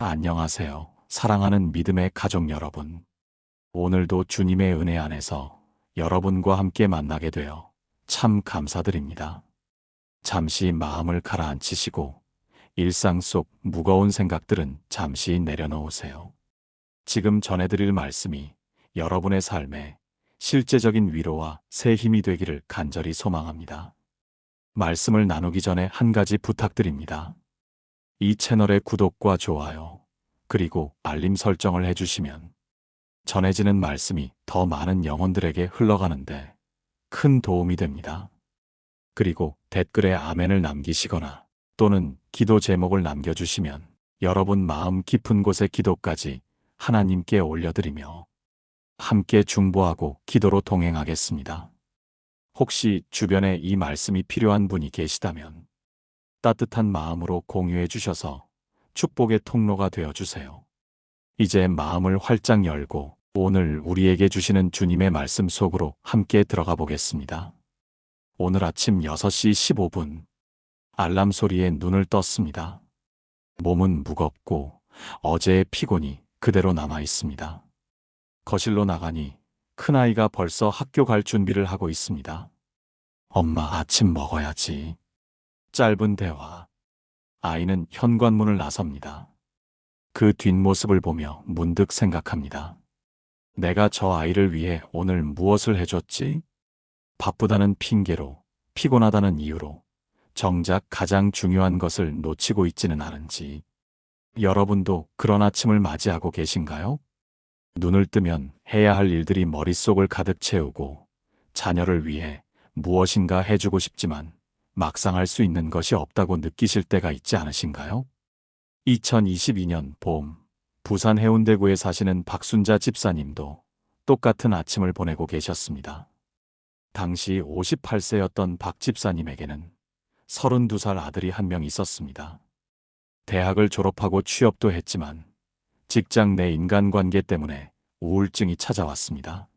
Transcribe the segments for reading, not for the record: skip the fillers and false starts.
안녕하세요. 사랑하는 믿음의 가족 여러분. 오늘도 주님의 은혜 안에서 여러분과 함께 만나게 되어 참 감사드립니다. 잠시 마음을 가라앉히시고 일상 속 무거운 생각들은 잠시 내려놓으세요. 지금 전해드릴 말씀이 여러분의 삶에 실제적인 위로와 새 힘이 되기를 간절히 소망합니다. 말씀을 나누기 전에 한 가지 부탁드립니다. 이 채널의 구독과 좋아요, 그리고 알림 설정을 해주시면 전해지는 말씀이 더 많은 영혼들에게 흘러가는데 큰 도움이 됩니다. 그리고 댓글에 아멘을 남기시거나 또는 기도 제목을 남겨주시면 여러분 마음 깊은 곳의 기도까지 하나님께 올려드리며 함께 중보하고 기도로 동행하겠습니다. 혹시 주변에 이 말씀이 필요한 분이 계시다면 따뜻한 마음으로 공유해 주셔서 축복의 통로가 되어 주세요. 이제 마음을 활짝 열고 오늘 우리에게 주시는 주님의 말씀 속으로 함께 들어가 보겠습니다. 오늘 아침 6시 15분 알람 소리에 눈을 떴습니다. 몸은 무겁고 어제의 피곤이 그대로 남아 있습니다. 거실로 나가니 큰아이가 벌써 학교 갈 준비를 하고 있습니다. 엄마, 아침 먹어야지. 짧은 대화. 아이는 현관문을 나섭니다. 그 뒷모습을 보며 문득 생각합니다. 내가 저 아이를 위해 오늘 무엇을 해줬지? 바쁘다는 핑계로, 피곤하다는 이유로 정작 가장 중요한 것을 놓치고 있지는 않은지. 여러분도 그런 아침을 맞이하고 계신가요? 눈을 뜨면 해야 할 일들이 머릿속을 가득 채우고 자녀를 위해 무엇인가 해주고 싶지만 막상 할 수 있는 것이 없다고 느끼실 때가 있지 않으신가요? 2022년 봄, 부산 해운대구에 사시는 박순자 집사님도 똑같은 아침을 보내고 계셨습니다. 당시 58세였던 박 집사님에게는 32살 아들이 한 명 있었습니다. 대학을 졸업하고 취업도 했지만 직장 내 인간관계 때문에 우울증이 찾아왔습니다.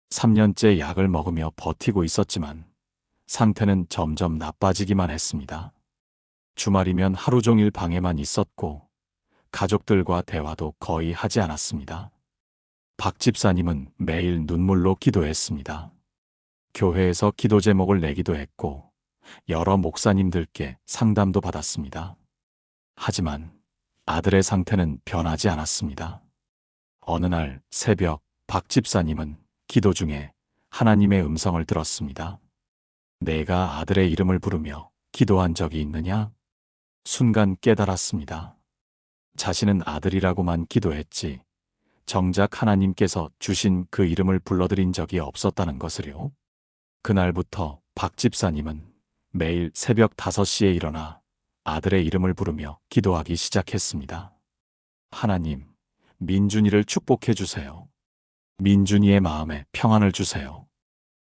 3년째 약을 먹으며 버티고 있었지만 상태는 점점 나빠지기만 했습니다. 주말이면 하루 종일 방에만 있었고 가족들과 대화도 거의 하지 않았습니다. 박 집사님은 매일 눈물로 기도했습니다. 교회에서 기도 제목을 내기도 했고 여러 목사님들께 상담도 받았습니다. 하지만 아들의 상태는 변하지 않았습니다. 어느 날 새벽 박 집사님은 기도 중에 하나님의 음성을 들었습니다. 내가 아들의 이름을 부르며 기도한 적이 있느냐? 순간 깨달았습니다. 자신은 아들이라고만 기도했지 정작 하나님께서 주신 그 이름을 불러드린 적이 없었다는 것을요. 그날부터 박 집사님은 매일 새벽 5시에 일어나 아들의 이름을 부르며 기도하기 시작했습니다. 하나님, 민준이를 축복해 주세요. 민준이의 마음에 평안을 주세요.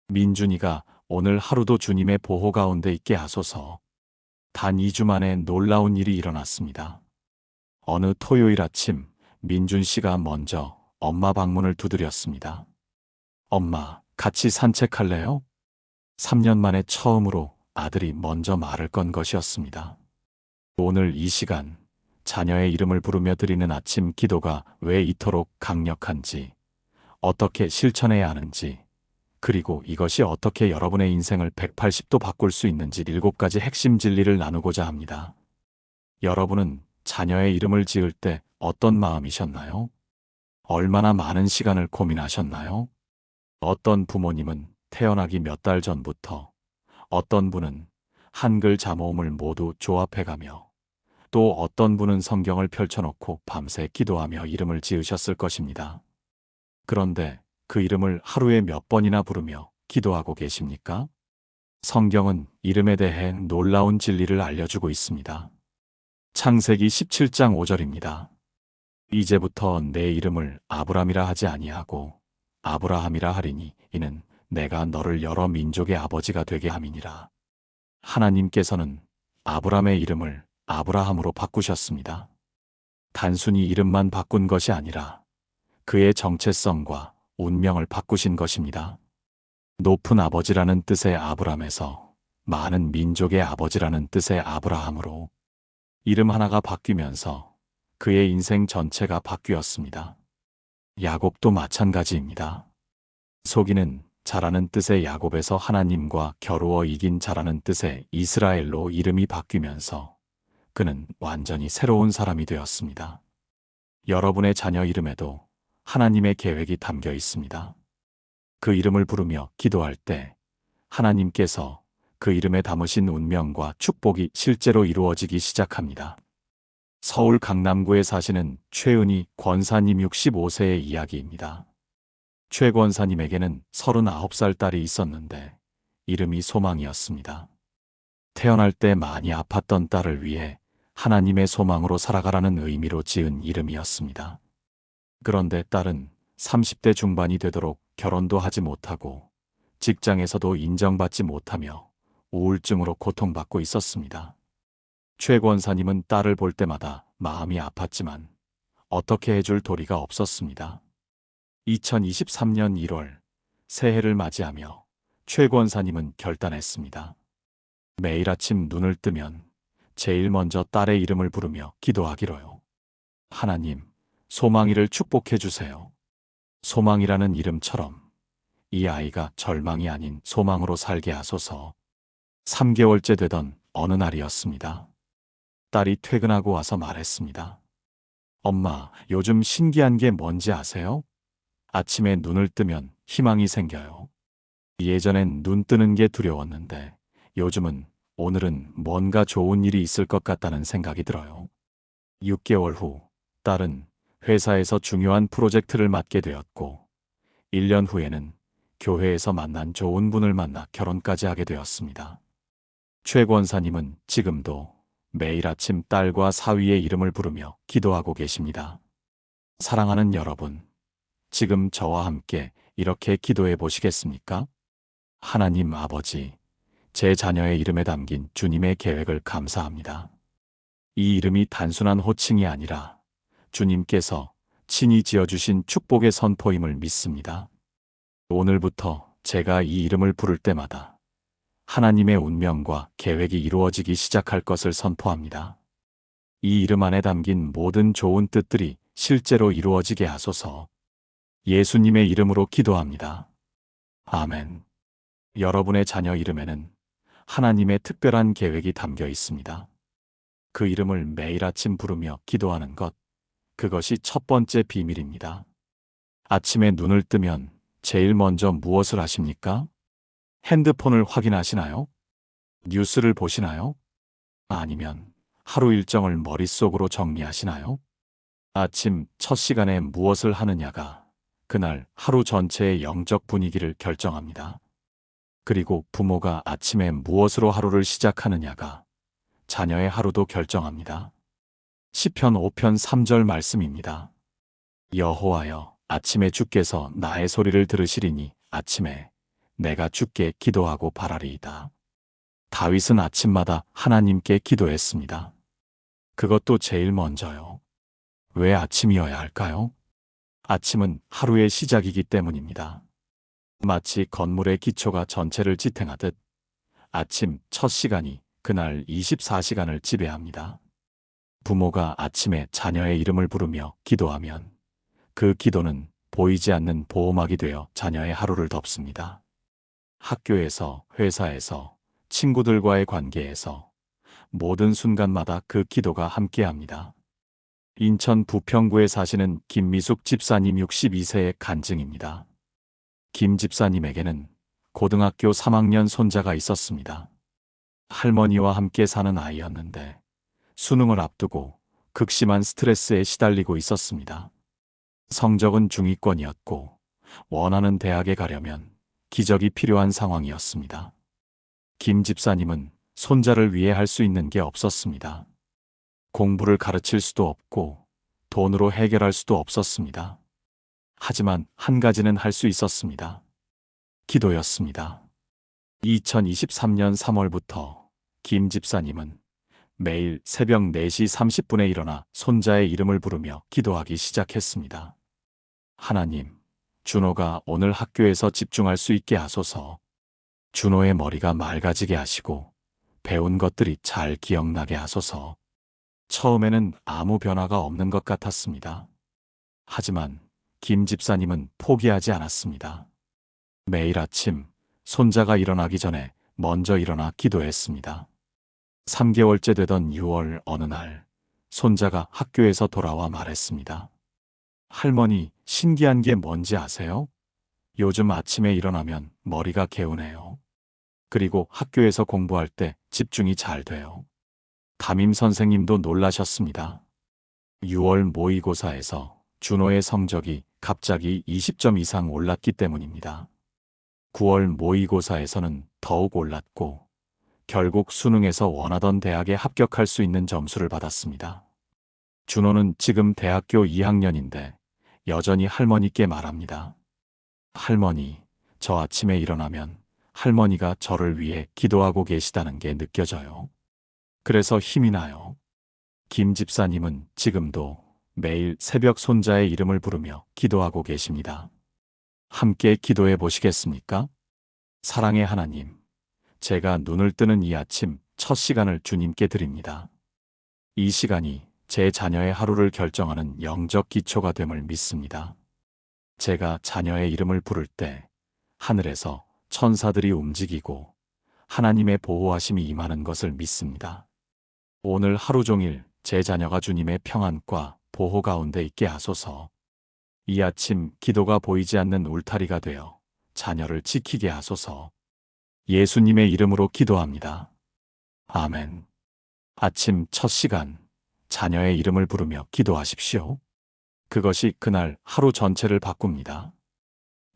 민준이가 오늘 하루도 주님의 보호 가운데 있게 하소서. 단 2주 만에 놀라운 일이 일어났습니다. 어느 토요일 아침 민준 씨가 먼저 엄마 방문을 두드렸습니다. 엄마, 같이 산책할래요? 3년 만에 처음으로 아들이 먼저 말을 건 것이었습니다. 오늘 이 시간 자녀의 이름을 부르며 드리는 아침 기도가 왜 이토록 강력한지, 어떻게 실천해야 하는지, 그리고 이것이 어떻게 여러분의 인생을 180도 바꿀 수 있는지 7가지 핵심 진리를 나누고자 합니다. 여러분은 자녀의 이름을 지을 때 어떤 마음이셨나요? 얼마나 많은 시간을 고민하셨나요? 어떤 부모님은 태어나기 몇 달 전부터, 어떤 분은 한글 자모음을 모두 조합해가며, 또 어떤 분은 성경을 펼쳐놓고 밤새 기도하며 이름을 지으셨을 것입니다. 그런데 그 이름을 하루에 몇 번이나 부르며 기도하고 계십니까? 성경은 이름에 대해 놀라운 진리를 알려주고 있습니다. 창세기 17장 5절입니다. 이제부터 내 이름을 아브람이라 하지 아니하고 아브라함이라 하리니 이는 내가 너를 여러 민족의 아버지가 되게 함이니라. 하나님께서는 아브람의 이름을 아브라함으로 바꾸셨습니다. 단순히 이름만 바꾼 것이 아니라 그의 정체성과 운명을 바꾸신 것입니다. 높은 아버지라는 뜻의 아브람에서 많은 민족의 아버지라는 뜻의 아브라함으로 이름 하나가 바뀌면서 그의 인생 전체가 바뀌었습니다. 야곱도 마찬가지입니다. 속이는 자라는 뜻의 야곱에서 하나님과 겨루어 이긴 자라는 뜻의 이스라엘로 이름이 바뀌면서 그는 완전히 새로운 사람이 되었습니다. 여러분의 자녀 이름에도 하나님의 계획이 담겨 있습니다. 그 이름을 부르며 기도할 때 하나님께서 그 이름에 담으신 운명과 축복이 실제로 이루어지기 시작합니다. 서울 강남구에 사시는 최은희 권사님 65세의 이야기입니다. 최 권사님에게는 39살 딸이 있었는데 이름이 소망이었습니다. 태어날 때 많이 아팠던 딸을 위해 하나님의 소망으로 살아가라는 의미로 지은 이름이었습니다. 그런데 딸은 30대 중반이 되도록 결혼도 하지 못하고 직장에서도 인정받지 못하며 우울증으로 고통받고 있었습니다. 최 권사님은 딸을 볼 때마다 마음이 아팠지만 어떻게 해줄 도리가 없었습니다. 2023년 1월 새해를 맞이하며 최 권사님은 결단했습니다. 매일 아침 눈을 뜨면 제일 먼저 딸의 이름을 부르며 기도하기로요. 하나님, 소망이를 축복해 주세요. 소망이라는 이름처럼 이 아이가 절망이 아닌 소망으로 살게 하소서. 3개월째 되던 어느 날이었습니다. 딸이 퇴근하고 와서 말했습니다. 엄마, 요즘 신기한 게 뭔지 아세요? 아침에 눈을 뜨면 희망이 생겨요. 예전엔 눈 뜨는 게 두려웠는데 요즘은 오늘은 뭔가 좋은 일이 있을 것 같다는 생각이 들어요. 6개월 후 딸은 회사에서 중요한 프로젝트를 맡게 되었고 1년 후에는 교회에서 만난 좋은 분을 만나 결혼까지 하게 되었습니다. 최 권사님은 지금도 매일 아침 딸과 사위의 이름을 부르며 기도하고 계십니다. 사랑하는 여러분, 지금 저와 함께 이렇게 기도해 보시겠습니까? 하나님 아버지, 제 자녀의 이름에 담긴 주님의 계획을 감사합니다. 이 이름이 단순한 호칭이 아니라 주님께서 친히 지어주신 축복의 선포임을 믿습니다. 오늘부터 제가 이 이름을 부를 때마다 하나님의 운명과 계획이 이루어지기 시작할 것을 선포합니다. 이 이름 안에 담긴 모든 좋은 뜻들이 실제로 이루어지게 하소서. 예수님의 이름으로 기도합니다. 아멘. 여러분의 자녀 이름에는 하나님의 특별한 계획이 담겨 있습니다. 그 이름을 매일 아침 부르며 기도하는 것, 그것이 첫 번째 비밀입니다. 아침에 눈을 뜨면 제일 먼저 무엇을 하십니까? 핸드폰을 확인하시나요? 뉴스를 보시나요? 아니면 하루 일정을 머릿속으로 정리하시나요? 아침 첫 시간에 무엇을 하느냐가 그날 하루 전체의 영적 분위기를 결정합니다. 그리고 부모가 아침에 무엇으로 하루를 시작하느냐가 자녀의 하루도 결정합니다. 시편 5편 3절 말씀입니다. 여호와여, 아침에 주께서 나의 소리를 들으시리니 아침에 내가 주께 기도하고 바라리이다. 다윗은 아침마다 하나님께 기도했습니다. 그것도 제일 먼저요. 왜 아침이어야 할까요? 아침은 하루의 시작이기 때문입니다. 마치 건물의 기초가 전체를 지탱하듯 아침 첫 시간이 그날 24시간을 지배합니다. 부모가 아침에 자녀의 이름을 부르며 기도하면 그 기도는 보이지 않는 보호막이 되어 자녀의 하루를 덮습니다. 학교에서, 회사에서, 친구들과의 관계에서 모든 순간마다 그 기도가 함께합니다. 인천 부평구에 사시는 김미숙 집사님 62세의 간증입니다. 김 집사님에게는 고등학교 3학년 손자가 있었습니다. 할머니와 함께 사는 아이였는데 수능을 앞두고 극심한 스트레스에 시달리고 있었습니다. 성적은 중위권이었고 원하는 대학에 가려면 기적이 필요한 상황이었습니다. 김 집사님은 손자를 위해 할 수 있는 게 없었습니다. 공부를 가르칠 수도 없고 돈으로 해결할 수도 없었습니다. 하지만 한 가지는 할 수 있었습니다. 기도였습니다. 2023년 3월부터 김 집사님은 매일 새벽 4시 30분에 일어나 손자의 이름을 부르며 기도하기 시작했습니다. 하나님, 준호가 오늘 학교에서 집중할 수 있게 하소서. 준호의 머리가 맑아지게 하시고 배운 것들이 잘 기억나게 하소서. 처음에는 아무 변화가 없는 것 같았습니다. 하지만 김 집사님은 포기하지 않았습니다. 매일 아침 손자가 일어나기 전에 먼저 일어나 기도했습니다. 3개월째 되던 6월 어느 날 손자가 학교에서 돌아와 말했습니다. 할머니, 신기한 게 뭔지 아세요? 요즘 아침에 일어나면 머리가 개운해요. 그리고 학교에서 공부할 때 집중이 잘 돼요. 담임 선생님도 놀라셨습니다. 6월 모의고사에서 준호의 성적이 갑자기 20점 이상 올랐기 때문입니다. 9월 모의고사에서는 더욱 올랐고 결국 수능에서 원하던 대학에 합격할 수 있는 점수를 받았습니다. 준호는 지금 대학교 2학년인데 여전히 할머니께 말합니다. 할머니, 저 아침에 일어나면 할머니가 저를 위해 기도하고 계시다는 게 느껴져요. 그래서 힘이 나요. 김 집사님은 지금도 매일 새벽 손자의 이름을 부르며 기도하고 계십니다. 함께 기도해 보시겠습니까? 사랑의 하나님, 제가 눈을 뜨는 이 아침 첫 시간을 주님께 드립니다. 이 시간이 제 자녀의 하루를 결정하는 영적 기초가 됨을 믿습니다. 제가 자녀의 이름을 부를 때 하늘에서 천사들이 움직이고 하나님의 보호하심이 임하는 것을 믿습니다. 오늘 하루 종일 제 자녀가 주님의 평안과 보호 가운데 있게 하소서. 이 아침 기도가 보이지 않는 울타리가 되어 자녀를 지키게 하소서. 예수님의 이름으로 기도합니다. 아멘. 아침 첫 시간, 자녀의 이름을 부르며 기도하십시오. 그것이 그날 하루 전체를 바꿉니다.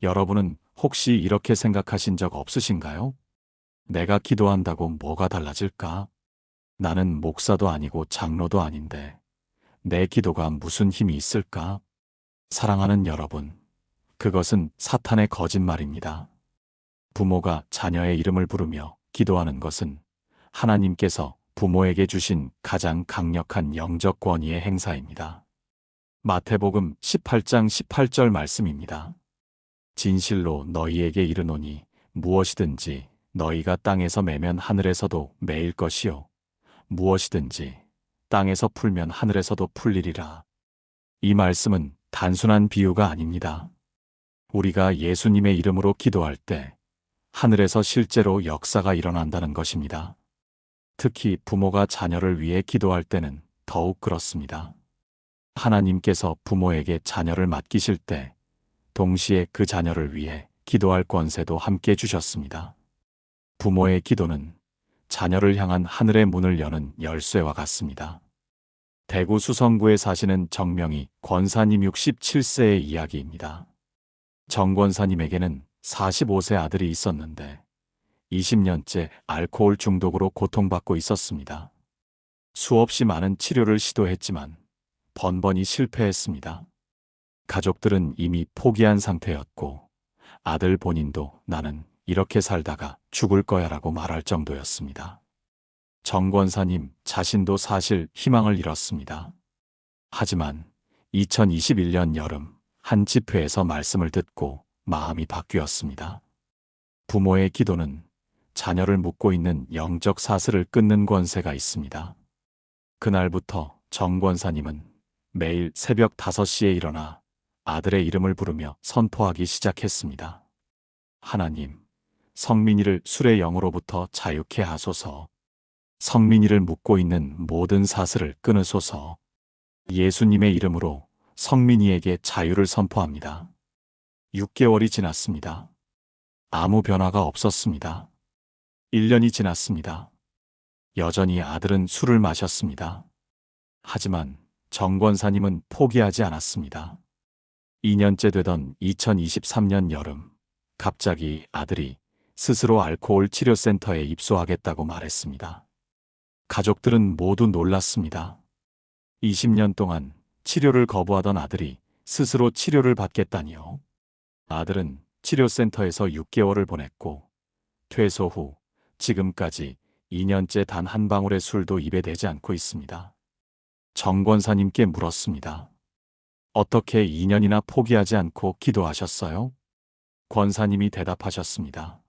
여러분은 혹시 이렇게 생각하신 적 없으신가요? 내가 기도한다고 뭐가 달라질까? 나는 목사도 아니고 장로도 아닌데 내 기도가 무슨 힘이 있을까? 사랑하는 여러분, 그것은 사탄의 거짓말입니다. 부모가 자녀의 이름을 부르며 기도하는 것은 하나님께서 부모에게 주신 가장 강력한 영적 권위의 행사입니다. 마태복음 18장 18절 말씀입니다. 진실로 너희에게 이르노니 무엇이든지 너희가 땅에서 매면 하늘에서도 매일 것이요 무엇이든지 땅에서 풀면 하늘에서도 풀리리라. 이 말씀은 단순한 비유가 아닙니다. 우리가 예수님의 이름으로 기도할 때 하늘에서 실제로 역사가 일어난다는 것입니다. 특히 부모가 자녀를 위해 기도할 때는 더욱 그렇습니다. 하나님께서 부모에게 자녀를 맡기실 때 동시에 그 자녀를 위해 기도할 권세도 함께 주셨습니다. 부모의 기도는 자녀를 향한 하늘의 문을 여는 열쇠와 같습니다. 대구 수성구에 사시는 정명희 권사님 67세의 이야기입니다. 정 권사님에게는 45세 아들이 있었는데 20년째 알코올 중독으로 고통받고 있었습니다. 수없이 많은 치료를 시도했지만 번번이 실패했습니다. 가족들은 이미 포기한 상태였고 아들 본인도 나는 이렇게 살다가 죽을 거야라고 말할 정도였습니다. 정 권사님 자신도 사실 희망을 잃었습니다. 하지만 2021년 여름 한 집회에서 말씀을 듣고 마음이 바뀌었습니다. 부모의 기도는 자녀를 묶고 있는 영적 사슬을 끊는 권세가 있습니다. 그날부터 정 권사님은 매일 새벽 5시에 일어나 아들의 이름을 부르며 선포하기 시작했습니다. 하나님, 성민이를 술의 영으로부터 자유케 하소서. 성민이를 묶고 있는 모든 사슬을 끊으소서. 예수님의 이름으로 성민이에게 자유를 선포합니다. 6개월이 지났습니다. 아무 변화가 없었습니다. 1년이 지났습니다. 여전히 아들은 술을 마셨습니다. 하지만 정 권사님은 포기하지 않았습니다. 2년째 되던 2023년 여름, 갑자기 아들이 스스로 알코올 치료센터에 입소하겠다고 말했습니다. 가족들은 모두 놀랐습니다. 20년 동안 치료를 거부하던 아들이 스스로 치료를 받겠다니요. 아들은 치료센터에서 6개월을 보냈고 퇴소 후 지금까지 2년째 단 한 방울의 술도 입에 대지 않고 있습니다. 정 권사님께 물었습니다. 어떻게 2년이나 포기하지 않고 기도하셨어요? 권사님이 대답하셨습니다.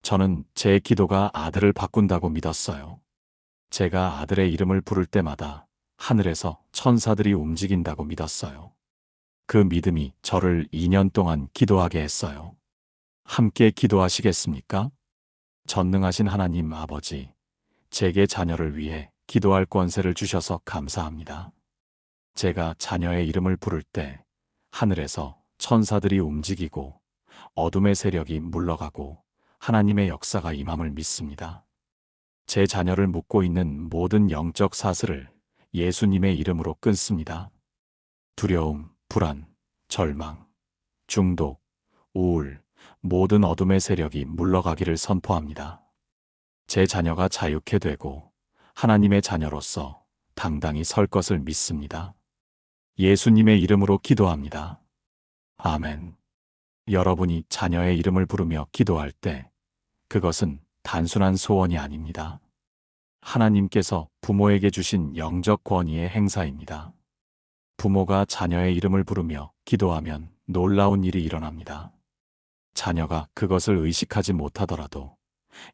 저는 제 기도가 아들을 바꾼다고 믿었어요. 제가 아들의 이름을 부를 때마다 하늘에서 천사들이 움직인다고 믿었어요. 그 믿음이 저를 2년 동안 기도하게 했어요. 함께 기도하시겠습니까? 전능하신 하나님 아버지, 제게 자녀를 위해 기도할 권세를 주셔서 감사합니다. 제가 자녀의 이름을 부를 때 하늘에서 천사들이 움직이고 어둠의 세력이 물러가고 하나님의 역사가 임함을 믿습니다. 제 자녀를 묶고 있는 모든 영적 사슬을 예수님의 이름으로 끊습니다. 두려움, 불안, 절망, 중독, 우울, 모든 어둠의 세력이 물러가기를 선포합니다. 제 자녀가 자유케 되고 하나님의 자녀로서 당당히 설 것을 믿습니다. 예수님의 이름으로 기도합니다. 아멘. 여러분이 자녀의 이름을 부르며 기도할 때 그것은 단순한 소원이 아닙니다. 하나님께서 부모에게 주신 영적 권위의 행사입니다. 부모가 자녀의 이름을 부르며 기도하면 놀라운 일이 일어납니다. 자녀가 그것을 의식하지 못하더라도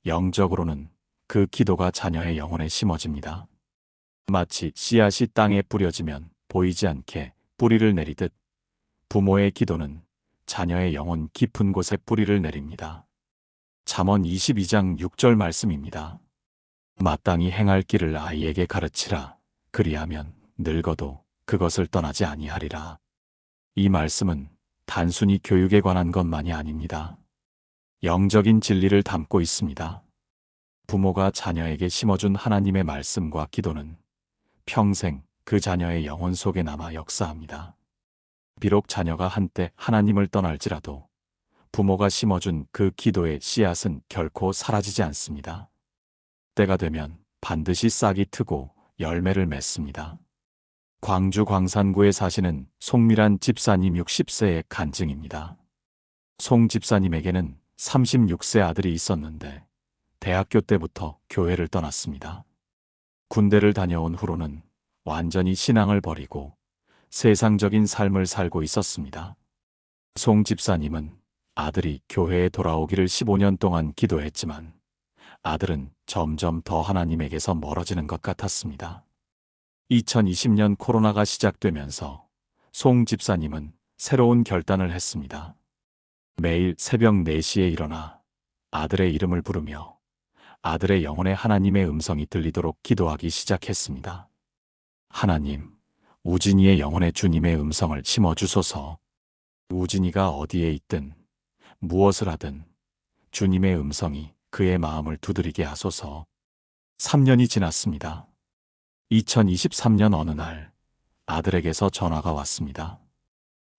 영적으로는 그 기도가 자녀의 영혼에 심어집니다. 마치 씨앗이 땅에 뿌려지면 보이지 않게 뿌리를 내리듯 부모의 기도는 자녀의 영혼 깊은 곳에 뿌리를 내립니다. 잠언 22장 6절 말씀입니다. 마땅히 행할 길을 아이에게 가르치라. 그리하면 늙어도 그것을 떠나지 아니하리라. 이 말씀은 단순히 교육에 관한 것만이 아닙니다. 영적인 진리를 담고 있습니다. 부모가 자녀에게 심어준 하나님의 말씀과 기도는 평생 그 자녀의 영혼 속에 남아 역사합니다. 비록 자녀가 한때 하나님을 떠날지라도 부모가 심어준 그 기도의 씨앗은 결코 사라지지 않습니다. 때가 되면 반드시 싹이 트고 열매를 맺습니다. 광주 광산구에 사시는 송미란 집사님 60세의 간증입니다. 송 집사님에게는 36세 아들이 있었는데 대학교 때부터 교회를 떠났습니다. 군대를 다녀온 후로는 완전히 신앙을 버리고 세상적인 삶을 살고 있었습니다. 송 집사님은 아들이 교회에 돌아오기를 15년 동안 기도했지만 아들은 점점 더 하나님에게서 멀어지는 것 같았습니다. 2020년 코로나가 시작되면서 송 집사님은 새로운 결단을 했습니다. 매일 새벽 4시에 일어나 아들의 이름을 부르며 아들의 영혼에 하나님의 음성이 들리도록 기도하기 시작했습니다. 하나님, 우진이의 영혼에 주님의 음성을 심어주소서. 우진이가 어디에 있든 무엇을 하든 주님의 음성이 그의 마음을 두드리게 하소서. 3년이 지났습니다. 2023년 어느 날 아들에게서 전화가 왔습니다.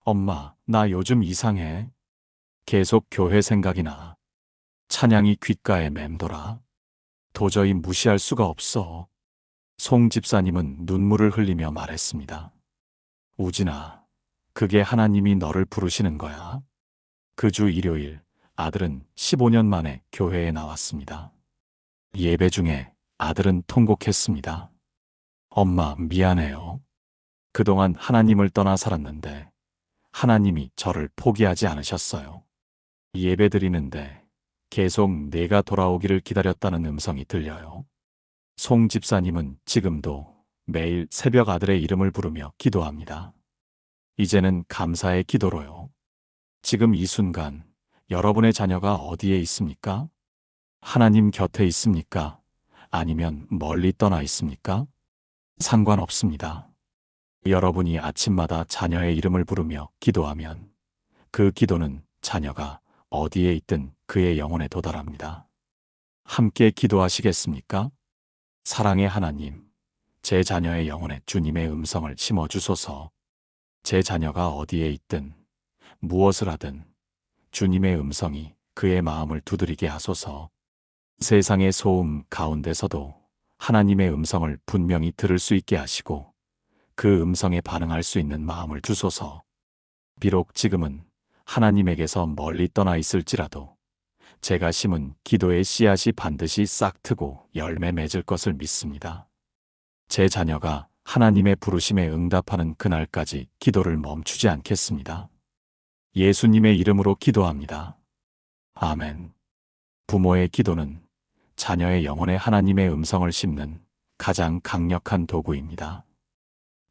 엄마, 나 요즘 이상해. 계속 교회 생각이 나. 찬양이 귓가에 맴돌아. 도저히 무시할 수가 없어. 송 집사님은 눈물을 흘리며 말했습니다. 우진아, 그게 하나님이 너를 부르시는 거야. 그 주 일요일 아들은 15년 만에 교회에 나왔습니다. 예배 중에 아들은 통곡했습니다. 엄마, 미안해요. 그동안 하나님을 떠나 살았는데 하나님이 저를 포기하지 않으셨어요. 예배 드리는데 계속 내가 돌아오기를 기다렸다는 음성이 들려요. 송 집사님은 지금도 매일 새벽 아들의 이름을 부르며 기도합니다. 이제는 감사의 기도로요. 지금 이 순간 여러분의 자녀가 어디에 있습니까? 하나님 곁에 있습니까? 아니면 멀리 떠나 있습니까? 상관없습니다. 여러분이 아침마다 자녀의 이름을 부르며 기도하면 그 기도는 자녀가 어디에 있든 그의 영혼에 도달합니다. 함께 기도하시겠습니까? 사랑의 하나님, 제 자녀의 영혼에 주님의 음성을 심어주소서. 제 자녀가 어디에 있든 무엇을 하든 주님의 음성이 그의 마음을 두드리게 하소서. 세상의 소음 가운데서도 하나님의 음성을 분명히 들을 수 있게 하시고 그 음성에 반응할 수 있는 마음을 주소서. 비록 지금은 하나님에게서 멀리 떠나 있을지라도 제가 심은 기도의 씨앗이 반드시 싹 트고 열매 맺을 것을 믿습니다. 제 자녀가 하나님의 부르심에 응답하는 그날까지 기도를 멈추지 않겠습니다. 예수님의 이름으로 기도합니다. 아멘. 부모의 기도는 자녀의 영혼에 하나님의 음성을 심는 가장 강력한 도구입니다.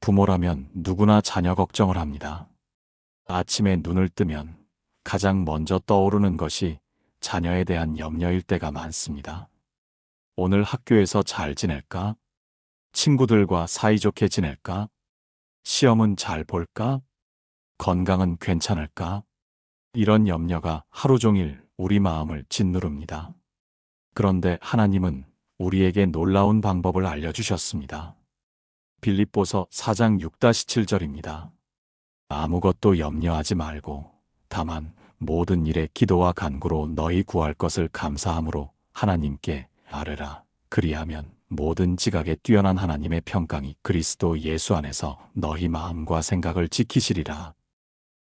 부모라면 누구나 자녀 걱정을 합니다. 아침에 눈을 뜨면 가장 먼저 떠오르는 것이 자녀에 대한 염려일 때가 많습니다. 오늘 학교에서 잘 지낼까? 친구들과 사이좋게 지낼까? 시험은 잘 볼까? 건강은 괜찮을까? 이런 염려가 하루 종일 우리 마음을 짓누릅니다. 그런데 하나님은 우리에게 놀라운 방법을 알려주셨습니다. 빌립보서 4장 6-7절입니다. 아무것도 염려하지 말고 다만 모든 일에 기도와 간구로 너희 구할 것을 감사함으로 하나님께 아뢰라. 그리하면 모든 지각에 뛰어난 하나님의 평강이 그리스도 예수 안에서 너희 마음과 생각을 지키시리라.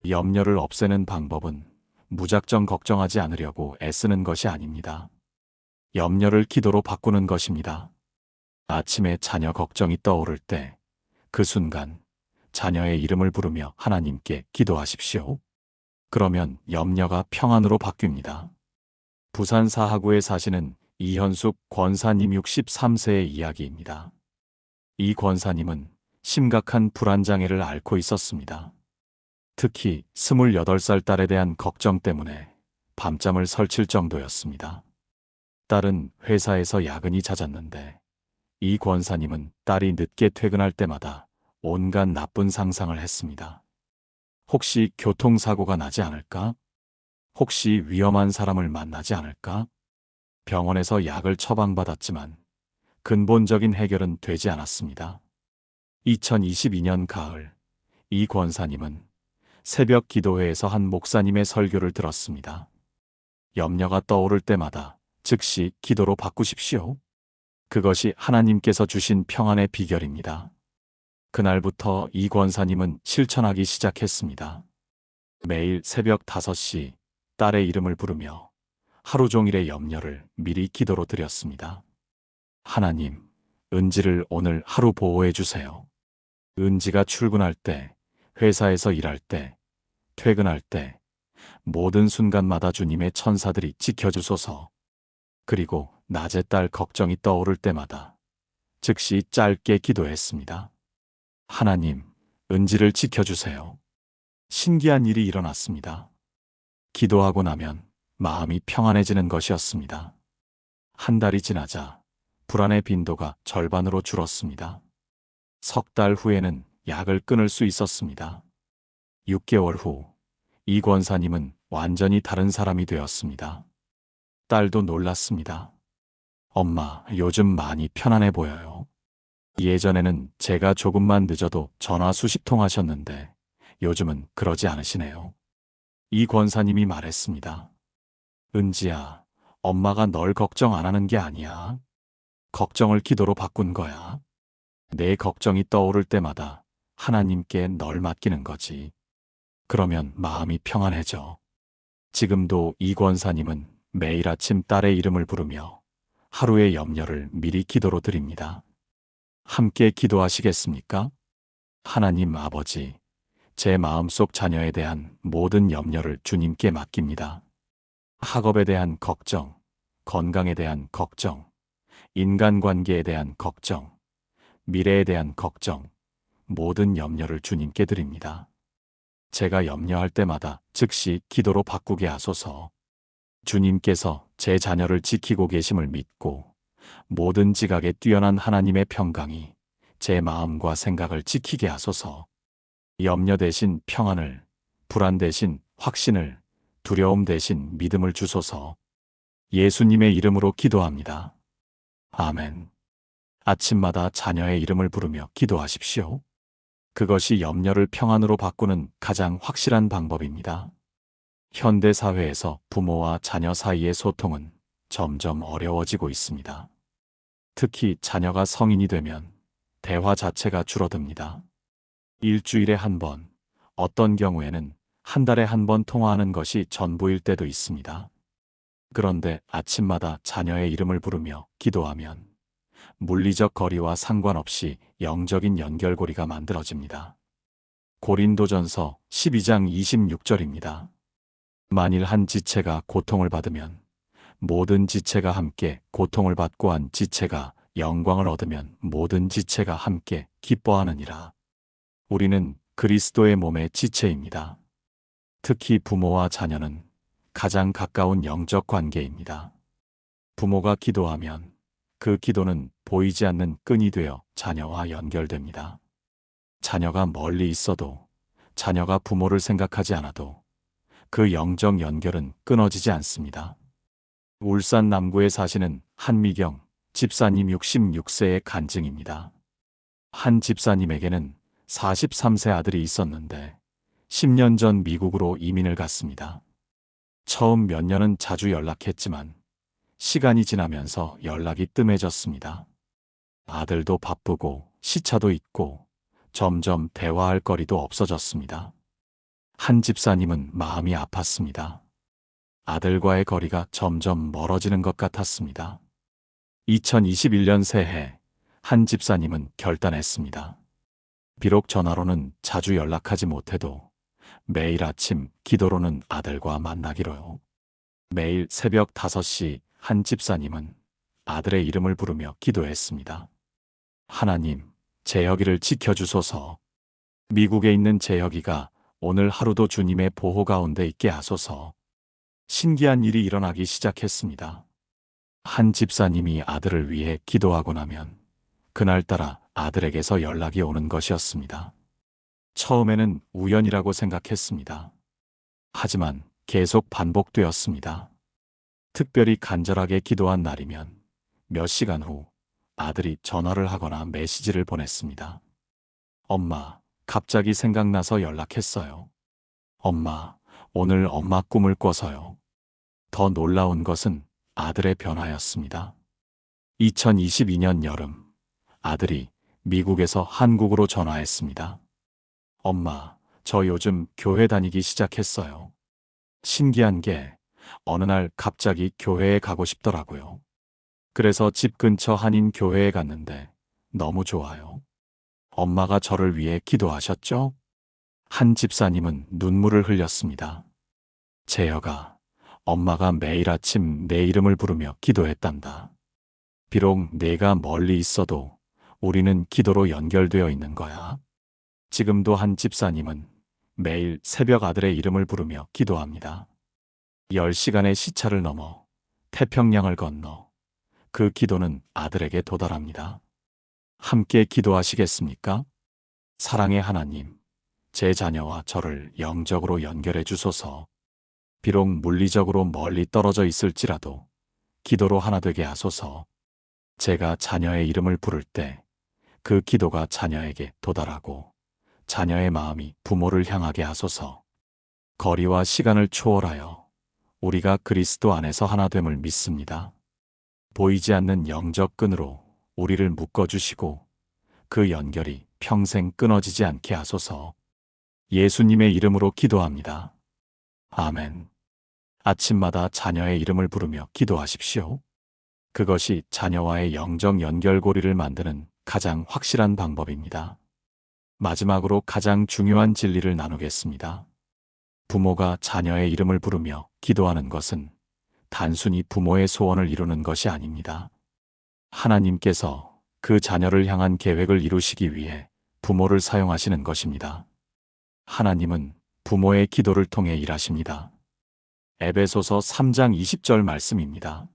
염려를 없애는 방법은 무작정 걱정하지 않으려고 애쓰는 것이 아닙니다. 염려를 기도로 바꾸는 것입니다. 아침에 자녀 걱정이 떠오를 때 그 순간 자녀의 이름을 부르며 하나님께 기도하십시오. 그러면 염려가 평안으로 바뀝니다. 부산 사하구에 사시는 이현숙 권사님 63세의 이야기입니다. 이 권사님은 심각한 불안장애를 앓고 있었습니다. 특히 28살 딸에 대한 걱정 때문에 밤잠을 설칠 정도였습니다. 딸은 회사에서 야근이 잦았는데 이 권사님은 딸이 늦게 퇴근할 때마다 온갖 나쁜 상상을 했습니다. 혹시 교통사고가 나지 않을까? 혹시 위험한 사람을 만나지 않을까? 병원에서 약을 처방받았지만 근본적인 해결은 되지 않았습니다. 2022년 가을, 이 권사님은 새벽 기도회에서 한 목사님의 설교를 들었습니다. 염려가 떠오를 때마다 즉시 기도로 바꾸십시오. 그것이 하나님께서 주신 평안의 비결입니다. 그날부터 이 권사님은 실천하기 시작했습니다. 매일 새벽 5시 딸의 이름을 부르며 하루 종일의 염려를 미리 기도로 드렸습니다. 하나님, 은지를 오늘 하루 보호해 주세요. 은지가 출근할 때, 회사에서 일할 때, 퇴근할 때, 모든 순간마다 주님의 천사들이 지켜주소서. 그리고 낮에 딸 걱정이 떠오를 때마다 즉시 짧게 기도했습니다. 하나님, 은지를 지켜주세요. 신기한 일이 일어났습니다. 기도하고 나면 마음이 평안해지는 것이었습니다. 한 달이 지나자 불안의 빈도가 절반으로 줄었습니다. 석 달 후에는 약을 끊을 수 있었습니다. 6개월 후, 이 권사님은 완전히 다른 사람이 되었습니다. 딸도 놀랐습니다. 엄마, 요즘 많이 편안해 보여요. 예전에는 제가 조금만 늦어도 전화 수십 통 하셨는데 요즘은 그러지 않으시네요. 이 권사님이 말했습니다. 은지야, 엄마가 널 걱정 안 하는 게 아니야. 걱정을 기도로 바꾼 거야. 내 걱정이 떠오를 때마다 하나님께 널 맡기는 거지. 그러면 마음이 평안해져. 지금도 이 권사님은 매일 아침 딸의 이름을 부르며 하루의 염려를 미리 기도로 드립니다. 함께 기도하시겠습니까? 하나님 아버지, 제 마음속 자녀에 대한 모든 염려를 주님께 맡깁니다. 학업에 대한 걱정, 건강에 대한 걱정, 인간관계에 대한 걱정, 미래에 대한 걱정, 모든 염려를 주님께 드립니다. 제가 염려할 때마다 즉시 기도로 바꾸게 하소서. 주님께서 제 자녀를 지키고 계심을 믿고 모든 지각에 뛰어난 하나님의 평강이 제 마음과 생각을 지키게 하소서. 염려 대신 평안을, 불안 대신 확신을, 두려움 대신 믿음을 주소서. 예수님의 이름으로 기도합니다. 아멘. 아침마다 자녀의 이름을 부르며 기도하십시오. 그것이 염려를 평안으로 바꾸는 가장 확실한 방법입니다. 현대 사회에서 부모와 자녀 사이의 소통은 점점 어려워지고 있습니다. 특히 자녀가 성인이 되면 대화 자체가 줄어듭니다. 일주일에 한 번, 어떤 경우에는 한 달에 한 번 통화하는 것이 전부일 때도 있습니다. 그런데 아침마다 자녀의 이름을 부르며 기도하면 물리적 거리와 상관없이 영적인 연결고리가 만들어집니다. 고린도전서 12장 26절입니다. 만일 한 지체가 고통을 받으면 모든 지체가 함께 고통을 받고 한 지체가 영광을 얻으면 모든 지체가 함께 기뻐하느니라. 우리는 그리스도의 몸의 지체입니다. 특히 부모와 자녀는 가장 가까운 영적 관계입니다. 부모가 기도하면 그 기도는 보이지 않는 끈이 되어 자녀와 연결됩니다. 자녀가 멀리 있어도, 자녀가 부모를 생각하지 않아도 그 영적 연결은 끊어지지 않습니다. 울산 남구에 사시는 한미경 집사님 66세의 간증입니다. 한 집사님에게는 43세 아들이 있었는데 10년 전 미국으로 이민을 갔습니다. 처음 몇 년은 자주 연락했지만 시간이 지나면서 연락이 뜸해졌습니다. 아들도 바쁘고 시차도 있고 점점 대화할 거리도 없어졌습니다. 한 집사님은 마음이 아팠습니다. 아들과의 거리가 점점 멀어지는 것 같았습니다. 2021년 새해 한 집사님은 결단했습니다. 비록 전화로는 자주 연락하지 못해도 매일 아침 기도로는 아들과 만나기로요. 매일 새벽 5시 한 집사님은 아들의 이름을 부르며 기도했습니다. 하나님, 재혁이를 지켜주소서. 미국에 있는 재혁이가 오늘 하루도 주님의 보호 가운데 있게 하소서. 신기한 일이 일어나기 시작했습니다. 한 집사님이 아들을 위해 기도하고 나면 그날따라 아들에게서 연락이 오는 것이었습니다. 처음에는 우연이라고 생각했습니다. 하지만 계속 반복되었습니다. 특별히 간절하게 기도한 날이면 몇 시간 후 아들이 전화를 하거나 메시지를 보냈습니다. 엄마, 갑자기 생각나서 연락했어요. 엄마, 오늘 엄마 꿈을 꿔서요. 더 놀라운 것은 아들의 변화였습니다. 2022년 여름, 아들이 미국에서 한국으로 전화했습니다. 엄마, 저 요즘 교회 다니기 시작했어요. 신기한 게 어느 날 갑자기 교회에 가고 싶더라고요. 그래서 집 근처 한인 교회에 갔는데 너무 좋아요. 엄마가 저를 위해 기도하셨죠? 한 집사님은 눈물을 흘렸습니다. 재혁아, 엄마가 매일 아침 내 이름을 부르며 기도했단다. 비록 내가 멀리 있어도 우리는 기도로 연결되어 있는 거야. 지금도 한 집사님은 매일 새벽 아들의 이름을 부르며 기도합니다. 10시간의 시차를 넘어 태평양을 건너 그 기도는 아들에게 도달합니다. 함께 기도하시겠습니까? 사랑의 하나님, 제 자녀와 저를 영적으로 연결해 주소서. 비록 물리적으로 멀리 떨어져 있을지라도 기도로 하나 되게 하소서. 제가 자녀의 이름을 부를 때 그 기도가 자녀에게 도달하고 자녀의 마음이 부모를 향하게 하소서. 거리와 시간을 초월하여 우리가 그리스도 안에서 하나됨을 믿습니다. 보이지 않는 영적 끈으로 우리를 묶어주시고 그 연결이 평생 끊어지지 않게 하소서. 예수님의 이름으로 기도합니다. 아멘. 아침마다 자녀의 이름을 부르며 기도하십시오. 그것이 자녀와의 영적 연결고리를 만드는 가장 확실한 방법입니다. 마지막으로 가장 중요한 진리를 나누겠습니다. 부모가 자녀의 이름을 부르며 기도하는 것은 단순히 부모의 소원을 이루는 것이 아닙니다. 하나님께서 그 자녀를 향한 계획을 이루시기 위해 부모를 사용하시는 것입니다. 하나님은 부모의 기도를 통해 일하십니다. 에베소서 3장 20절 말씀입니다.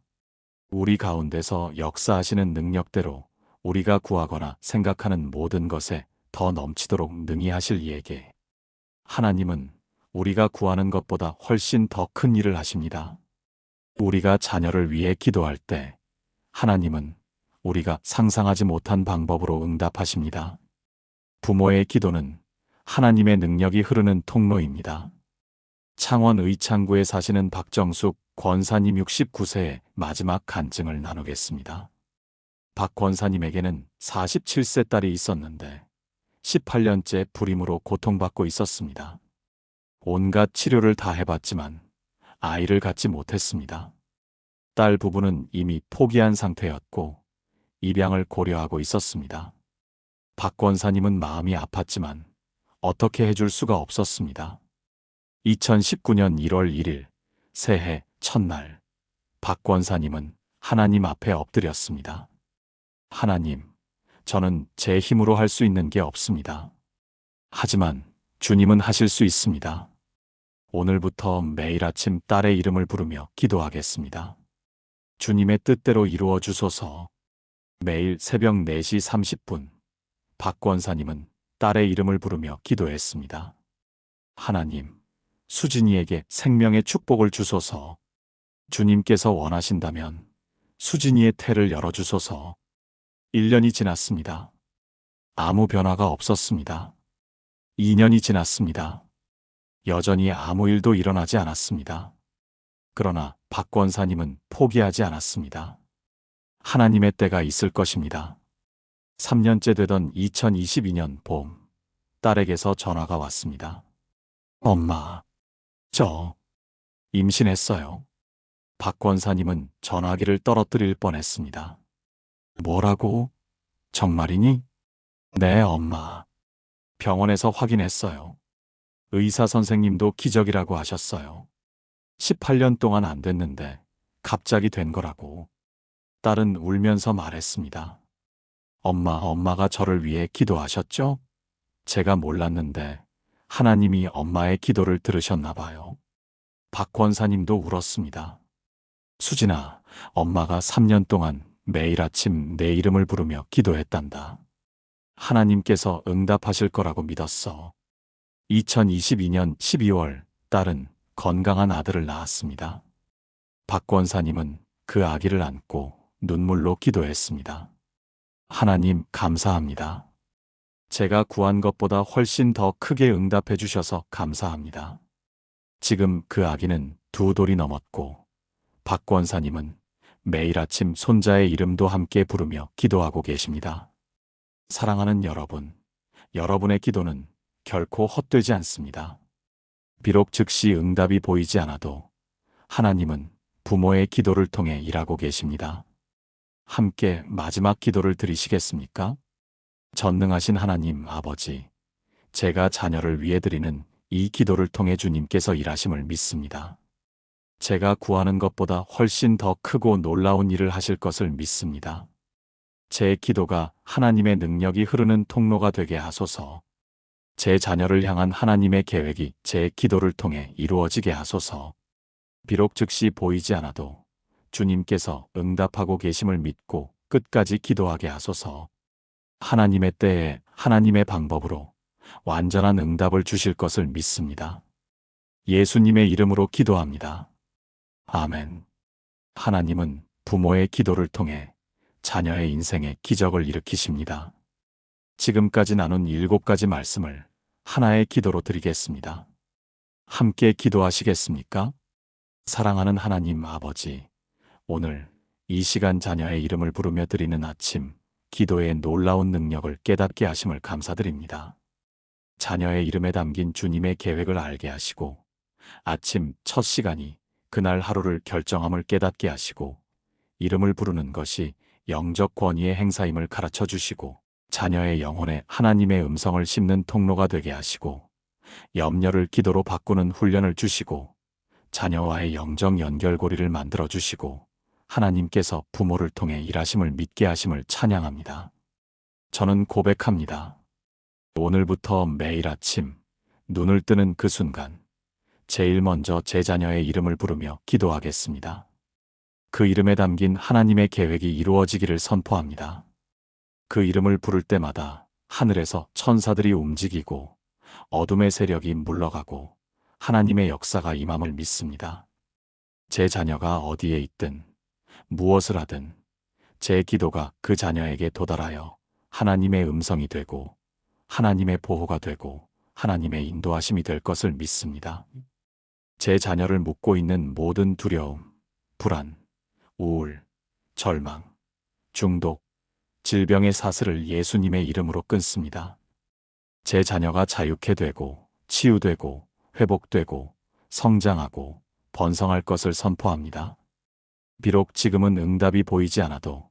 우리 가운데서 역사하시는 능력대로 우리가 구하거나 생각하는 모든 것에 더 넘치도록 능히 하실 이에게 하나님은 우리가 구하는 것보다 훨씬 더 큰 일을 하십니다. 우리가 자녀를 위해 기도할 때 하나님은 우리가 상상하지 못한 방법으로 응답하십니다. 부모의 기도는 하나님의 능력이 흐르는 통로입니다. 창원 의창구에 사시는 박정숙 권사님 69세의 마지막 간증을 나누겠습니다. 박 권사님에게는 47세 딸이 있었는데 18년째 불임으로 고통받고 있었습니다. 온갖 치료를 다 해봤지만 아이를 갖지 못했습니다. 딸 부부는 이미 포기한 상태였고 입양을 고려하고 있었습니다. 박 권사님은 마음이 아팠지만 어떻게 해줄 수가 없었습니다. 2019년 1월 1일 새해 첫날 박 권사님은 하나님 앞에 엎드렸습니다. 하나님, 저는 제 힘으로 할 수 있는 게 없습니다. 하지만 주님은 하실 수 있습니다. 오늘부터 매일 아침 딸의 이름을 부르며 기도하겠습니다. 주님의 뜻대로 이루어 주소서. 매일 새벽 4시 30분 박 권사님은 딸의 이름을 부르며 기도했습니다. 하나님, 수진이에게 생명의 축복을 주소서. 주님께서 원하신다면 수진이의 태를 열어주소서. 1년이 지났습니다. 아무 변화가 없었습니다. 2년이 지났습니다. 여전히 아무 일도 일어나지 않았습니다. 그러나 박 권사님은 포기하지 않았습니다. 하나님의 때가 있을 것입니다. 3년째 되던 2022년 봄, 딸에게서 전화가 왔습니다. 엄마, 저 임신했어요. 박 권사님은 전화기를 떨어뜨릴 뻔했습니다. 뭐라고? 정말이니? 네, 엄마. 병원에서 확인했어요. 의사 선생님도 기적이라고 하셨어요. 18년 동안 안 됐는데 갑자기 된 거라고. 딸은 울면서 말했습니다. 엄마가 저를 위해 기도하셨죠? 제가 몰랐는데 하나님이 엄마의 기도를 들으셨나 봐요. 박 권사님도 울었습니다. 수진아, 엄마가 3년 동안 매일 아침 내 이름을 부르며 기도했단다. 하나님께서 응답하실 거라고 믿었어. 2022년 12월 딸은 건강한 아들을 낳았습니다. 박 권사님은 그 아기를 안고 눈물로 기도했습니다. 하나님 감사합니다. 제가 구한 것보다 훨씬 더 크게 응답해 주셔서 감사합니다. 지금 그 아기는 2돌이 넘었고 박 권사님은 매일 아침 손자의 이름도 함께 부르며 기도하고 계십니다. 사랑하는 여러분, 여러분의 기도는 결코 헛되지 않습니다. 비록 즉시 응답이 보이지 않아도 하나님은 부모의 기도를 통해 일하고 계십니다. 함께 마지막 기도를 드리시겠습니까? 전능하신 하나님 아버지, 제가 자녀를 위해 드리는 이 기도를 통해 주님께서 일하심을 믿습니다. 제가 구하는 것보다 훨씬 더 크고 놀라운 일을 하실 것을 믿습니다. 제 기도가 하나님의 능력이 흐르는 통로가 되게 하소서. 제 자녀를 향한 하나님의 계획이 제 기도를 통해 이루어지게 하소서. 비록 즉시 보이지 않아도 주님께서 응답하고 계심을 믿고 끝까지 기도하게 하소서. 하나님의 때에 하나님의 방법으로 완전한 응답을 주실 것을 믿습니다. 예수님의 이름으로 기도합니다. 아멘. 하나님은 부모의 기도를 통해 자녀의 인생에 기적을 일으키십니다. 지금까지 나눈 7가지 말씀을 하나의 기도로 드리겠습니다. 함께 기도하시겠습니까? 사랑하는 하나님 아버지, 오늘 이 시간 자녀의 이름을 부르며 드리는 아침, 기도의 놀라운 능력을 깨닫게 하심을 감사드립니다. 자녀의 이름에 담긴 주님의 계획을 알게 하시고, 아침 첫 시간이 그날 하루를 결정함을 깨닫게 하시고, 이름을 부르는 것이 영적 권위의 행사임을 가르쳐 주시고, 자녀의 영혼에 하나님의 음성을 심는 통로가 되게 하시고, 염려를 기도로 바꾸는 훈련을 주시고, 자녀와의 영적 연결고리를 만들어 주시고, 하나님께서 부모를 통해 일하심을 믿게 하심을 찬양합니다. 저는 고백합니다. 오늘부터 매일 아침 눈을 뜨는 그 순간, 제일 먼저 제 자녀의 이름을 부르며 기도하겠습니다. 그 이름에 담긴 하나님의 계획이 이루어지기를 선포합니다. 그 이름을 부를 때마다 하늘에서 천사들이 움직이고 어둠의 세력이 물러가고 하나님의 역사가 임함을 믿습니다. 제 자녀가 어디에 있든 무엇을 하든 제 기도가 그 자녀에게 도달하여 하나님의 음성이 되고 하나님의 보호가 되고 하나님의 인도하심이 될 것을 믿습니다. 제 자녀를 묶고 있는 모든 두려움, 불안, 우울, 절망, 중독, 질병의 사슬을 예수님의 이름으로 끊습니다. 제 자녀가 자유케 되고 치유되고 회복되고 성장하고 번성할 것을 선포합니다. 비록 지금은 응답이 보이지 않아도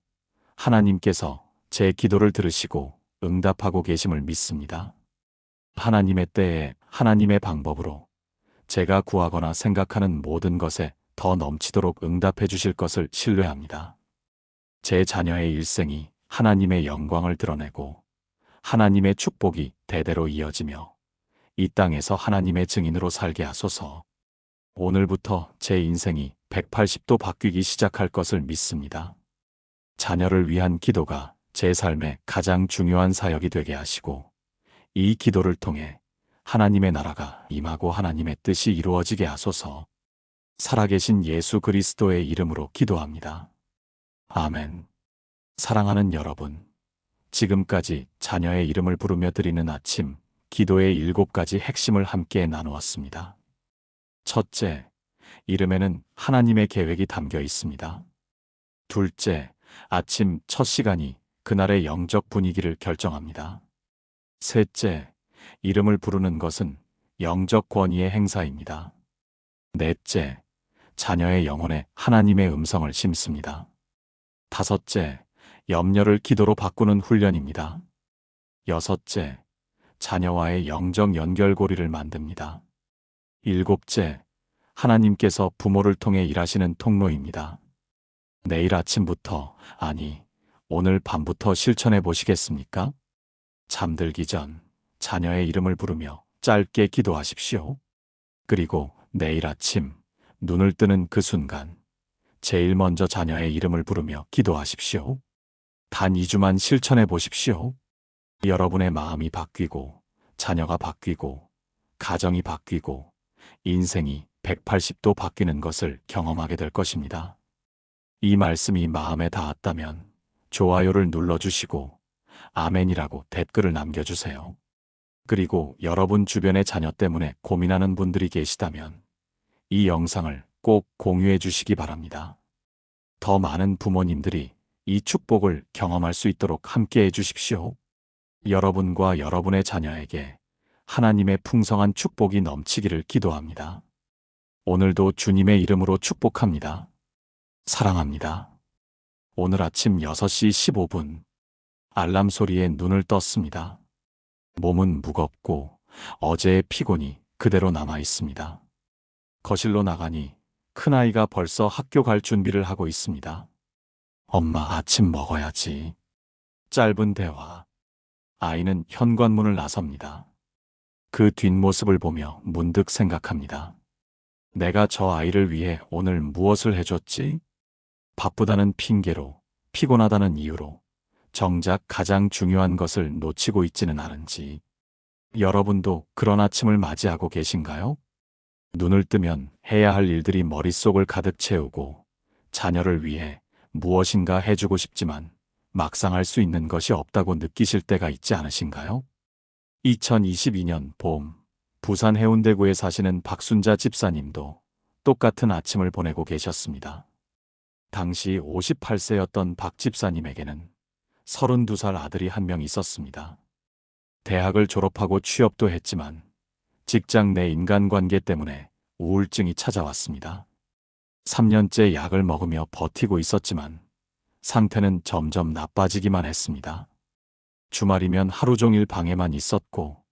하나님께서 제 기도를 들으시고 응답하고 계심을 믿습니다. 하나님의 때에 하나님의 방법으로 제가 구하거나 생각하는 모든 것에 더 넘치도록 응답해 주실 것을 신뢰합니다. 제 자녀의 일생이 하나님의 영광을 드러내고 하나님의 축복이 대대로 이어지며 이 땅에서 하나님의 증인으로 살게 하소서. 오늘부터 제 인생이 180도 바뀌기 시작할 것을 믿습니다. 자녀를 위한 기도가 제 삶의 가장 중요한 사역이 되게 하시고 이 기도를 통해 하나님의 나라가 임하고 하나님의 뜻이 이루어지게 하소서. 살아계신 예수 그리스도의 이름으로 기도합니다. 아멘. 사랑하는 여러분, 지금까지 자녀의 이름을 부르며 드리는 아침 기도의 7가지 핵심을 함께 나누었습니다. 첫째, 이름에는 하나님의 계획이 담겨 있습니다. 둘째, 아침 첫 시간이 그날의 영적 분위기를 결정합니다. 셋째, 이름을 부르는 것은 영적 권위의 행사입니다. 넷째, 자녀의 영혼에 하나님의 음성을 심습니다. 다섯째, 염려를 기도로 바꾸는 훈련입니다. 여섯째, 자녀와의 영적 연결고리를 만듭니다. 일곱째, 하나님께서 부모를 통해 일하시는 통로입니다. 내일 아침부터, 아니, 오늘 밤부터 실천해 보시겠습니까? 잠들기 전 자녀의 이름을 부르며 짧게 기도하십시오. 그리고 내일 아침 눈을 뜨는 그 순간 제일 먼저 자녀의 이름을 부르며 기도하십시오. 단 2주만 실천해 보십시오. 여러분의 마음이 바뀌고 자녀가 바뀌고 가정이 바뀌고 인생이 180도 바뀌는 것을 경험하게 될 것입니다. 이 말씀이 마음에 닿았다면 좋아요를 눌러주시고 아멘이라고 댓글을 남겨주세요. 그리고 여러분 주변의 자녀 때문에 고민하는 분들이 계시다면 이 영상을 꼭 공유해 주시기 바랍니다. 더 많은 부모님들이 이 축복을 경험할 수 있도록 함께 해주십시오. 여러분과 여러분의 자녀에게 하나님의 풍성한 축복이 넘치기를 기도합니다. 오늘도 주님의 이름으로 축복합니다. 사랑합니다. 오늘 아침 6시 15분 알람 소리에 눈을 떴습니다. 몸은 무겁고 어제의 피곤이 그대로 남아 있습니다. 거실로 나가니 큰아이가 벌써 학교 갈 준비를 하고 있습니다. 엄마, 아침 먹어야지. 짧은 대화. 아이는 현관문을 나섭니다. 그 뒷모습을 보며 문득 생각합니다. 내가 저 아이를 위해 오늘 무엇을 해줬지? 바쁘다는 핑계로, 피곤하다는 이유로 정작 가장 중요한 것을 놓치고 있지는 않은지. 여러분도 그런 아침을 맞이하고 계신가요? 눈을 뜨면 해야 할 일들이 머릿속을 가득 채우고 자녀를 위해 무엇인가 해주고 싶지만 막상 할 수 있는 것이 없다고 느끼실 때가 있지 않으신가요? 2022년 봄, 부산 해운대구에 사시는 박순자 집사님도 똑같은 아침을 보내고 계셨습니다. 당시 58세였던 박 집사님에게는 32살 아들이 한 명 있었습니다. 대학을 졸업하고 취업도 했지만 직장 내 인간관계 때문에 우울증이 찾아왔습니다. 3년째 약을 먹으며 버티고 있었지만 상태는 점점 나빠지기만 했습니다. 주말이면 하루 종일 방에만 있었고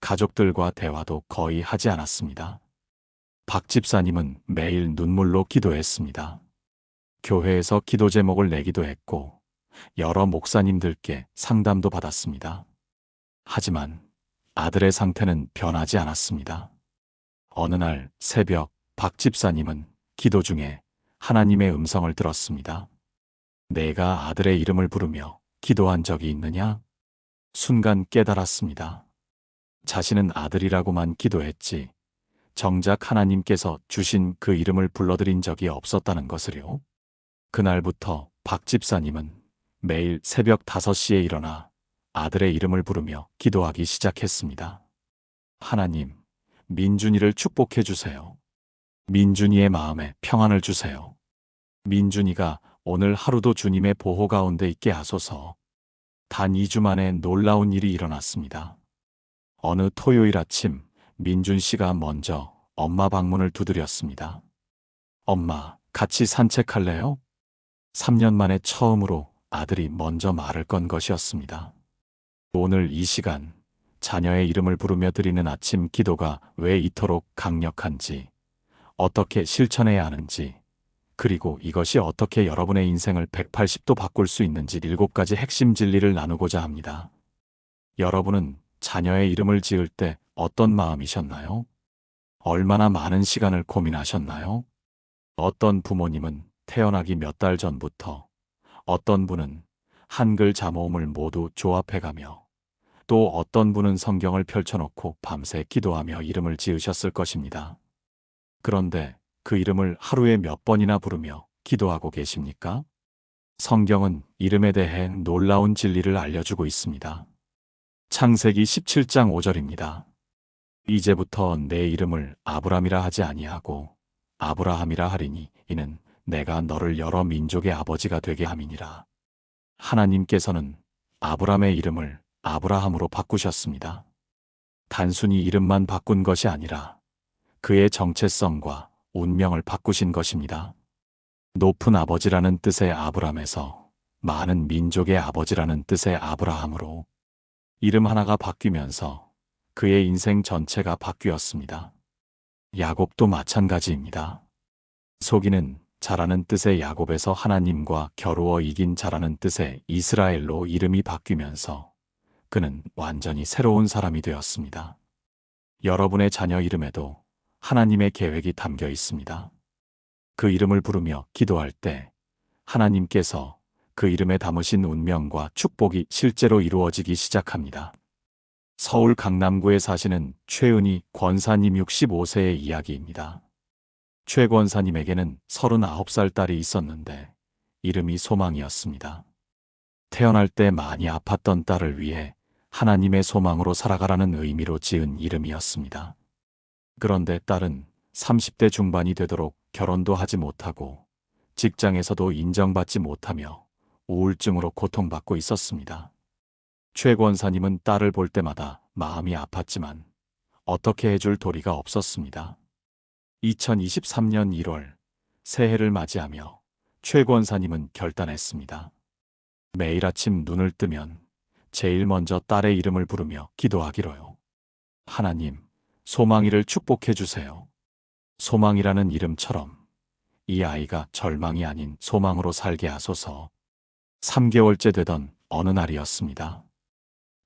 가족들과 대화도 거의 하지 않았습니다. 박 집사님은 매일 눈물로 기도했습니다. 교회에서 기도 제목을 내기도 했고 여러 목사님들께 상담도 받았습니다. 하지만 아들의 상태는 변하지 않았습니다. 어느 날 새벽 박 집사님은 기도 중에 하나님의 음성을 들었습니다. 내가 아들의 이름을 부르며 기도한 적이 있느냐? 순간 깨달았습니다. 자신은 아들이라고만 기도했지 정작 하나님께서 주신 그 이름을 불러드린 적이 없었다는 것을요. 그날부터 박 집사님은 매일 새벽 5시에 일어나 아들의 이름을 부르며 기도하기 시작했습니다. 하나님, 민준이를 축복해 주세요. 민준이의 마음에 평안을 주세요. 민준이가 오늘 하루도 주님의 보호 가운데 있게 하소서. 단 2주 만에 놀라운 일이 일어났습니다. 어느 토요일 아침 민준 씨가 먼저 엄마 방문을 두드렸습니다. 엄마, 같이 산책할래요? 3년 만에 처음으로 아들이 먼저 말을 건 것이었습니다. 오늘 이 시간 자녀의 이름을 부르며 드리는 아침 기도가 왜 이토록 강력한지, 어떻게 실천해야 하는지, 그리고 이것이 어떻게 여러분의 인생을 180도 바꿀 수 있는지 7가지 핵심 진리를 나누고자 합니다. 여러분은 자녀의 이름을 지을 때 어떤 마음이셨나요? 얼마나 많은 시간을 고민하셨나요? 어떤 부모님은 태어나기 몇 달 전부터, 어떤 분은 한글 자모음을 모두 조합해가며, 또 어떤 분은 성경을 펼쳐놓고 밤새 기도하며 이름을 지으셨을 것입니다. 그런데 그 이름을 하루에 몇 번이나 부르며 기도하고 계십니까? 성경은 이름에 대해 놀라운 진리를 알려주고 있습니다. 창세기 17장 5절입니다. 이제부터 내 이름을 아브람이라 하지 아니하고 아브라함이라 하리니 이는 내가 너를 여러 민족의 아버지가 되게 함이니라. 하나님께서는 아브람의 이름을 아브라함으로 바꾸셨습니다. 단순히 이름만 바꾼 것이 아니라 그의 정체성과 운명을 바꾸신 것입니다. 높은 아버지라는 뜻의 아브람에서 많은 민족의 아버지라는 뜻의 아브라함으로 이름 하나가 바뀌면서 그의 인생 전체가 바뀌었습니다. 야곱도 마찬가지입니다. 속이는 자라는 뜻의 야곱에서 하나님과 겨루어 이긴 자라는 뜻의 이스라엘로 이름이 바뀌면서 그는 완전히 새로운 사람이 되었습니다. 여러분의 자녀 이름에도 하나님의 계획이 담겨 있습니다. 그 이름을 부르며 기도할 때 하나님께서 그 이름에 담으신 운명과 축복이 실제로 이루어지기 시작합니다. 서울 강남구에 사시는 최은희 권사님 65세의 이야기입니다. 최 권사님에게는 39살 딸이 있었는데 이름이 소망이었습니다. 태어날 때 많이 아팠던 딸을 위해 하나님의 소망으로 살아가라는 의미로 지은 이름이었습니다. 그런데 딸은 30대 중반이 되도록 결혼도 하지 못하고 직장에서도 인정받지 못하며 우울증으로 고통받고 있었습니다. 최 권사님은 딸을 볼 때마다 마음이 아팠지만 어떻게 해줄 도리가 없었습니다. 2023년 1월 새해를 맞이하며 최 권사님은 결단했습니다. 매일 아침 눈을 뜨면 제일 먼저 딸의 이름을 부르며 기도하기로요. 하나님, 소망이를 축복해 주세요. 소망이라는 이름처럼 이 아이가 절망이 아닌 소망으로 살게 하소서. 3개월째 되던 어느 날이었습니다.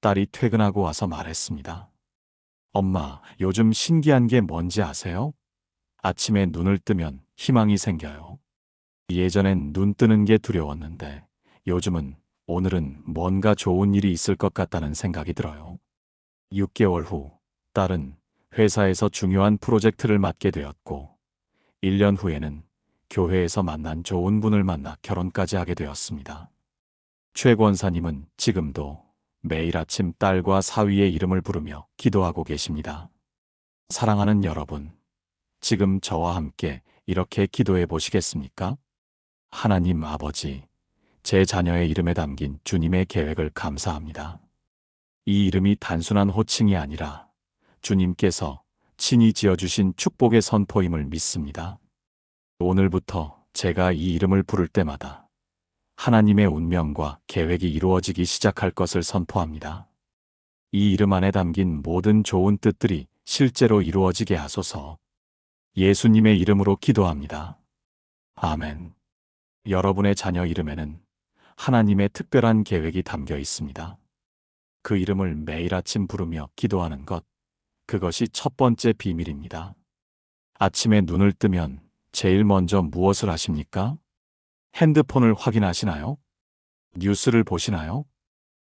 딸이 퇴근하고 와서 말했습니다. 엄마, 요즘 신기한 게 뭔지 아세요? 아침에 눈을 뜨면 희망이 생겨요. 예전엔 눈 뜨는 게 두려웠는데 요즘은 오늘은 뭔가 좋은 일이 있을 것 같다는 생각이 들어요. 6개월 후 딸은 회사에서 중요한 프로젝트를 맡게 되었고 1년 후에는 교회에서 만난 좋은 분을 만나 결혼까지 하게 되었습니다. 최 권사님은 지금도 매일 아침 딸과 사위의 이름을 부르며 기도하고 계십니다. 사랑하는 여러분, 지금 저와 함께 이렇게 기도해 보시겠습니까? 하나님 아버지, 제 자녀의 이름에 담긴 주님의 계획을 감사합니다. 이 이름이 단순한 호칭이 아니라 주님께서 친히 지어주신 축복의 선포임을 믿습니다. 오늘부터 제가 이 이름을 부를 때마다 하나님의 운명과 계획이 이루어지기 시작할 것을 선포합니다. 이 이름 안에 담긴 모든 좋은 뜻들이 실제로 이루어지게 하소서. 예수님의 이름으로 기도합니다. 아멘. 여러분의 자녀 이름에는 하나님의 특별한 계획이 담겨 있습니다. 그 이름을 매일 아침 부르며 기도하는 것, 그것이 첫 번째 비밀입니다. 아침에 눈을 뜨면 제일 먼저 무엇을 하십니까? 핸드폰을 확인하시나요? 뉴스를 보시나요?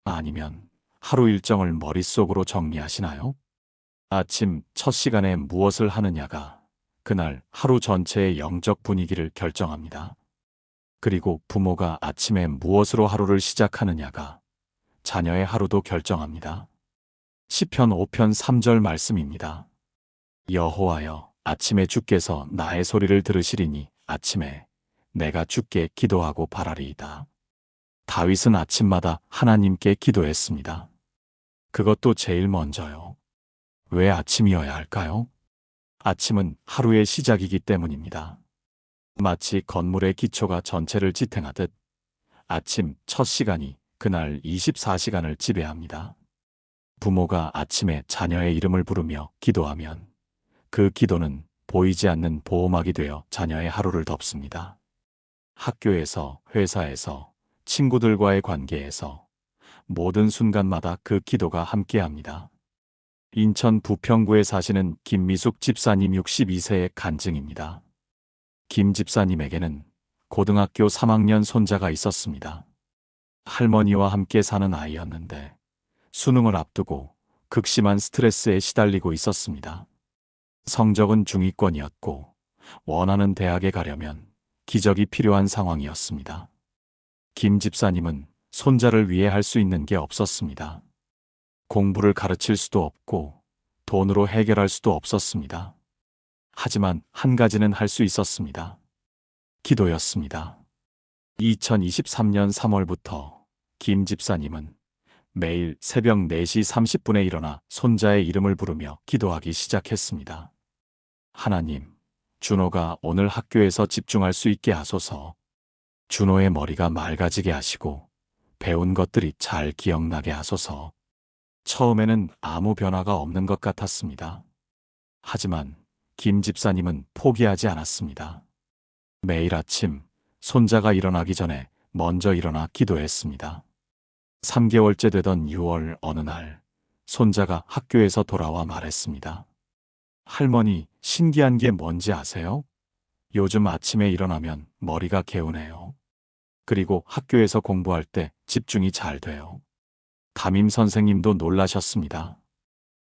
아니면 하루 일정을 머릿속으로 정리하시나요? 아침 첫 시간에 무엇을 하느냐가 그날 하루 전체의 영적 분위기를 결정합니다. 그리고 부모가 아침에 무엇으로 하루를 시작하느냐가 자녀의 하루도 결정합니다. 시편 5편 3절 말씀입니다. 여호와여, 아침에 주께서 나의 소리를 들으시리니 아침에 내가 주께 기도하고 바라리이다. 다윗은 아침마다 하나님께 기도했습니다. 그것도 제일 먼저요. 왜 아침이어야 할까요? 아침은 하루의 시작이기 때문입니다. 마치 건물의 기초가 전체를 지탱하듯 아침 첫 시간이 그날 24시간을 지배합니다. 부모가 아침에 자녀의 이름을 부르며 기도하면 그 기도는 보이지 않는 보호막이 되어 자녀의 하루를 덮습니다. 학교에서, 회사에서, 친구들과의 관계에서, 모든 순간마다 그 기도가 함께합니다. 인천 부평구에 사시는 김미숙 집사님 62세의 간증입니다. 김 집사님에게는 고등학교 3학년 손자가 있었습니다. 할머니와 함께 사는 아이였는데 수능을 앞두고 극심한 스트레스에 시달리고 있었습니다. 성적은 중위권이었고 원하는 대학에 가려면 기적이 필요한 상황이었습니다. 김 집사님은 손자를 위해 할 수 있는 게 없었습니다. 공부를 가르칠 수도 없고 돈으로 해결할 수도 없었습니다. 하지만 한 가지는 할 수 있었습니다. 기도였습니다. 2023년 3월부터 김 집사님은 매일 새벽 4시 30분에 일어나 손자의 이름을 부르며 기도하기 시작했습니다. 하나님, 준호가 오늘 학교에서 집중할 수 있게 하소서. 준호의 머리가 맑아지게 하시고 배운 것들이 잘 기억나게 하소서. 처음에는 아무 변화가 없는 것 같았습니다. 하지만 김 집사님은 포기하지 않았습니다. 매일 아침 손자가 일어나기 전에 먼저 일어나 기도했습니다. 3개월째 되던 6월 어느 날 손자가 학교에서 돌아와 말했습니다. 할머니, 신기한 게 뭔지 아세요? 요즘 아침에 일어나면 머리가 개운해요. 그리고 학교에서 공부할 때 집중이 잘 돼요. 담임 선생님도 놀라셨습니다.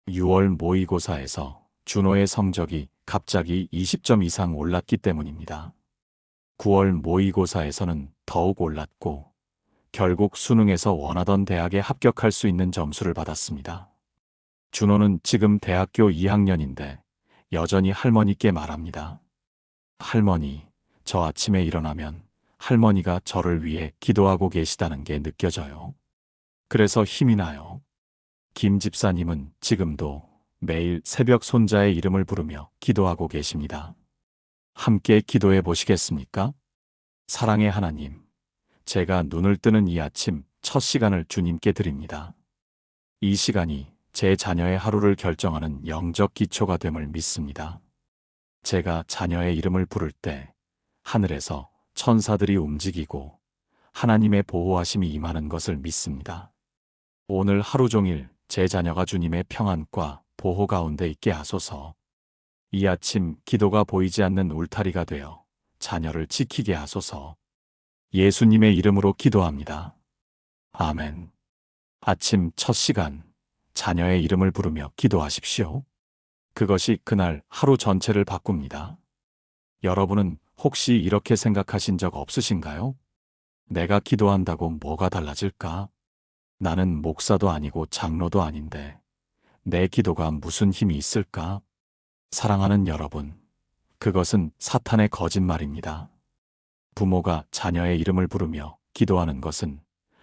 6월 모의고사에서 준호의 성적이 갑자기 20점 이상 올랐기 때문입니다. 9월 모의고사에서는 더욱 올랐고 결국 수능에서 원하던 대학에 합격할 수 있는 점수를 받았습니다. 준호는 지금 대학교 2학년인데 여전히 할머니께 말합니다. 할머니, 저 아침에 일어나면 할머니가 저를 위해 기도하고 계시다는 게 느껴져요. 그래서 힘이 나요. 김 집사님은 지금도 매일 새벽 손자의 이름을 부르며 기도하고 계십니다. 함께 기도해 보시겠습니까? 사랑의 하나님, 제가 눈을 뜨는 이 아침 첫 시간을 주님께 드립니다. 이 시간이 제 자녀의 하루를 결정하는 영적 기초가 됨을 믿습니다. 제가 자녀의 이름을 부를 때 하늘에서 천사들이 움직이고 하나님의 보호하심이 임하는 것을 믿습니다. 오늘 하루 종일 제 자녀가 주님의 평안과 보호 가운데 있게 하소서. 이 아침 기도가 보이지 않는 울타리가 되어 자녀를 지키게 하소서. 예수님의 이름으로 기도합니다. 아멘. 아침 첫 시간 자녀의 이름을 부르며 기도하십시오. 그것이 그날 하루 전체를 바꿉니다. 여러분은 혹시 이렇게 생각하신 적 없으신가요? 내가 기도한다고 뭐가 달라질까? 나는 목사도 아니고 장로도 아닌데 내 기도가 무슨 힘이 있을까? 사랑하는 여러분, 그것은 사탄의 거짓말입니다. 부모가 자녀의 이름을 부르며 기도하는 것은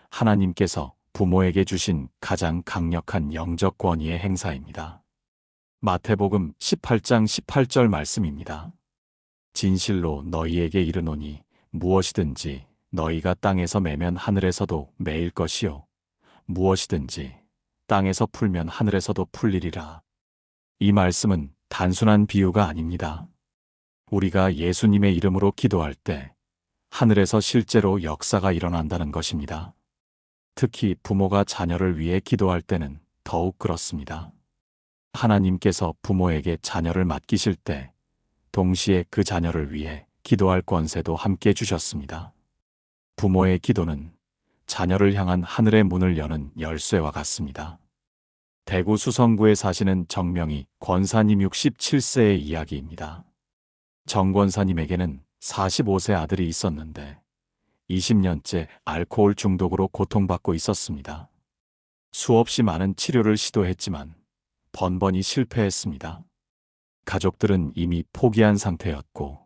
하나님께서 부모에게 주신 가장 강력한 영적 권위의 행사입니다. 마태복음 18장 18절 말씀입니다. 진실로 너희에게 이르노니 무엇이든지 너희가 땅에서 매면 하늘에서도 매일 것이요 무엇이든지 땅에서 풀면 하늘에서도 풀리리라. 이 말씀은 단순한 비유가 아닙니다. 우리가 예수님의 이름으로 기도할 때 하늘에서 실제로 역사가 일어난다는 것입니다. 특히 부모가 자녀를 위해 기도할 때는 더욱 그렇습니다. 하나님께서 부모에게 자녀를 맡기실 때 동시에 그 자녀를 위해 기도할 권세도 함께 주셨습니다. 부모의 기도는 자녀를 향한 하늘의 문을 여는 열쇠와 같습니다. 대구 수성구에 사시는 정명희 권사님 67세의 이야기입니다. 정 권사님에게는 45세 아들이 있었는데 20년째 알코올 중독으로 고통받고 있었습니다. 수없이 많은 치료를 시도했지만 번번이 실패했습니다. 가족들은 이미 포기한 상태였고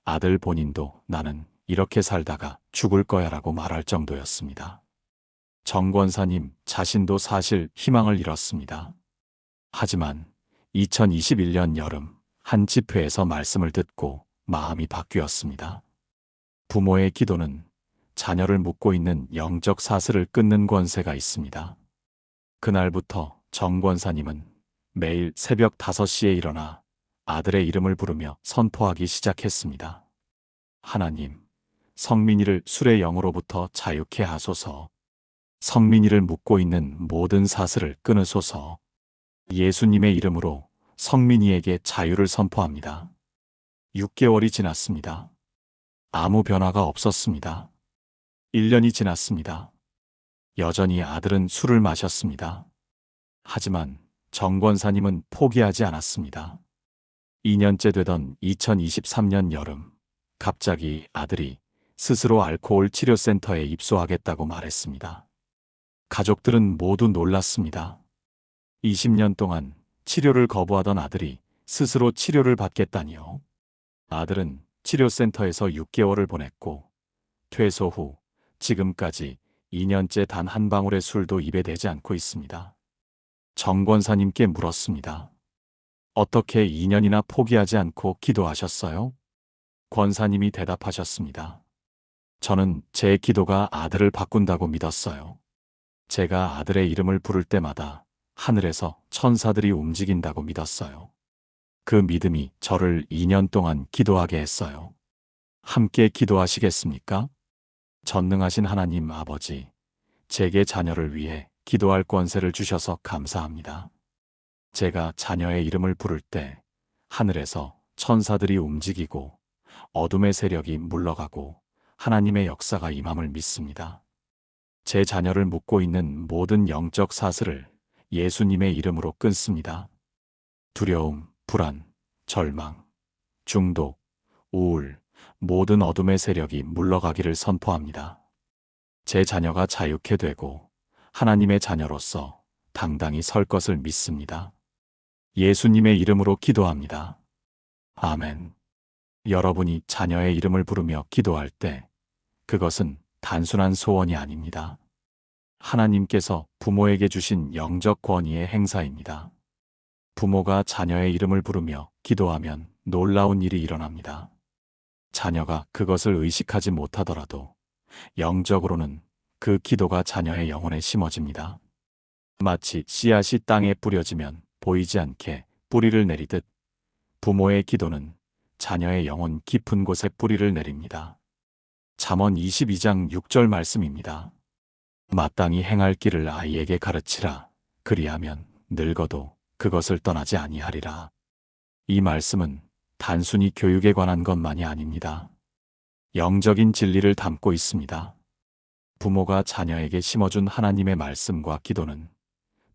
아들 본인도 나는 이렇게 살다가 죽을 거야라고 말할 정도였습니다. 정 권사님 자신도 사실 희망을 잃었습니다. 하지만 2021년 여름 한 집회에서 말씀을 듣고 마음이 바뀌었습니다. 부모의 기도는 자녀를 묶고 있는 영적 사슬을 끊는 권세가 있습니다. 그날부터 정 권사님은 매일 새벽 5시에 일어나 아들의 이름을 부르며 선포하기 시작했습니다. 하나님, 성민이를 술의 영으로부터 자유케 하소서. 성민이를 묶고 있는 모든 사슬을 끊으소서. 예수님의 이름으로 성민이에게 자유를 선포합니다. 6개월이 지났습니다. 아무 변화가 없었습니다. 1년이 지났습니다. 여전히 아들은 술을 마셨습니다. 하지만 정 권사님은 포기하지 않았습니다. 2년째 되던 2023년 여름, 갑자기 아들이 스스로 알코올 치료센터에 입소하겠다고 말했습니다. 가족들은 모두 놀랐습니다. 20년 동안 치료를 거부하던 아들이 스스로 치료를 받겠다니요. 아들은 치료센터에서 6개월을 보냈고 퇴소 후 지금까지 2년째 단 한 방울의 술도 입에 대지 않고 있습니다. 정 권사님께 물었습니다. 어떻게 2년이나 포기하지 않고 기도하셨어요? 권사님이 대답하셨습니다. 저는 제 기도가 아들을 바꾼다고 믿었어요. 제가 아들의 이름을 부를 때마다 하늘에서 천사들이 움직인다고 믿었어요. 그 믿음이 저를 2년 동안 기도하게 했어요. 함께 기도하시겠습니까? 전능하신 하나님 아버지, 제게 자녀를 위해 기도할 권세를 주셔서 감사합니다. 제가 자녀의 이름을 부를 때 하늘에서 천사들이 움직이고 어둠의 세력이 물러가고 하나님의 역사가 임함을 믿습니다. 제 자녀를 묶고 있는 모든 영적 사슬을 예수님의 이름으로 끊습니다. 두려움, 불안, 절망, 중독, 우울, 모든 어둠의 세력이 물러가기를 선포합니다. 제 자녀가 자유케 되고 하나님의 자녀로서 당당히 설 것을 믿습니다. 예수님의 이름으로 기도합니다. 아멘. 여러분이 자녀의 이름을 부르며 기도할 때 그것은 단순한 소원이 아닙니다. 하나님께서 부모에게 주신 영적 권위의 행사입니다. 부모가 자녀의 이름을 부르며 기도하면 놀라운 일이 일어납니다. 자녀가 그것을 의식하지 못하더라도 영적으로는 그 기도가 자녀의 영혼에 심어집니다. 마치 씨앗이 땅에 뿌려지면 보이지 않게 뿌리를 내리듯 부모의 기도는 자녀의 영혼 깊은 곳에 뿌리를 내립니다. 잠언 22장 6절 말씀입니다. 마땅히 행할 길을 아이에게 가르치라. 그리하면 늙어도 그것을 떠나지 아니하리라. 이 말씀은 단순히 교육에 관한 것만이 아닙니다. 영적인 진리를 담고 있습니다. 부모가 자녀에게 심어준 하나님의 말씀과 기도는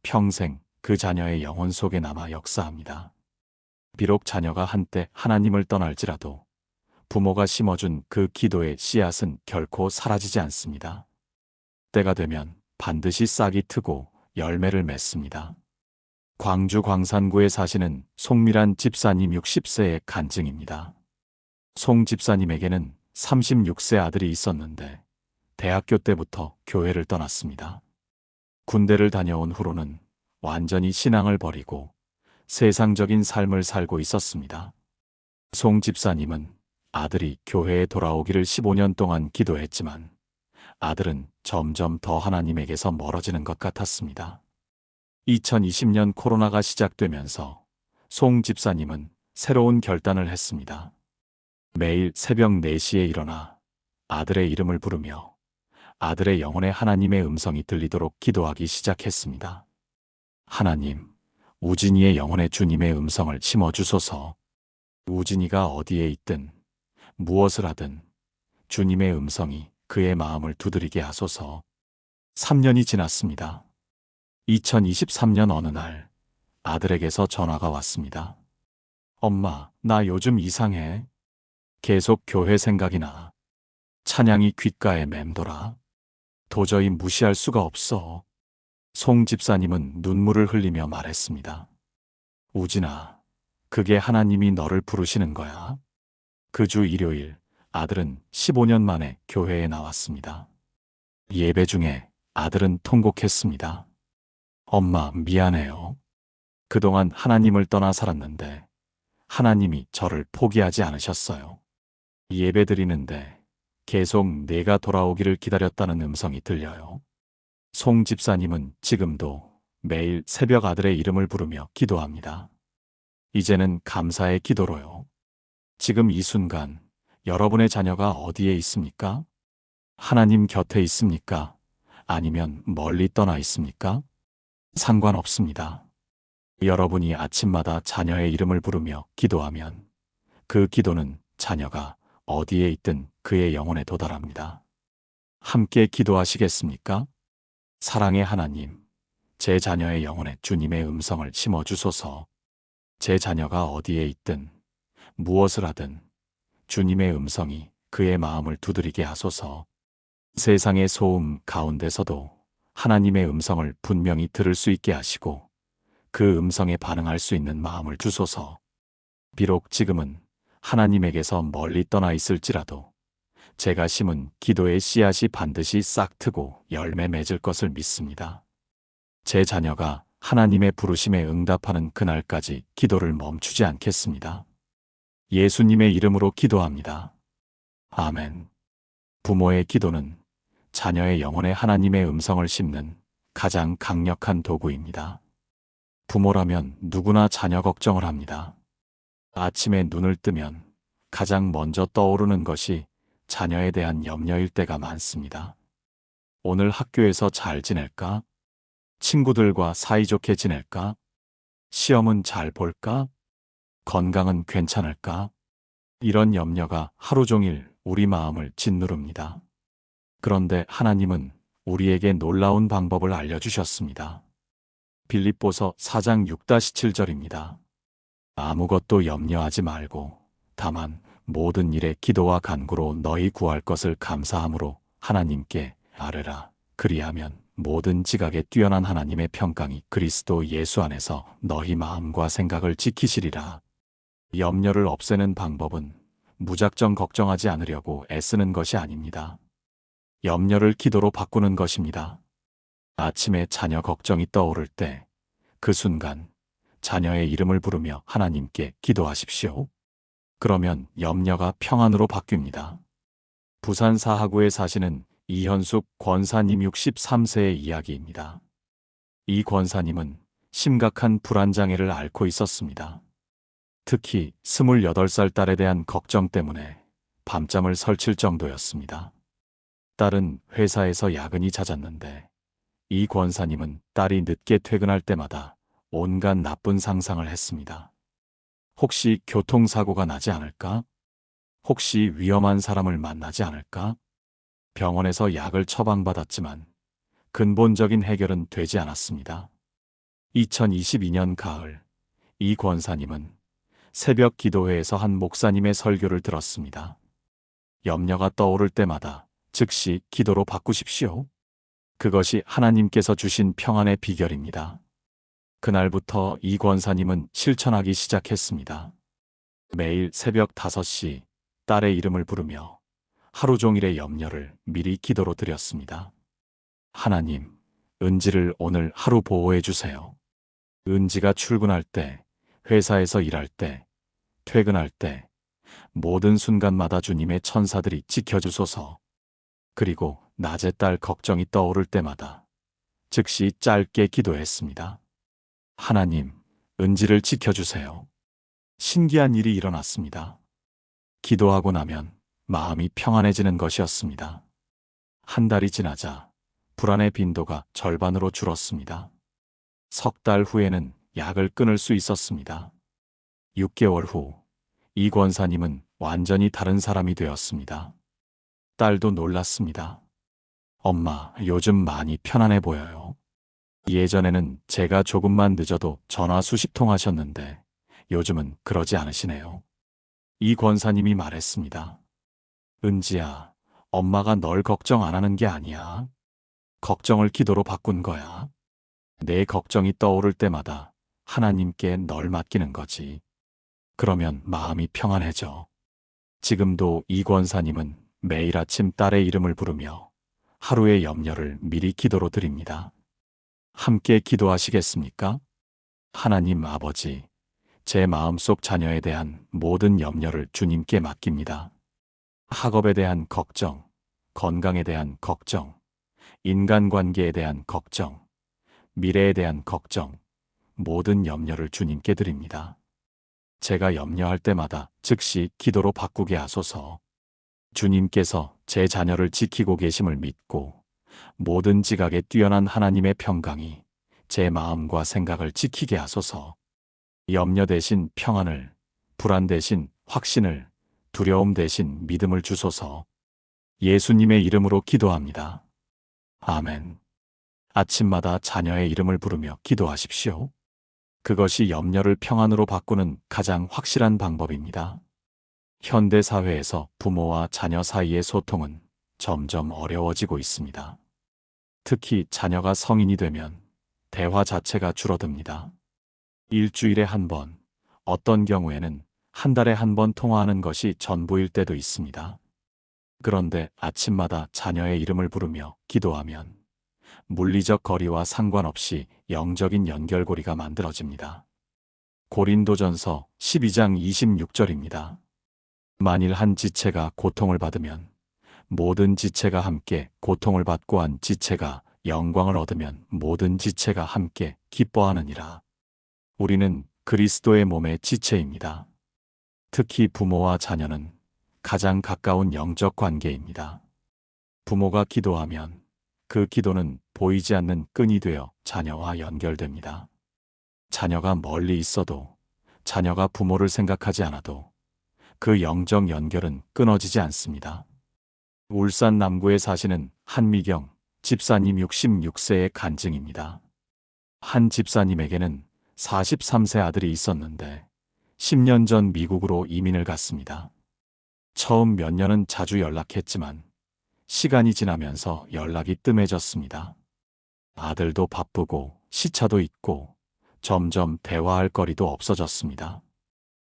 평생 그 자녀의 영혼 속에 남아 역사합니다. 비록 자녀가 한때 하나님을 떠날지라도 부모가 심어준 그 기도의 씨앗은 결코 사라지지 않습니다. 때가 되면 반드시 싹이 트고 열매를 맺습니다. 광주 광산구에 사시는 송미란 집사님 60세의 간증입니다. 송 집사님에게는 36세 아들이 있었는데 대학교 때부터 교회를 떠났습니다. 군대를 다녀온 후로는 완전히 신앙을 버리고 세상적인 삶을 살고 있었습니다. 송 집사님은 아들이 교회에 돌아오기를 15년 동안 기도했지만 아들은 점점 더 하나님에게서 멀어지는 것 같았습니다. 2020년 코로나가 시작되면서 송 집사님은 새로운 결단을 했습니다. 매일 새벽 4시에 일어나 아들의 이름을 부르며 아들의 영혼에 하나님의 음성이 들리도록 기도하기 시작했습니다. 하나님, 우진이의 영혼에 주님의 음성을 심어주소서. 우진이가 어디에 있든 무엇을 하든 주님의 음성이 그의 마음을 두드리게 하소서. 3년이 지났습니다. 2023년 어느 날 아들에게서 전화가 왔습니다. 엄마, 나 요즘 이상해. 계속 교회 생각이 나. 찬양이 귓가에 맴돌아. 도저히 무시할 수가 없어. 송 집사님은 눈물을 흘리며 말했습니다. 우진아, 그게 하나님이 너를 부르시는 거야. 그 주 일요일 아들은 15년 만에 교회에 나왔습니다. 예배 중에 아들은 통곡했습니다. 엄마, 미안해요. 그동안 하나님을 떠나 살았는데 하나님이 저를 포기하지 않으셨어요. 예배 드리는데 계속 내가 돌아오기를 기다렸다는 음성이 들려요. 송 집사님은 지금도 매일 새벽 아들의 이름을 부르며 기도합니다. 이제는 감사의 기도로요. 지금 이 순간 여러분의 자녀가 어디에 있습니까? 하나님 곁에 있습니까? 아니면 멀리 떠나 있습니까? 상관없습니다. 여러분이 아침마다 자녀의 이름을 부르며 기도하면 그 기도는 자녀가 어디에 있든 그의 영혼에 도달합니다. 함께 기도하시겠습니까? 사랑의 하나님, 제 자녀의 영혼에 주님의 음성을 심어주소서. 제 자녀가 어디에 있든 무엇을 하든 주님의 음성이 그의 마음을 두드리게 하소서. 세상의 소음 가운데서도 하나님의 음성을 분명히 들을 수 있게 하시고 그 음성에 반응할 수 있는 마음을 주소서. 비록 지금은 하나님에게서 멀리 떠나 있을지라도 제가 심은 기도의 씨앗이 반드시 싹 트고 열매 맺을 것을 믿습니다. 제 자녀가 하나님의 부르심에 응답하는 그날까지 기도를 멈추지 않겠습니다. 예수님의 이름으로 기도합니다. 아멘. 부모의 기도는 자녀의 영혼에 하나님의 음성을 심는 가장 강력한 도구입니다. 부모라면 누구나 자녀 걱정을 합니다. 아침에 눈을 뜨면 가장 먼저 떠오르는 것이 자녀에 대한 염려일 때가 많습니다. 오늘 학교에서 잘 지낼까? 친구들과 사이좋게 지낼까? 시험은 잘 볼까? 건강은 괜찮을까? 이런 염려가 하루 종일 우리 마음을 짓누릅니다. 그런데 하나님은 우리에게 놀라운 방법을 알려주셨습니다. 빌립보서 4장 6-7절입니다. 아무것도 염려하지 말고 다만 모든 일에 기도와 간구로 너희 구할 것을 감사함으로 하나님께 아뢰라. 그리하면 모든 지각에 뛰어난 하나님의 평강이 그리스도 예수 안에서 너희 마음과 생각을 지키시리라. 염려를 없애는 방법은 무작정 걱정하지 않으려고 애쓰는 것이 아닙니다. 염려를 기도로 바꾸는 것입니다. 아침에 자녀 걱정이 떠오를 때 그 순간 자녀의 이름을 부르며 하나님께 기도하십시오. 그러면 염려가 평안으로 바뀝니다. 부산 사하구에 사시는 이현숙 권사님 63세의 이야기입니다. 이 권사님은 심각한 불안장애를 앓고 있었습니다. 특히 28살 딸에 대한 걱정 때문에 밤잠을 설칠 정도였습니다. 딸은 회사에서 야근이 잦았는데 이 권사님은 딸이 늦게 퇴근할 때마다 온갖 나쁜 상상을 했습니다. 혹시 교통사고가 나지 않을까? 혹시 위험한 사람을 만나지 않을까? 병원에서 약을 처방받았지만 근본적인 해결은 되지 않았습니다. 2022년 가을, 이 권사님은 새벽 기도회에서 한 목사님의 설교를 들었습니다. 염려가 떠오를 때마다 즉시 기도로 바꾸십시오. 그것이 하나님께서 주신 평안의 비결입니다. 그날부터 이 권사님은 실천하기 시작했습니다. 매일 새벽 5시 딸의 이름을 부르며 하루 종일의 염려를 미리 기도로 드렸습니다. 하나님, 은지를 오늘 하루 보호해 주세요. 은지가 출근할 때, 회사에서 일할 때, 퇴근할 때, 모든 순간마다 주님의 천사들이 지켜주소서. 그리고 낮에 딸 걱정이 떠오를 때마다 즉시 짧게 기도했습니다. 하나님, 은지를 지켜주세요. 신기한 일이 일어났습니다. 기도하고 나면 마음이 평안해지는 것이었습니다. 한 달이 지나자 불안의 빈도가 절반으로 줄었습니다. 석 달 후에는 약을 끊을 수 있었습니다. 6개월 후, 이 권사님은 완전히 다른 사람이 되었습니다. 딸도 놀랐습니다. 엄마, 요즘 많이 편안해 보여요. 예전에는 제가 조금만 늦어도 전화 수십 통 하셨는데 요즘은 그러지 않으시네요. 이 권사님이 말했습니다. 은지야, 엄마가 널 걱정 안 하는 게 아니야. 걱정을 기도로 바꾼 거야. 내 걱정이 떠오를 때마다 하나님께 널 맡기는 거지. 그러면 마음이 평안해져. 지금도 이 권사님은 매일 아침 딸의 이름을 부르며 하루의 염려를 미리 기도로 드립니다. 함께 기도하시겠습니까? 하나님 아버지, 제 마음속 자녀에 대한 모든 염려를 주님께 맡깁니다. 학업에 대한 걱정, 건강에 대한 걱정, 인간관계에 대한 걱정, 미래에 대한 걱정, 모든 염려를 주님께 드립니다. 제가 염려할 때마다 즉시 기도로 바꾸게 하소서. 주님께서 제 자녀를 지키고 계심을 믿고 모든 지각에 뛰어난 하나님의 평강이 제 마음과 생각을 지키게 하소서. 염려 대신 평안을, 불안 대신 확신을, 두려움 대신 믿음을 주소서. 예수님의 이름으로 기도합니다. 아멘. 아침마다 자녀의 이름을 부르며 기도하십시오. 그것이 염려를 평안으로 바꾸는 가장 확실한 방법입니다. 현대 사회에서 부모와 자녀 사이의 소통은 점점 어려워지고 있습니다. 특히 자녀가 성인이 되면 대화 자체가 줄어듭니다. 일주일에 한 번, 어떤 경우에는 한 달에 한 번 통화하는 것이 전부일 때도 있습니다. 그런데 아침마다 자녀의 이름을 부르며 기도하면 물리적 거리와 상관없이 영적인 연결고리가 만들어집니다. 고린도전서 12장 26절입니다. 만일 한 지체가 고통을 받으면 모든 지체가 함께 고통을 받고 한 지체가 영광을 얻으면 모든 지체가 함께 기뻐하느니라. 우리는 그리스도의 몸의 지체입니다. 특히 부모와 자녀는 가장 가까운 영적 관계입니다. 부모가 기도하면 그 기도는 보이지 않는 끈이 되어 자녀와 연결됩니다. 자녀가 멀리 있어도, 자녀가 부모를 생각하지 않아도 그 영적 연결은 끊어지지 않습니다. 울산 남구에 사시는 한미경 집사님 66세의 간증입니다. 한 집사님에게는 43세 아들이 있었는데 10년 전 미국으로 이민을 갔습니다. 처음 몇 년은 자주 연락했지만 시간이 지나면서 연락이 뜸해졌습니다. 아들도 바쁘고 시차도 있고 점점 대화할 거리도 없어졌습니다.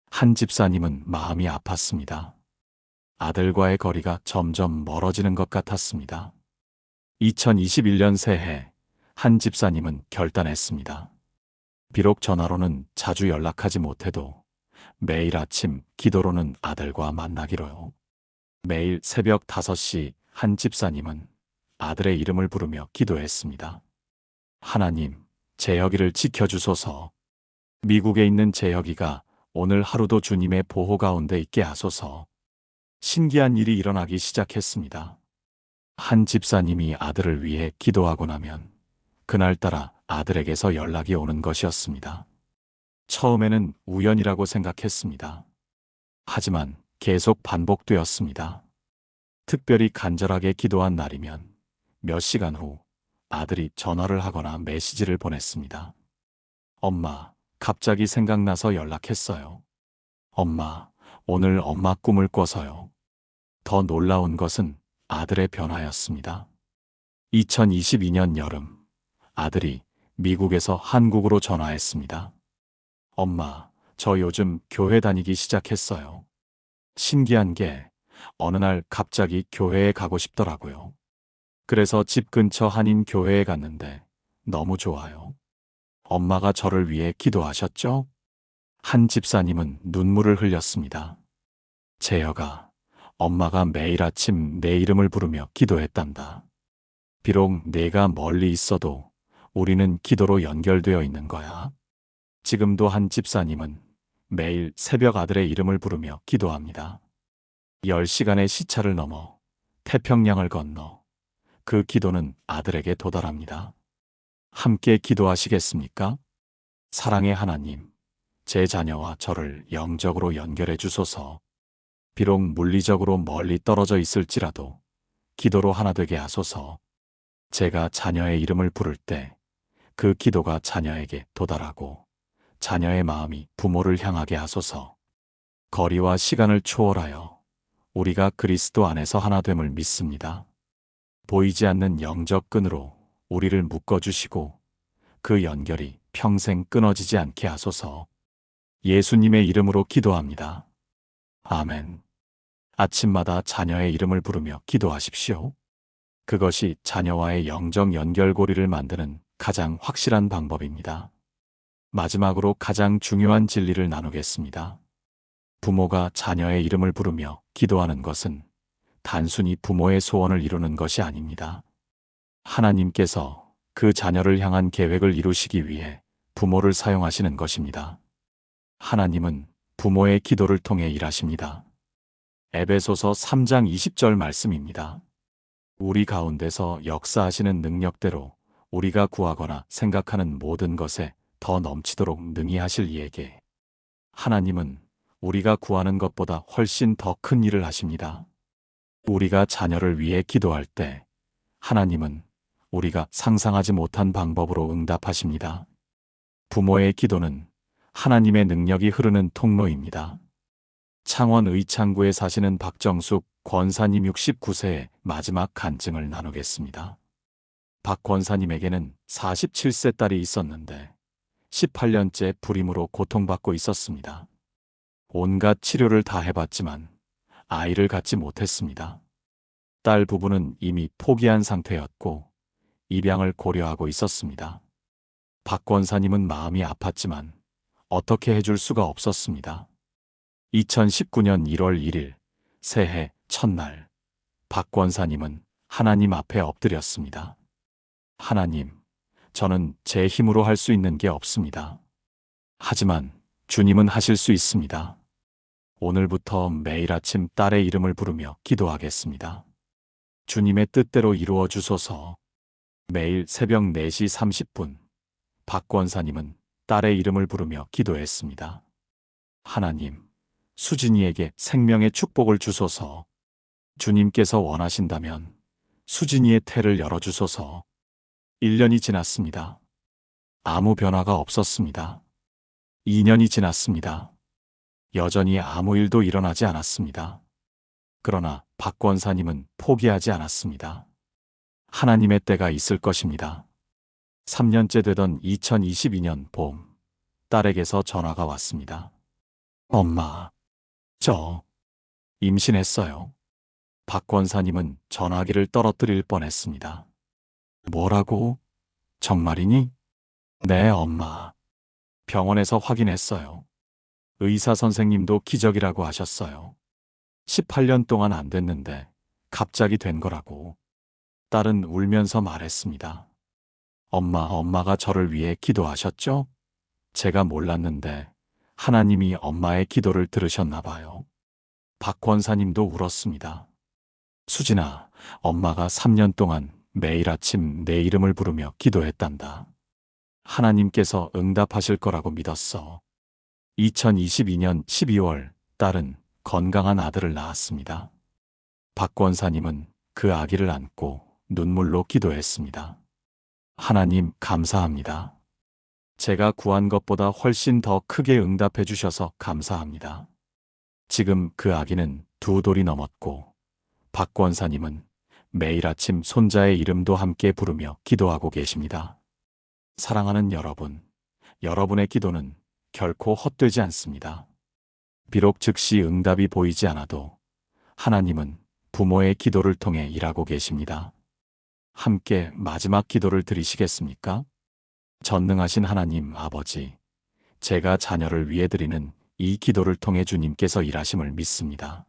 한 집사님은 마음이 아팠습니다. 아들과의 거리가 점점 멀어지는 것 같았습니다. 2021년 새해 한 집사님은 결단했습니다. 비록 전화로는 자주 연락하지 못해도 매일 아침 기도로는 아들과 만나기로요. 매일 새벽 5시 한 집사님은 아들의 이름을 부르며 기도했습니다. 하나님, 재혁이를 지켜주소서. 미국에 있는 재혁이가 오늘 하루도 주님의 보호 가운데 있게 하소서. 신기한 일이 일어나기 시작했습니다. 한 집사님이 아들을 위해 기도하고 나면 그날따라 아들에게서 연락이 오는 것이었습니다. 처음에는 우연이라고 생각했습니다. 하지만 계속 반복되었습니다. 특별히 간절하게 기도한 날이면 몇 시간 후 아들이 전화를 하거나 메시지를 보냈습니다. 엄마, 갑자기 생각나서 연락했어요. 엄마, 오늘 엄마 꿈을 꿔서요. 더 놀라운 것은 아들의 변화였습니다. 2022년 여름, 아들이 미국에서 한국으로 전화했습니다. 엄마, 저 요즘 교회 다니기 시작했어요. 신기한 게 어느 날 갑자기 교회에 가고 싶더라고요. 그래서 집 근처 한인 교회에 갔는데 너무 좋아요. 엄마가 저를 위해 기도하셨죠? 한 집사님은 눈물을 흘렸습니다. 재혁아, 엄마가 매일 아침 내 이름을 부르며 기도했단다. 비록 내가 멀리 있어도 우리는 기도로 연결되어 있는 거야. 지금도 한 집사님은 매일 새벽 아들의 이름을 부르며 기도합니다. 10시간의 시차를 넘어 태평양을 건너 그 기도는 아들에게 도달합니다. 함께 기도하시겠습니까? 사랑의 하나님, 제 자녀와 저를 영적으로 연결해 주소서. 비록 물리적으로 멀리 떨어져 있을지라도 기도로 하나 되게 하소서. 제가 자녀의 이름을 부를 때 그 기도가 자녀에게 도달하고 자녀의 마음이 부모를 향하게 하소서. 거리와 시간을 초월하여 우리가 그리스도 안에서 하나됨을 믿습니다. 보이지 않는 영적 끈으로 우리를 묶어주시고 그 연결이 평생 끊어지지 않게 하소서. 예수님의 이름으로 기도합니다. 아멘. 아침마다 자녀의 이름을 부르며 기도하십시오. 그것이 자녀와의 영적 연결고리를 만드는 가장 확실한 방법입니다. 마지막으로 가장 중요한 진리를 나누겠습니다. 부모가 자녀의 이름을 부르며 기도하는 것은 단순히 부모의 소원을 이루는 것이 아닙니다. 하나님께서 그 자녀를 향한 계획을 이루시기 위해 부모를 사용하시는 것입니다. 하나님은 부모의 기도를 통해 일하십니다. 에베소서 3장 20절 말씀입니다. 우리 가운데서 역사하시는 능력대로 우리가 구하거나 생각하는 모든 것에 더 넘치도록 능히 하실 이에게 하나님은 우리가 구하는 것보다 훨씬 더 큰 일을 하십니다. 우리가 자녀를 위해 기도할 때 하나님은 우리가 상상하지 못한 방법으로 응답하십니다. 부모의 기도는 하나님의 능력이 흐르는 통로입니다. 창원 의창구에 사시는 박정숙 권사님 69세의 마지막 간증을 나누겠습니다. 박 권사님에게는 47세 딸이 있었는데 18년째 불임으로 고통받고 있었습니다. 온갖 치료를 다 해봤지만 아이를 갖지 못했습니다. 딸 부부는 이미 포기한 상태였고 입양을 고려하고 있었습니다. 박 권사님은 마음이 아팠지만 어떻게 해줄 수가 없었습니다. 2019년 1월 1일 새해 첫날 박 권사님은 하나님 앞에 엎드렸습니다. 하나님, 저는 제 힘으로 할 수 있는 게 없습니다. 하지만 주님은 하실 수 있습니다. 오늘부터 매일 아침 딸의 이름을 부르며 기도하겠습니다. 주님의 뜻대로 이루어 주소서. 매일 새벽 4시 30분 박 권사님은 딸의 이름을 부르며 기도했습니다. 하나님, 수진이에게 생명의 축복을 주소서. 주님께서 원하신다면 수진이의 태를 열어주소서. 1년이 지났습니다. 아무 변화가 없었습니다. 2년이 지났습니다. 여전히 아무 일도 일어나지 않았습니다. 그러나 박 권사님은 포기하지 않았습니다. 하나님의 때가 있을 것입니다. 3년째 되던 2022년 봄, 딸에게서 전화가 왔습니다. 엄마, 저 임신했어요. 박 권사님은 전화기를 떨어뜨릴 뻔했습니다. 뭐라고? 정말이니? 네, 엄마. 병원에서 확인했어요. 의사 선생님도 기적이라고 하셨어요. 18년 동안 안 됐는데 갑자기 된 거라고. 딸은 울면서 말했습니다. 엄마가 저를 위해 기도하셨죠? 제가 몰랐는데 하나님이 엄마의 기도를 들으셨나 봐요. 박 권사님도 울었습니다. 수진아, 엄마가 3년 동안 매일 아침 내 이름을 부르며 기도했단다. 하나님께서 응답하실 거라고 믿었어. 2022년 12월 딸은 건강한 아들을 낳았습니다. 박 권사님은 그 아기를 안고 눈물로 기도했습니다. 하나님 감사합니다. 제가 구한 것보다 훨씬 더 크게 응답해 주셔서 감사합니다. 지금 그 아기는 2돌이 넘었고 박 권사님은 매일 아침 손자의 이름도 함께 부르며 기도하고 계십니다. 사랑하는 여러분, 여러분의 기도는 결코 헛되지 않습니다. 비록 즉시 응답이 보이지 않아도 하나님은 부모의 기도를 통해 일하고 계십니다. 함께 마지막 기도를 드리시겠습니까? 전능하신 하나님 아버지, 제가 자녀를 위해 드리는 이 기도를 통해 주님께서 일하심을 믿습니다.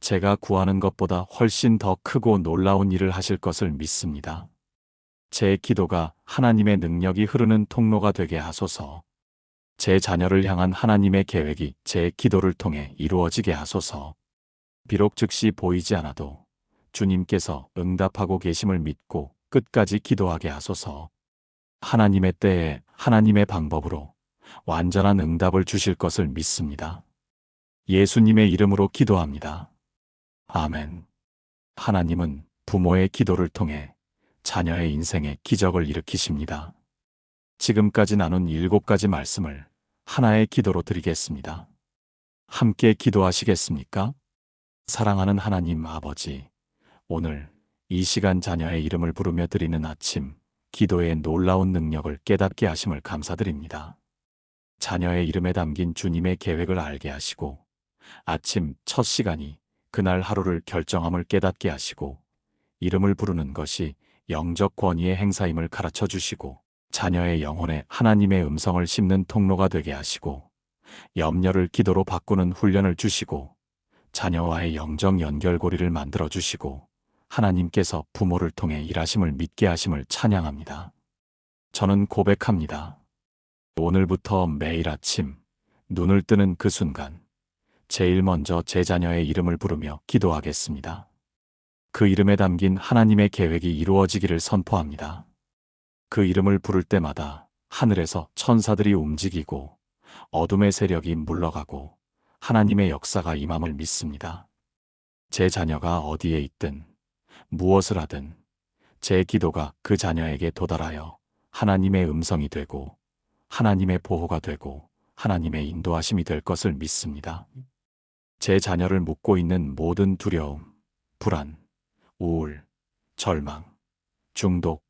제가 구하는 것보다 훨씬 더 크고 놀라운 일을 하실 것을 믿습니다. 제 기도가 하나님의 능력이 흐르는 통로가 되게 하소서. 제 자녀를 향한 하나님의 계획이 제 기도를 통해 이루어지게 하소서. 비록 즉시 보이지 않아도 주님께서 응답하고 계심을 믿고 끝까지 기도하게 하소서. 하나님의 때에 하나님의 방법으로 완전한 응답을 주실 것을 믿습니다. 예수님의 이름으로 기도합니다. 아멘. 하나님은 부모의 기도를 통해 자녀의 인생에 기적을 일으키십니다. 지금까지 나눈 7가지 말씀을 하나의 기도로 드리겠습니다. 함께 기도하시겠습니까? 사랑하는 하나님 아버지, 오늘 이 시간 자녀의 이름을 부르며 드리는 아침, 기도의 놀라운 능력을 깨닫게 하심을 감사드립니다. 자녀의 이름에 담긴 주님의 계획을 알게 하시고 아침 첫 시간이 그날 하루를 결정함을 깨닫게 하시고 이름을 부르는 것이 영적 권위의 행사임을 가르쳐 주시고 자녀의 영혼에 하나님의 음성을 심는 통로가 되게 하시고 염려를 기도로 바꾸는 훈련을 주시고 자녀와의 영적 연결고리를 만들어 주시고 하나님께서 부모를 통해 일하심을 믿게 하심을 찬양합니다. 저는 고백합니다. 오늘부터 매일 아침 눈을 뜨는 그 순간 제일 먼저 제 자녀의 이름을 부르며 기도하겠습니다. 그 이름에 담긴 하나님의 계획이 이루어지기를 선포합니다. 그 이름을 부를 때마다 하늘에서 천사들이 움직이고 어둠의 세력이 물러가고 하나님의 역사가 임함을 믿습니다. 제 자녀가 어디에 있든 무엇을 하든 제 기도가 그 자녀에게 도달하여 하나님의 음성이 되고 하나님의 보호가 되고 하나님의 인도하심이 될 것을 믿습니다. 제 자녀를 묶고 있는 모든 두려움, 불안, 우울, 절망, 중독,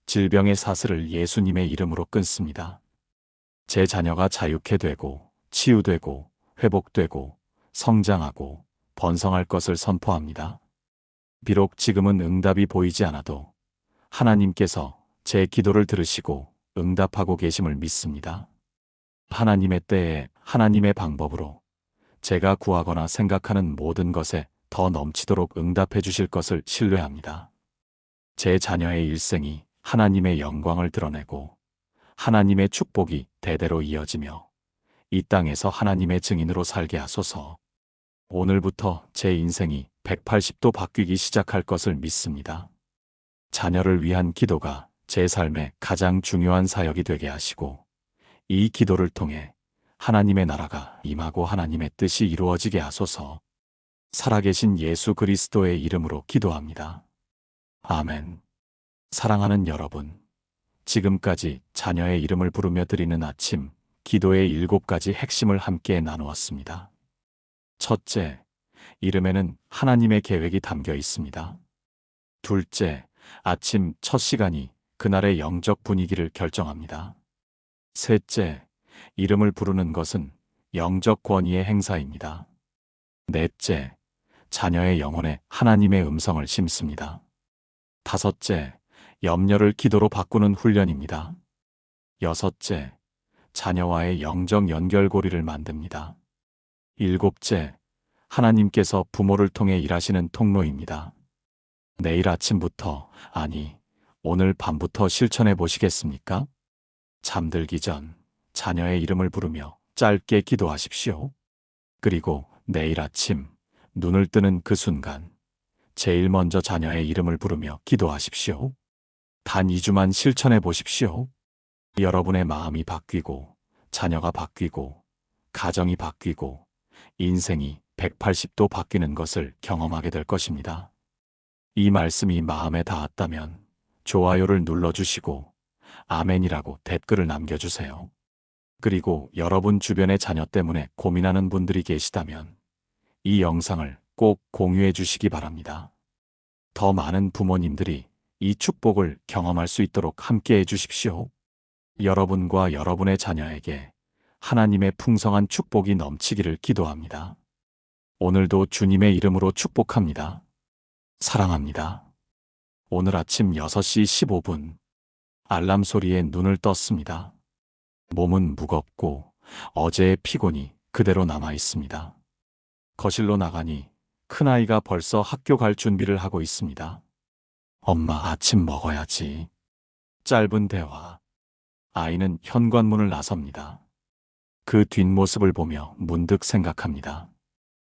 질병의 사슬을 예수님의 이름으로 끊습니다. 제 자녀가 자유케 되고 치유되고 회복되고 성장하고 번성할 것을 선포합니다. 비록 지금은 응답이 보이지 않아도 하나님께서 제 기도를 들으시고 응답하고 계심을 믿습니다. 하나님의 때에 하나님의 방법으로 제가 구하거나 생각하는 모든 것에 더 넘치도록 응답해 주실 것을 신뢰합니다. 제 자녀의 일생이 하나님의 영광을 드러내고 하나님의 축복이 대대로 이어지며 이 땅에서 하나님의 증인으로 살게 하소서. 오늘부터 제 인생이 180도 바뀌기 시작할 것을 믿습니다. 자녀를 위한 기도가 제 삶의 가장 중요한 사역이 되게 하시고 이 기도를 통해 하나님의 나라가 임하고 하나님의 뜻이 이루어지게 하소서. 살아계신 예수 그리스도의 이름으로 기도합니다. 아멘. 사랑하는 여러분, 지금까지 자녀의 이름을 부르며 드리는 아침 기도의 7가지 핵심을 함께 나누었습니다. 첫째, 이름에는 하나님의 계획이 담겨 있습니다. 둘째, 아침 첫 시간이 그날의 영적 분위기를 결정합니다. 셋째, 이름을 부르는 것은 영적 권위의 행사입니다. 넷째, 자녀의 영혼에 하나님의 음성을 심습니다. 다섯째, 염려를 기도로 바꾸는 훈련입니다. 여섯째, 자녀와의 영적 연결고리를 만듭니다. 일곱째, 하나님께서 부모를 통해 일하시는 통로입니다. 내일 아침부터, 아니, 오늘 밤부터 실천해 보시겠습니까? 잠들기 전 자녀의 이름을 부르며 짧게 기도하십시오. 그리고 내일 아침 눈을 뜨는 그 순간 제일 먼저 자녀의 이름을 부르며 기도하십시오. 단 2주만 실천해 보십시오. 여러분의 마음이 바뀌고 자녀가 바뀌고 가정이 바뀌고 인생이 180도 바뀌는 것을 경험하게 될 것입니다. 이 말씀이 마음에 닿았다면 좋아요를 눌러주시고 아멘이라고 댓글을 남겨주세요. 그리고 여러분 주변의 자녀 때문에 고민하는 분들이 계시다면 이 영상을 꼭 공유해 주시기 바랍니다. 더 많은 부모님들이 이 축복을 경험할 수 있도록 함께 해주십시오. 여러분과 여러분의 자녀에게 하나님의 풍성한 축복이 넘치기를 기도합니다. 오늘도 주님의 이름으로 축복합니다. 사랑합니다. 오늘 아침 6시 15분 알람 소리에 눈을 떴습니다. 몸은 무겁고 어제의 피곤이 그대로 남아 있습니다. 거실로 나가니 큰아이가 벌써 학교 갈 준비를 하고 있습니다. 엄마, 아침 먹어야지. 짧은 대화. 아이는 현관문을 나섭니다. 그 뒷모습을 보며 문득 생각합니다.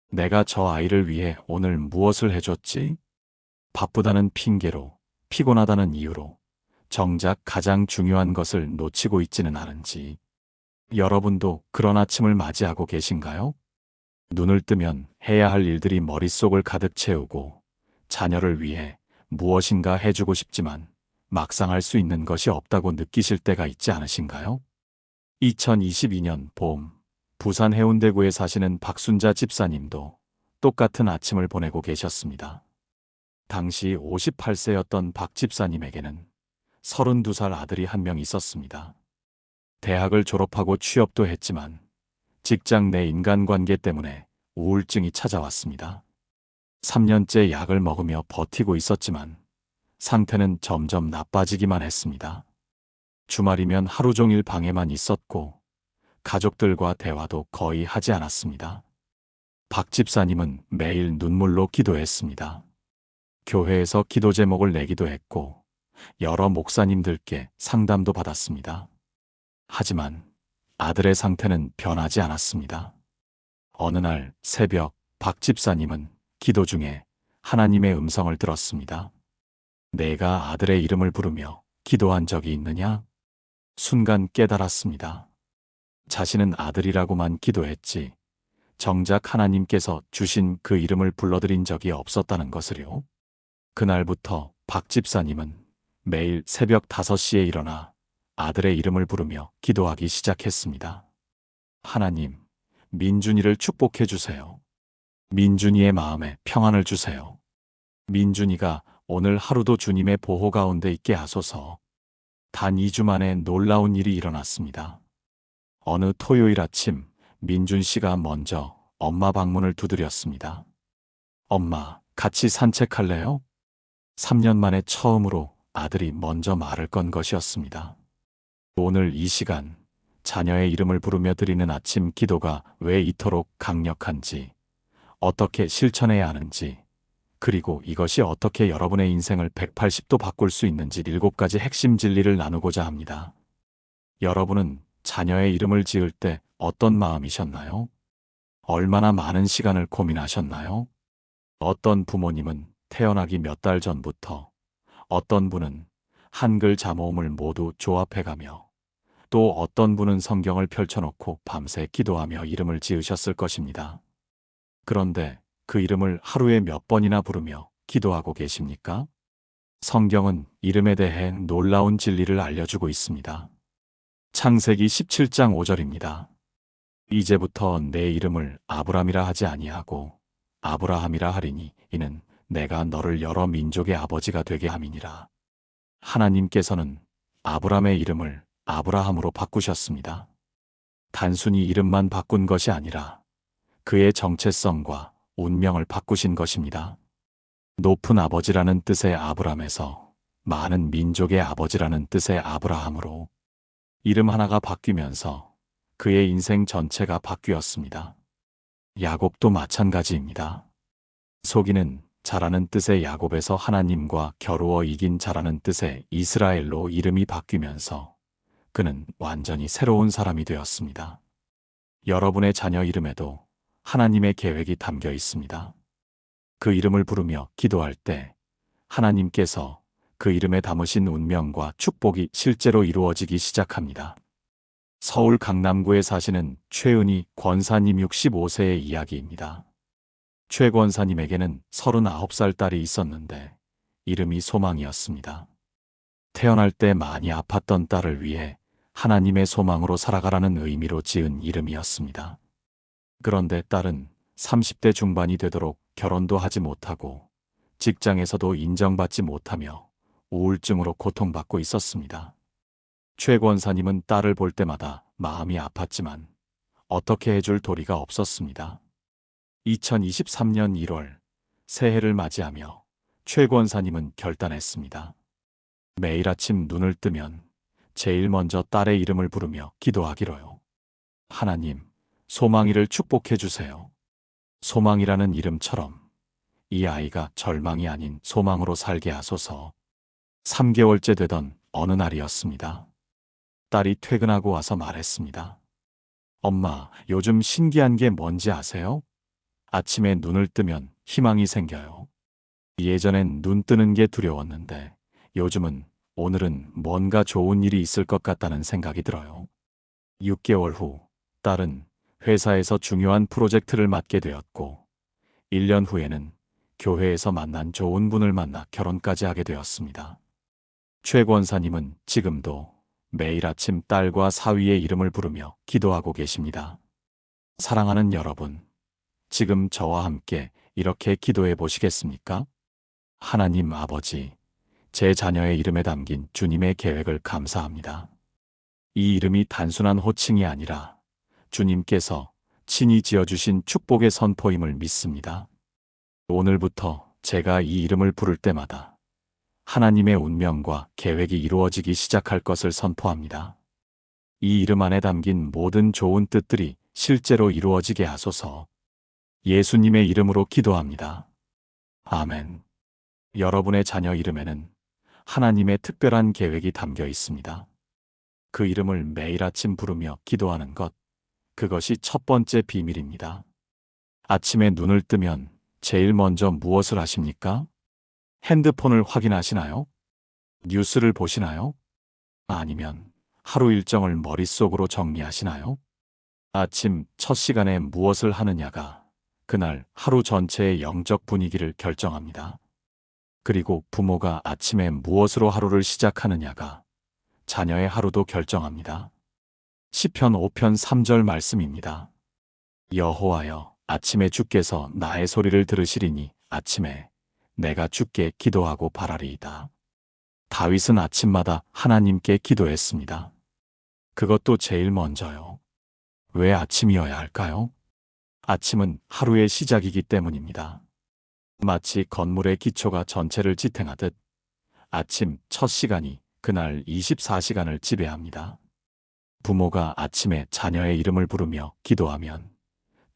내가 저 아이를 위해 오늘 무엇을 해줬지? 바쁘다는 핑계로, 피곤하다는 이유로 정작 가장 중요한 것을 놓치고 있지는 않은지. 여러분도 그런 아침을 맞이하고 계신가요? 눈을 뜨면 해야 할 일들이 머릿속을 가득 채우고 자녀를 위해 무엇인가 해주고 싶지만 막상 할 수 있는 것이 없다고 느끼실 때가 있지 않으신가요? 2022년 봄, 부산 해운대구에 사시는 박순자 집사님도 똑같은 아침을 보내고 계셨습니다. 당시 58세였던 박 집사님에게는 32살 아들이 한 명 있었습니다. 대학을 졸업하고 취업도 했지만 직장 내 인간관계 때문에 우울증이 찾아왔습니다. 3년째 약을 먹으며 버티고 있었지만 상태는 점점 나빠지기만 했습니다. 주말이면 하루 종일 방에만 있었고 가족들과 대화도 거의 하지 않았습니다. 박 집사님은 매일 눈물로 기도했습니다. 교회에서 기도 제목을 내기도 했고 여러 목사님들께 상담도 받았습니다. 하지만 아들의 상태는 변하지 않았습니다. 어느 날 새벽 박 집사님은 기도 중에 하나님의 음성을 들었습니다. 내가 아들의 이름을 부르며 기도한 적이 있느냐? 순간 깨달았습니다. 자신은 아들이라고만 기도했지 정작 하나님께서 주신 그 이름을 불러드린 적이 없었다는 것을요. 그날부터 박 집사님은 매일 새벽 5시에 일어나 아들의 이름을 부르며 기도하기 시작했습니다. 하나님, 민준이를 축복해 주세요. 민준이의 마음에 평안을 주세요. 민준이가 오늘 하루도 주님의 보호 가운데 있게 하소서. 단 2주 만에 놀라운 일이 일어났습니다. 어느 토요일 아침 민준 씨가 먼저 엄마 방문을 두드렸습니다. 엄마, 같이 산책할래요? 3년 만에 처음으로 아들이 먼저 말을 건 것이었습니다. 오늘 이 시간 자녀의 이름을 부르며 드리는 아침 기도가 왜 이토록 강력한지, 어떻게 실천해야 하는지, 그리고 이것이 어떻게 여러분의 인생을 180도 바꿀 수 있는지 7가지 핵심 진리를 나누고자 합니다. 여러분은 자녀의 이름을 지을 때 어떤 마음이셨나요? 얼마나 많은 시간을 고민하셨나요? 어떤 부모님은 태어나기 몇 달 전부터, 어떤 분은 한글 자모음을 모두 조합해가며, 또 어떤 분은 성경을 펼쳐놓고 밤새 기도하며 이름을 지으셨을 것입니다. 그런데 그 이름을 하루에 몇 번이나 부르며 기도하고 계십니까? 성경은 이름에 대해 놀라운 진리를 알려주고 있습니다. 창세기 17장 5절입니다. 이제부터 내 이름을 아브람이라 하지 아니하고 아브라함이라 하리니 이는 내가 너를 여러 민족의 아버지가 되게 함이니라. 하나님께서는 아브람의 이름을 아브라함으로 바꾸셨습니다. 단순히 이름만 바꾼 것이 아니라 그의 정체성과 운명을 바꾸신 것입니다. 높은 아버지라는 뜻의 아브람에서 많은 민족의 아버지라는 뜻의 아브라함으로 이름 하나가 바뀌면서 그의 인생 전체가 바뀌었습니다. 야곱도 마찬가지입니다. 속이는 자라는 뜻의 야곱에서 하나님과 겨루어 이긴 자라는 뜻의 이스라엘로 이름이 바뀌면서 그는 완전히 새로운 사람이 되었습니다. 여러분의 자녀 이름에도 하나님의 계획이 담겨 있습니다. 그 이름을 부르며 기도할 때 하나님께서 그 이름에 담으신 운명과 축복이 실제로 이루어지기 시작합니다. 서울 강남구에 사시는 최은희 권사님 65세의 이야기입니다. 최 권사님에게는 39살 딸이 있었는데 이름이 소망이었습니다. 태어날 때 많이 아팠던 딸을 위해 하나님의 소망으로 살아가라는 의미로 지은 이름이었습니다. 그런데 딸은 30대 중반이 되도록 결혼도 하지 못하고 직장에서도 인정받지 못하며 우울증으로 고통받고 있었습니다. 최 권사님은 딸을 볼 때마다 마음이 아팠지만 어떻게 해줄 도리가 없었습니다. 2023년 1월 새해를 맞이하며 최 권사님은 결단했습니다. 매일 아침 눈을 뜨면 제일 먼저 딸의 이름을 부르며 기도하기로요. 하나님, 소망이를 축복해 주세요. 소망이라는 이름처럼 이 아이가 절망이 아닌 소망으로 살게 하소서. 3개월째 되던 어느 날이었습니다. 딸이 퇴근하고 와서 말했습니다. 엄마, 요즘 신기한 게 뭔지 아세요? 아침에 눈을 뜨면 희망이 생겨요. 예전엔 눈 뜨는 게 두려웠는데 요즘은 오늘은 뭔가 좋은 일이 있을 것 같다는 생각이 들어요. 6개월 후 딸은 회사에서 중요한 프로젝트를 맡게 되었고 1년 후에는 교회에서 만난 좋은 분을 만나 결혼까지 하게 되었습니다. 최 권사님은 지금도 매일 아침 딸과 사위의 이름을 부르며 기도하고 계십니다. 사랑하는 여러분, 지금 저와 함께 이렇게 기도해 보시겠습니까? 하나님 아버지, 제 자녀의 이름에 담긴 주님의 계획을 감사합니다. 이 이름이 단순한 호칭이 아니라 주님께서 친히 지어주신 축복의 선포임을 믿습니다. 오늘부터 제가 이 이름을 부를 때마다 하나님의 운명과 계획이 이루어지기 시작할 것을 선포합니다. 이 이름 안에 담긴 모든 좋은 뜻들이 실제로 이루어지게 하소서. 예수님의 이름으로 기도합니다. 아멘. 여러분의 자녀 이름에는 하나님의 특별한 계획이 담겨 있습니다. 그 이름을 매일 아침 부르며 기도하는 것, 그것이 첫 번째 비밀입니다. 아침에 눈을 뜨면 제일 먼저 무엇을 하십니까? 핸드폰을 확인하시나요? 뉴스를 보시나요? 아니면 하루 일정을 머릿속으로 정리하시나요? 아침 첫 시간에 무엇을 하느냐가 그날 하루 전체의 영적 분위기를 결정합니다. 그리고 부모가 아침에 무엇으로 하루를 시작하느냐가 자녀의 하루도 결정합니다. 시편 5편 3절 말씀입니다. 여호와여, 아침에 주께서 나의 소리를 들으시리니 아침에 내가 주께 기도하고 바라리이다. 다윗은 아침마다 하나님께 기도했습니다. 그것도 제일 먼저요. 왜 아침이어야 할까요? 아침은 하루의 시작이기 때문입니다. 마치 건물의 기초가 전체를 지탱하듯 아침 첫 시간이 그날 24시간을 지배합니다. 부모가 아침에 자녀의 이름을 부르며 기도하면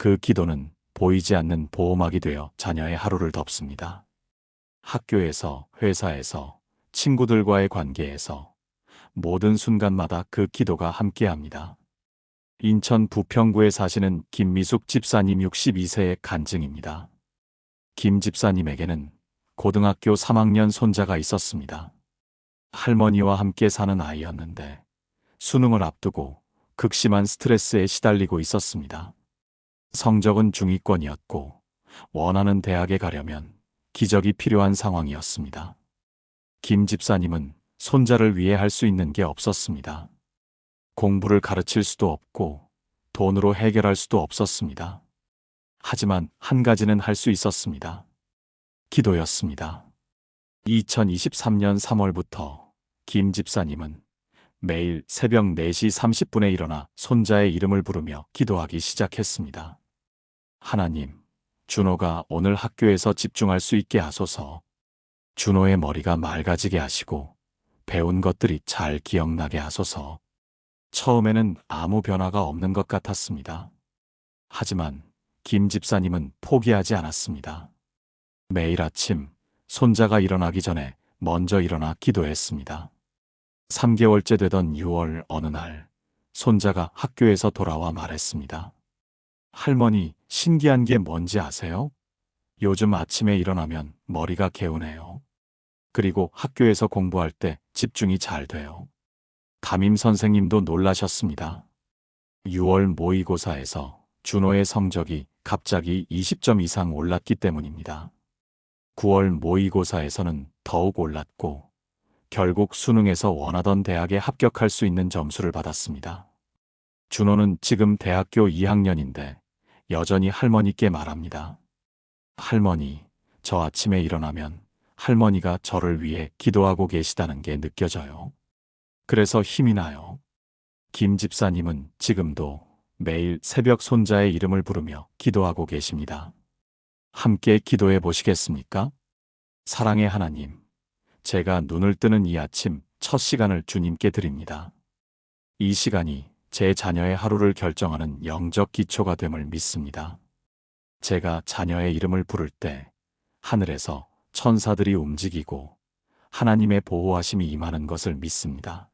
그 기도는 보이지 않는 보호막이 되어 자녀의 하루를 덮습니다. 학교에서, 회사에서, 친구들과의 관계에서 모든 순간마다 그 기도가 함께합니다. 인천 부평구에 사시는 김미숙 집사님 62세의 간증입니다. 김 집사님에게는 고등학교 3학년 손자가 있었습니다. 할머니와 함께 사는 아이였는데 수능을 앞두고 극심한 스트레스에 시달리고 있었습니다. 성적은 중위권이었고 원하는 대학에 가려면 기적이 필요한 상황이었습니다. 김 집사님은 손자를 위해 할 수 있는 게 없었습니다. 공부를 가르칠 수도 없고 돈으로 해결할 수도 없었습니다. 하지만 한 가지는 할 수 있었습니다. 기도였습니다. 2023년 3월부터 김 집사님은 매일 새벽 4시 30분에 일어나 손자의 이름을 부르며 기도하기 시작했습니다. 하나님, 준호가 오늘 학교에서 집중할 수 있게 하소서. 준호의 머리가 맑아지게 하시고 배운 것들이 잘 기억나게 하소서. 처음에는 아무 변화가 없는 것 같았습니다. 하지만 김 집사님은 포기하지 않았습니다. 매일 아침 손자가 일어나기 전에 먼저 일어나 기도했습니다. 3개월째 되던 6월 어느 날 손자가 학교에서 돌아와 말했습니다. 할머니, 신기한 게 뭔지 아세요? 요즘 아침에 일어나면 머리가 개운해요. 그리고 학교에서 공부할 때 집중이 잘 돼요. 담임 선생님도 놀라셨습니다. 6월 모의고사에서 준호의 성적이 갑자기 20점 이상 올랐기 때문입니다. 9월 모의고사에서는 더욱 올랐고 결국 수능에서 원하던 대학에 합격할 수 있는 점수를 받았습니다. 준호는 지금 대학교 2학년인데 여전히 할머니께 말합니다. 할머니, 저 아침에 일어나면 할머니가 저를 위해 기도하고 계시다는 게 느껴져요. 그래서 힘이 나요. 김 집사님은 지금도 매일 새벽 손자의 이름을 부르며 기도하고 계십니다. 함께 기도해 보시겠습니까? 사랑의 하나님, 제가 눈을 뜨는 이 아침 첫 시간을 주님께 드립니다. 이 시간이 제 자녀의 하루를 결정하는 영적 기초가 됨을 믿습니다. 제가 자녀의 이름을 부를 때 하늘에서 천사들이 움직이고 하나님의 보호하심이 임하는 것을 믿습니다.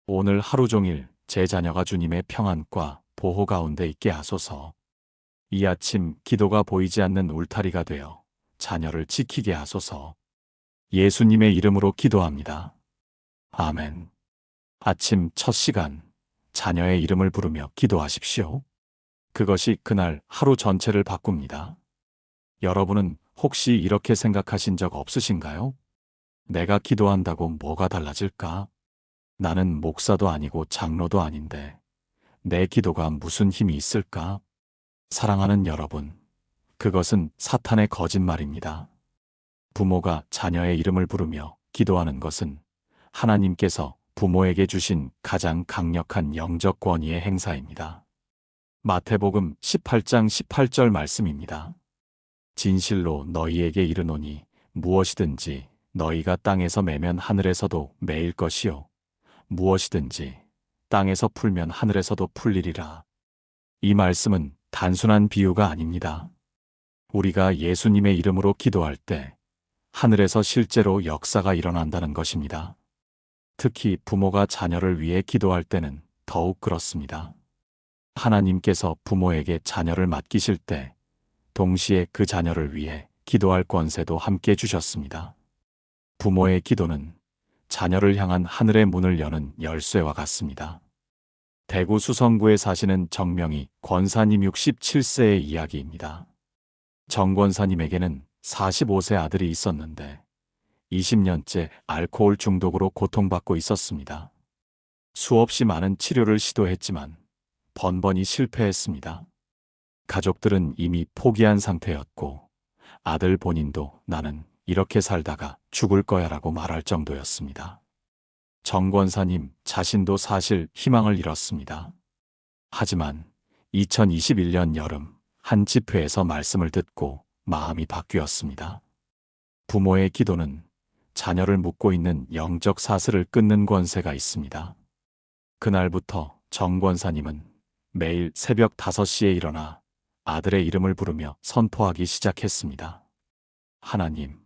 오늘 하루 종일 제 자녀가 주님의 평안과 보호 가운데 있게 하소서. 이 아침 기도가 보이지 않는 울타리가 되어 자녀를 지키게 하소서. 예수님의 이름으로 기도합니다. 아멘. 아침 첫 시간 자녀의 이름을 부르며 기도하십시오. 그것이 그날 하루 전체를 바꿉니다. 여러분은 혹시 이렇게 생각하신 적 없으신가요? 내가 기도한다고 뭐가 달라질까? 나는 목사도 아니고 장로도 아닌데 내 기도가 무슨 힘이 있을까? 사랑하는 여러분, 그것은 사탄의 거짓말입니다. 부모가 자녀의 이름을 부르며 기도하는 것은 하나님께서 부모에게 주신 가장 강력한 영적 권위의 행사입니다. 마태복음 18장 18절 말씀입니다. 진실로 너희에게 이르노니 무엇이든지 너희가 땅에서 매면 하늘에서도 매일 것이요 무엇이든지 땅에서 풀면 하늘에서도 풀리리라. 이 말씀은 단순한 비유가 아닙니다. 우리가 예수님의 이름으로 기도할 때 하늘에서 실제로 역사가 일어난다는 것입니다. 특히 부모가 자녀를 위해 기도할 때는 더욱 그렇습니다. 하나님께서 부모에게 자녀를 맡기실 때 동시에 그 자녀를 위해 기도할 권세도 함께 주셨습니다. 부모의 기도는 자녀를 향한 하늘의 문을 여는 열쇠와 같습니다. 대구 수성구에 사시는 정명희 권사님 67세의 이야기입니다. 정 권사님에게는 45세 아들이 있었는데 20년째 알코올 중독으로 고통받고 있었습니다. 수없이 많은 치료를 시도했지만 번번이 실패했습니다. 가족들은 이미 포기한 상태였고 아들 본인도 나는 이렇게 살다가 죽을 거야라고 말할 정도였습니다. 정 권사님 자신도 사실 희망을 잃었습니다. 하지만 2021년 여름 한 집회에서 말씀을 듣고 마음이 바뀌었습니다. 부모의 기도는 자녀를 묶고 있는 영적 사슬을 끊는 권세가 있습니다. 그날부터 정 권사님은 매일 새벽 5시에 일어나 아들의 이름을 부르며 선포하기 시작했습니다. 하나님,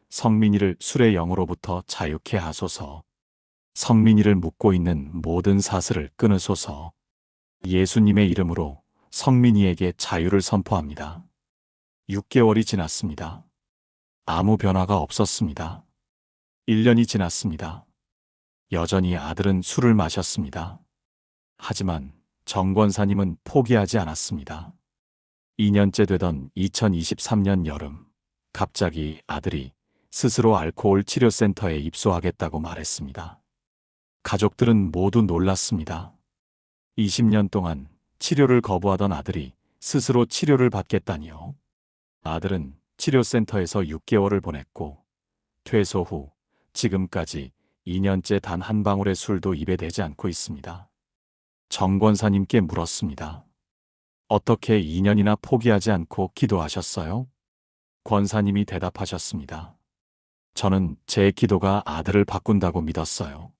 성민이를 술의 영으로부터 자유케 하소서. 성민이를 묶고 있는 모든 사슬을 끊으소서. 예수님의 이름으로 성민이에게 자유를 선포합니다. 6개월이 지났습니다. 아무 변화가 없었습니다. 1년이 지났습니다. 여전히 아들은 술을 마셨습니다. 하지만 정 권사님은 포기하지 않았습니다. 2년째 되던 2023년 여름, 갑자기 아들이 스스로 알코올 치료센터에 입소하겠다고 말했습니다. 가족들은 모두 놀랐습니다. 20년 동안 치료를 거부하던 아들이 스스로 치료를 받겠다니요. 아들은 치료센터에서 6개월을 보냈고 퇴소 후 지금까지 2년째 단 한 방울의 술도 입에 대지 않고 있습니다. 정 권사님께 물었습니다. 어떻게 2년이나 포기하지 않고 기도하셨어요? 권사님이 대답하셨습니다. 저는 제 기도가 아들을 바꾼다고 믿었어요.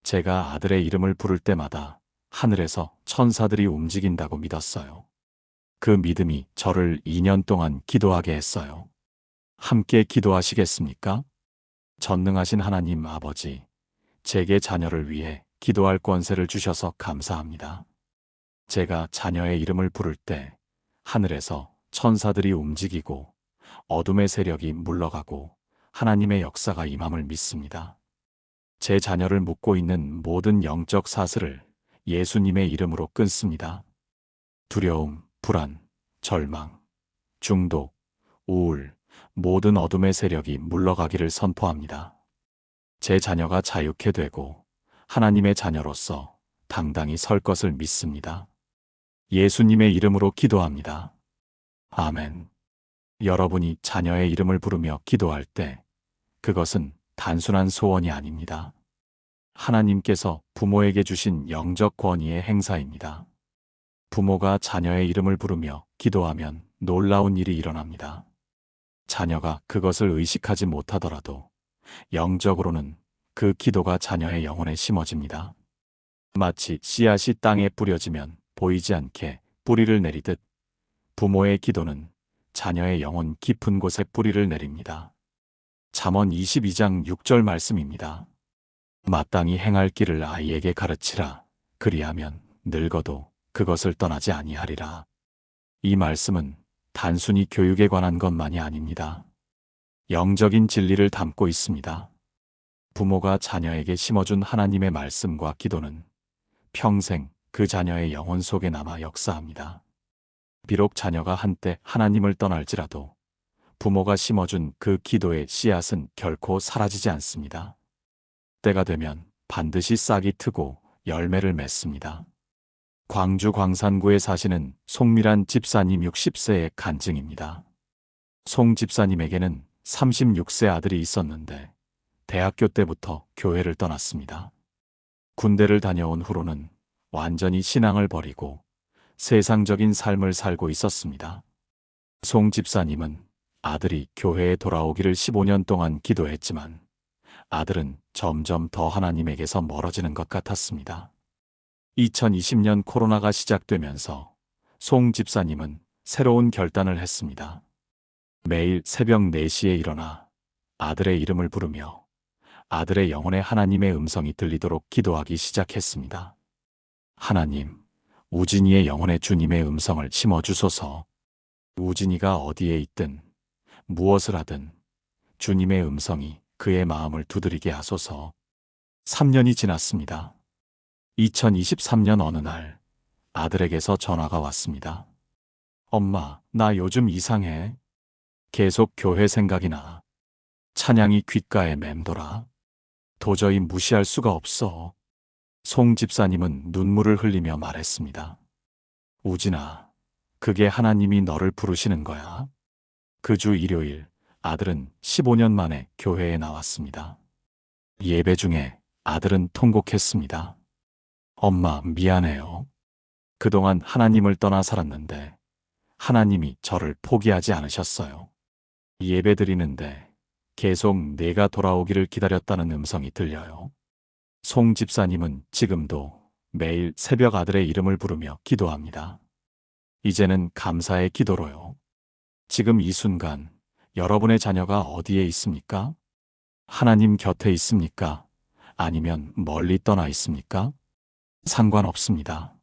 제가 아들의 이름을 부를 때마다 하늘에서 천사들이 움직인다고 믿었어요. 그 믿음이 저를 2년 동안 기도하게 했어요. 함께 기도하시겠습니까? 전능하신 하나님 아버지, 제게 자녀를 위해 기도할 권세를 주셔서 감사합니다. 제가 자녀의 이름을 부를 때 하늘에서 천사들이 움직이고 어둠의 세력이 물러가고 하나님의 역사가 임함을 믿습니다. 제 자녀를 묶고 있는 모든 영적 사슬을 예수님의 이름으로 끊습니다. 두려움, 불안, 절망, 중독, 우울, 모든 어둠의 세력이 물러가기를 선포합니다. 제 자녀가 자유케 되고 하나님의 자녀로서 당당히 설 것을 믿습니다. 예수님의 이름으로 기도합니다. 아멘. 여러분이 자녀의 이름을 부르며 기도할 때 그것은 단순한 소원이 아닙니다. 하나님께서 부모에게 주신 영적 권위의 행사입니다. 부모가 자녀의 이름을 부르며 기도하면 놀라운 일이 일어납니다. 자녀가 그것을 의식하지 못하더라도 영적으로는 그 기도가 자녀의 영혼에 심어집니다. 마치 씨앗이 땅에 뿌려지면 보이지 않게 뿌리를 내리듯 부모의 기도는 자녀의 영혼 깊은 곳에 뿌리를 내립니다. 잠언 22장 6절 말씀입니다. 마땅히 행할 길을 아이에게 가르치라. 그리하면 늙어도 그것을 떠나지 아니하리라. 이 말씀은 단순히 교육에 관한 것만이 아닙니다. 영적인 진리를 담고 있습니다. 부모가 자녀에게 심어준 하나님의 말씀과 기도는 평생 그 자녀의 영혼 속에 남아 역사합니다. 비록 자녀가 한때 하나님을 떠날지라도 부모가 심어준 그 기도의 씨앗은 결코 사라지지 않습니다. 때가 되면 반드시 싹이 트고 열매를 맺습니다. 광주 광산구에 사시는 송미란 집사님 60세의 간증입니다. 송 집사님에게는 36세 아들이 있었는데 대학교 때부터 교회를 떠났습니다. 군대를 다녀온 후로는 완전히 신앙을 버리고 세상적인 삶을 살고 있었습니다. 송 집사님은 아들이 교회에 돌아오기를 15년 동안 기도했지만 아들은 점점 더 하나님에게서 멀어지는 것 같았습니다. 2020년 코로나가 시작되면서 송 집사님은 새로운 결단을 했습니다. 매일 새벽 4시에 일어나 아들의 이름을 부르며 아들의 영혼에 하나님의 음성이 들리도록 기도하기 시작했습니다. 하나님, 우진이의 영혼에 주님의 음성을 심어주소서. 우진이가 어디에 있든 무엇을 하든 주님의 음성이 그의 마음을 두드리게 하소서. 3년이 지났습니다. 2023년 어느 날 아들에게서 전화가 왔습니다. 엄마, 나 요즘 이상해. 계속 교회 생각이 나. 찬양이 귓가에 맴돌아. 도저히 무시할 수가 없어. 송 집사님은 눈물을 흘리며 말했습니다. 우진아, 그게 하나님이 너를 부르시는 거야. 그 주 일요일, 아들은 15년 만에 교회에 나왔습니다. 예배 중에 아들은 통곡했습니다. 엄마, 미안해요. 그동안 하나님을 떠나 살았는데 하나님이 저를 포기하지 않으셨어요. 예배 드리는데 계속 내가 돌아오기를 기다렸다는 음성이 들려요. 송 집사님은 지금도 매일 새벽 아들의 이름을 부르며 기도합니다. 이제는 감사의 기도로요. 지금 이 순간 여러분의 자녀가 어디에 있습니까? 하나님 곁에 있습니까? 아니면 멀리 떠나 있습니까? 상관없습니다.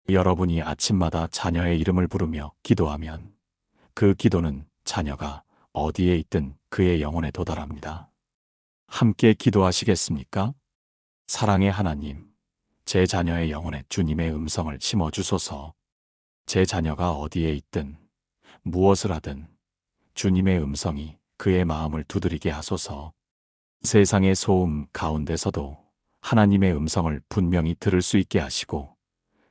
여러분이 아침마다 자녀의 이름을 부르며 기도하면 그 기도는 자녀가 어디에 있든 그의 영혼에 도달합니다. 함께 기도하시겠습니까? 사랑의 하나님, 제 자녀의 영혼에 주님의 음성을 심어주소서. 제 자녀가 어디에 있든 무엇을 하든 주님의 음성이 그의 마음을 두드리게 하소서. 세상의 소음 가운데서도 하나님의 음성을 분명히 들을 수 있게 하시고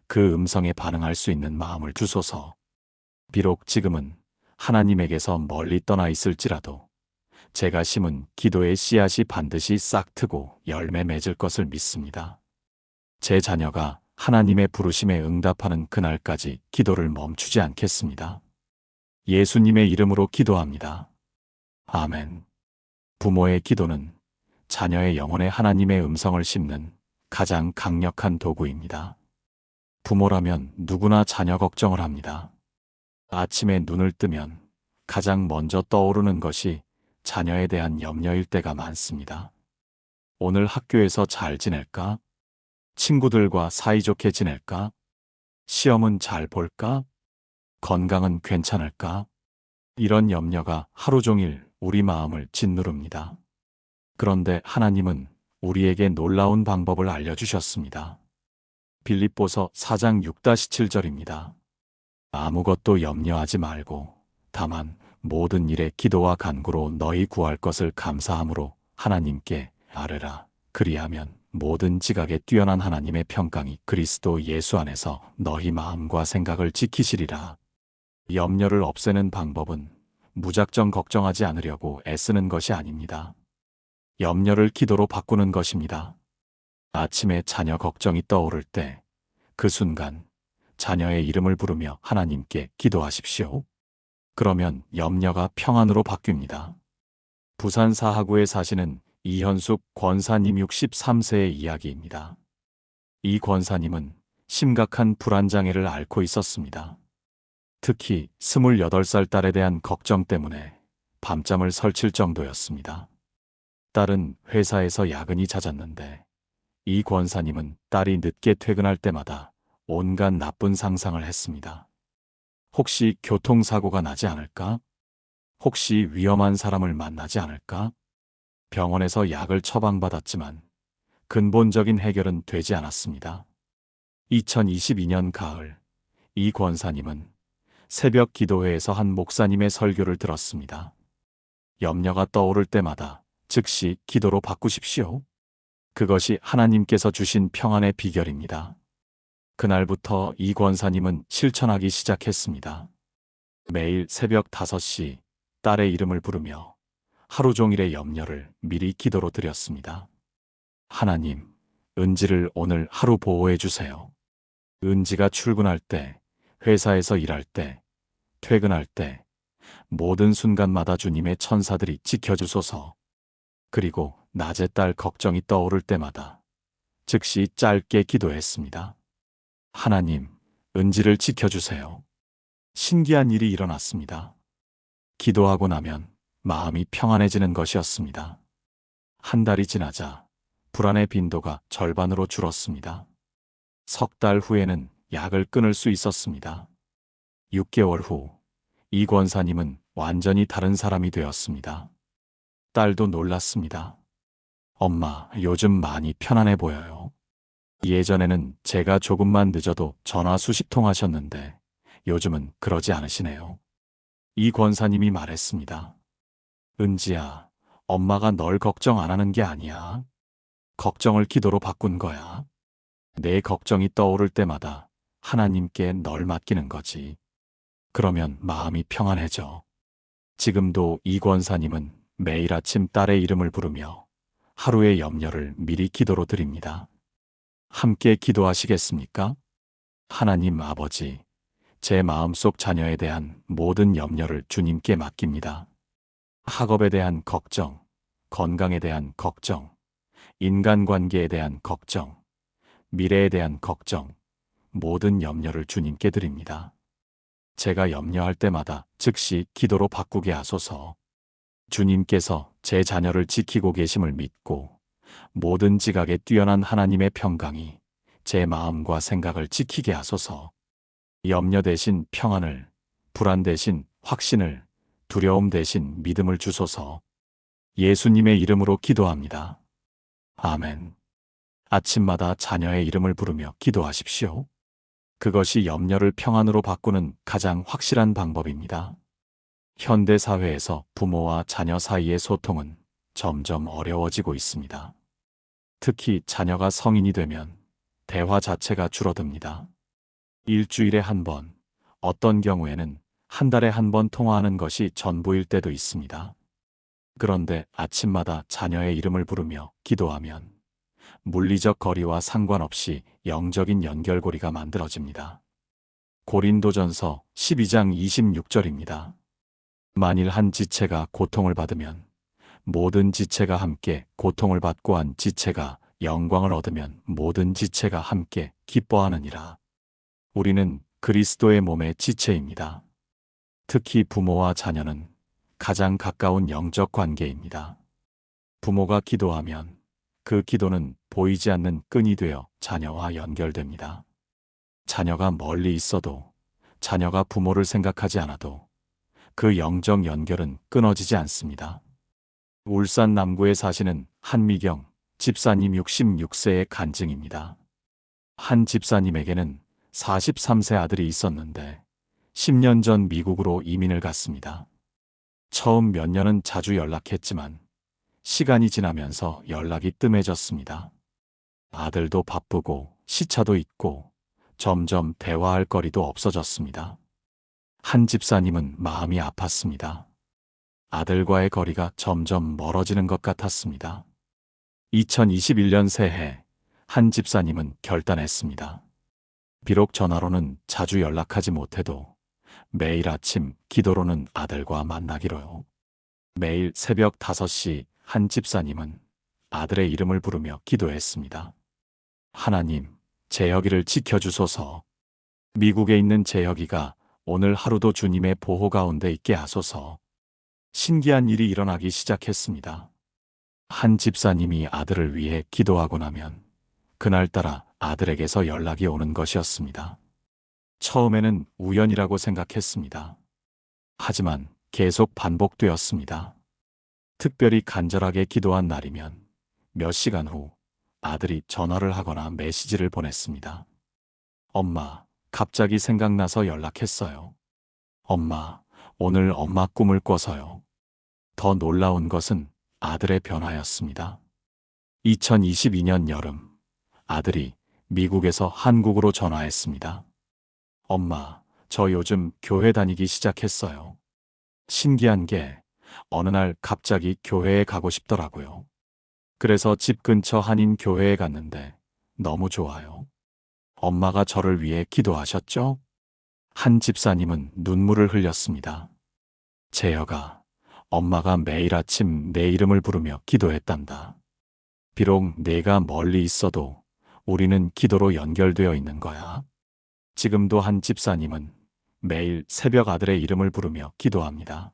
그 음성에 반응할 수 있는 마음을 주소서. 비록 지금은 하나님에게서 멀리 떠나 있을지라도 제가 심은 기도의 씨앗이 반드시 싹트고 열매 맺을 것을 믿습니다. 제 자녀가 하나님의 부르심에 응답하는 그날까지 기도를 멈추지 않겠습니다. 예수님의 이름으로 기도합니다. 아멘. 부모의 기도는 자녀의 영혼에 하나님의 음성을 심는 가장 강력한 도구입니다. 부모라면 누구나 자녀 걱정을 합니다. 아침에 눈을 뜨면 가장 먼저 떠오르는 것이 자녀에 대한 염려일 때가 많습니다. 오늘 학교에서 잘 지낼까? 친구들과 사이좋게 지낼까? 시험은 잘 볼까? 건강은 괜찮을까? 이런 염려가 하루 종일 우리 마음을 짓누릅니다. 그런데 하나님은 우리에게 놀라운 방법을 알려주셨습니다. 빌립보서 4장 6-7절입니다. 아무것도 염려하지 말고 다만 모든 일에 기도와 간구로 너희 구할 것을 감사함으로 하나님께 아뢰라. 그리하면 모든 지각에 뛰어난 하나님의 평강이 그리스도 예수 안에서 너희 마음과 생각을 지키시리라. 염려를 없애는 방법은 무작정 걱정하지 않으려고 애쓰는 것이 아닙니다. 염려를 기도로 바꾸는 것입니다. 아침에 자녀 걱정이 떠오를 때 그 순간 자녀의 이름을 부르며 하나님께 기도하십시오. 그러면 염려가 평안으로 바뀝니다. 부산 사하구에 사시는 이현숙 권사님 63세의 이야기입니다. 이 권사님은 심각한 불안장애를 앓고 있었습니다. 특히 28살 딸에 대한 걱정 때문에 밤잠을 설칠 정도였습니다. 딸은 회사에서 야근이 잦았는데 이 권사님은 딸이 늦게 퇴근할 때마다 온갖 나쁜 상상을 했습니다. 혹시 교통사고가 나지 않을까? 혹시 위험한 사람을 만나지 않을까? 병원에서 약을 처방받았지만 근본적인 해결은 되지 않았습니다. 2022년 가을, 이 권사님은 새벽 기도회에서 한 목사님의 설교를 들었습니다. 염려가 떠오를 때마다 즉시 기도로 바꾸십시오. 그것이 하나님께서 주신 평안의 비결입니다. 그날부터 이 권사님은 실천하기 시작했습니다. 매일 새벽 5시 딸의 이름을 부르며 하루 종일의 염려를 미리 기도로 드렸습니다. 하나님, 은지를 오늘 하루 보호해 주세요. 은지가 출근할 때, 회사에서 일할 때, 퇴근할 때, 모든 순간마다 주님의 천사들이 지켜주소서. 그리고 낮에 딸 걱정이 떠오를 때마다 즉시 짧게 기도했습니다. 하나님, 은지를 지켜주세요. 신기한 일이 일어났습니다. 기도하고 나면 마음이 평안해지는 것이었습니다. 한 달이 지나자 불안의 빈도가 절반으로 줄었습니다. 석 달 후에는 약을 끊을 수 있었습니다. 6개월 후, 이 권사님은 완전히 다른 사람이 되었습니다. 딸도 놀랐습니다. 엄마, 요즘 많이 편안해 보여요. 예전에는 제가 조금만 늦어도 전화 수십 통 하셨는데 요즘은 그러지 않으시네요. 이 권사님이 말했습니다. 은지야, 엄마가 널 걱정 안 하는 게 아니야. 걱정을 기도로 바꾼 거야. 내 걱정이 떠오를 때마다 하나님께 널 맡기는 거지. 그러면 마음이 평안해져. 지금도 이 권사님은 매일 아침 딸의 이름을 부르며 하루의 염려를 미리 기도로 드립니다. 함께 기도하시겠습니까? 하나님 아버지, 제 마음속 자녀에 대한 모든 염려를 주님께 맡깁니다. 학업에 대한 걱정, 건강에 대한 걱정, 인간관계에 대한 걱정, 미래에 대한 걱정, 모든 염려를 주님께 드립니다. 제가 염려할 때마다 즉시 기도로 바꾸게 하소서. 주님께서 제 자녀를 지키고 계심을 믿고 모든 지각에 뛰어난 하나님의 평강이 제 마음과 생각을 지키게 하소서. 염려 대신 평안을, 불안 대신 확신을, 두려움 대신 믿음을 주소서. 예수님의 이름으로 기도합니다. 아멘. 아침마다 자녀의 이름을 부르며 기도하십시오. 그것이 염려를 평안으로 바꾸는 가장 확실한 방법입니다. 현대 사회에서 부모와 자녀 사이의 소통은 점점 어려워지고 있습니다. 특히 자녀가 성인이 되면 대화 자체가 줄어듭니다. 일주일에 한 번, 어떤 경우에는 한 달에 한 번 통화하는 것이 전부일 때도 있습니다. 그런데 아침마다 자녀의 이름을 부르며 기도하면 물리적 거리와 상관없이 영적인 연결고리가 만들어집니다. 고린도전서 12장 26절입니다. 만일 한 지체가 고통을 받으면 모든 지체가 함께 고통을 받고 한 지체가 영광을 얻으면 모든 지체가 함께 기뻐하느니라. 우리는 그리스도의 몸의 지체입니다. 특히 부모와 자녀는 가장 가까운 영적 관계입니다. 부모가 기도하면 그 기도는 보이지 않는 끈이 되어 자녀와 연결됩니다. 자녀가 멀리 있어도, 자녀가 부모를 생각하지 않아도 그 영적 연결은 끊어지지 않습니다. 울산 남구에 사시는 한미경 집사님 66세의 간증입니다. 한 집사님에게는 43세 아들이 있었는데 10년 전 미국으로 이민을 갔습니다. 처음 몇 년은 자주 연락했지만 시간이 지나면서 연락이 뜸해졌습니다. 아들도 바쁘고 시차도 있고 점점 대화할 거리도 없어졌습니다. 한 집사님은 마음이 아팠습니다. 아들과의 거리가 점점 멀어지는 것 같았습니다. 2021년 새해 한 집사님은 결단했습니다. 비록 전화로는 자주 연락하지 못해도 매일 아침 기도로는 아들과 만나기로요. 매일 새벽 5시 한 집사님은 아들의 이름을 부르며 기도했습니다. 하나님, 재혁이를 지켜주소서. 미국에 있는 재혁이가 오늘 하루도 주님의 보호 가운데 있게 하소서. 신기한 일이 일어나기 시작했습니다. 한 집사님이 아들을 위해 기도하고 나면 그날따라 아들에게서 연락이 오는 것이었습니다. 처음에는 우연이라고 생각했습니다. 하지만 계속 반복되었습니다. 특별히 간절하게 기도한 날이면 몇 시간 후 아들이 전화를 하거나 메시지를 보냈습니다. 엄마, 갑자기 생각나서 연락했어요. 엄마, 오늘 엄마 꿈을 꿔서요. 더 놀라운 것은 아들의 변화였습니다. 2022년 여름, 아들이 미국에서 한국으로 전화했습니다. 엄마, 저 요즘 교회 다니기 시작했어요. 신기한 게 어느 날 갑자기 교회에 가고 싶더라고요. 그래서 집 근처 한인 교회에 갔는데 너무 좋아요. 엄마가 저를 위해 기도하셨죠? 한 집사님은 눈물을 흘렸습니다. 재혁아, 엄마가 매일 아침 내 이름을 부르며 기도했단다. 비록 내가 멀리 있어도 우리는 기도로 연결되어 있는 거야. 지금도 한 집사님은 매일 새벽 아들의 이름을 부르며 기도합니다.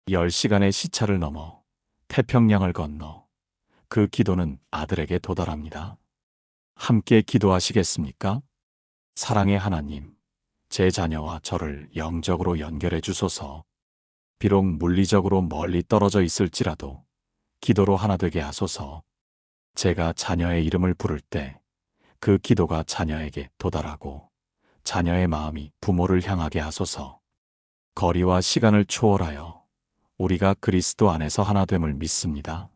10시간의 시차를 넘어 태평양을 건너 그 기도는 아들에게 도달합니다. 함께 기도하시겠습니까? 사랑의 하나님, 제 자녀와 저를 영적으로 연결해 주소서. 비록 물리적으로 멀리 떨어져 있을지라도 기도로 하나 되게 하소서. 제가 자녀의 이름을 부를 때 그 기도가 자녀에게 도달하고 자녀의 마음이 부모를 향하게 하소서. 거리와 시간을 초월하여 우리가 그리스도 안에서 하나됨을 믿습니다.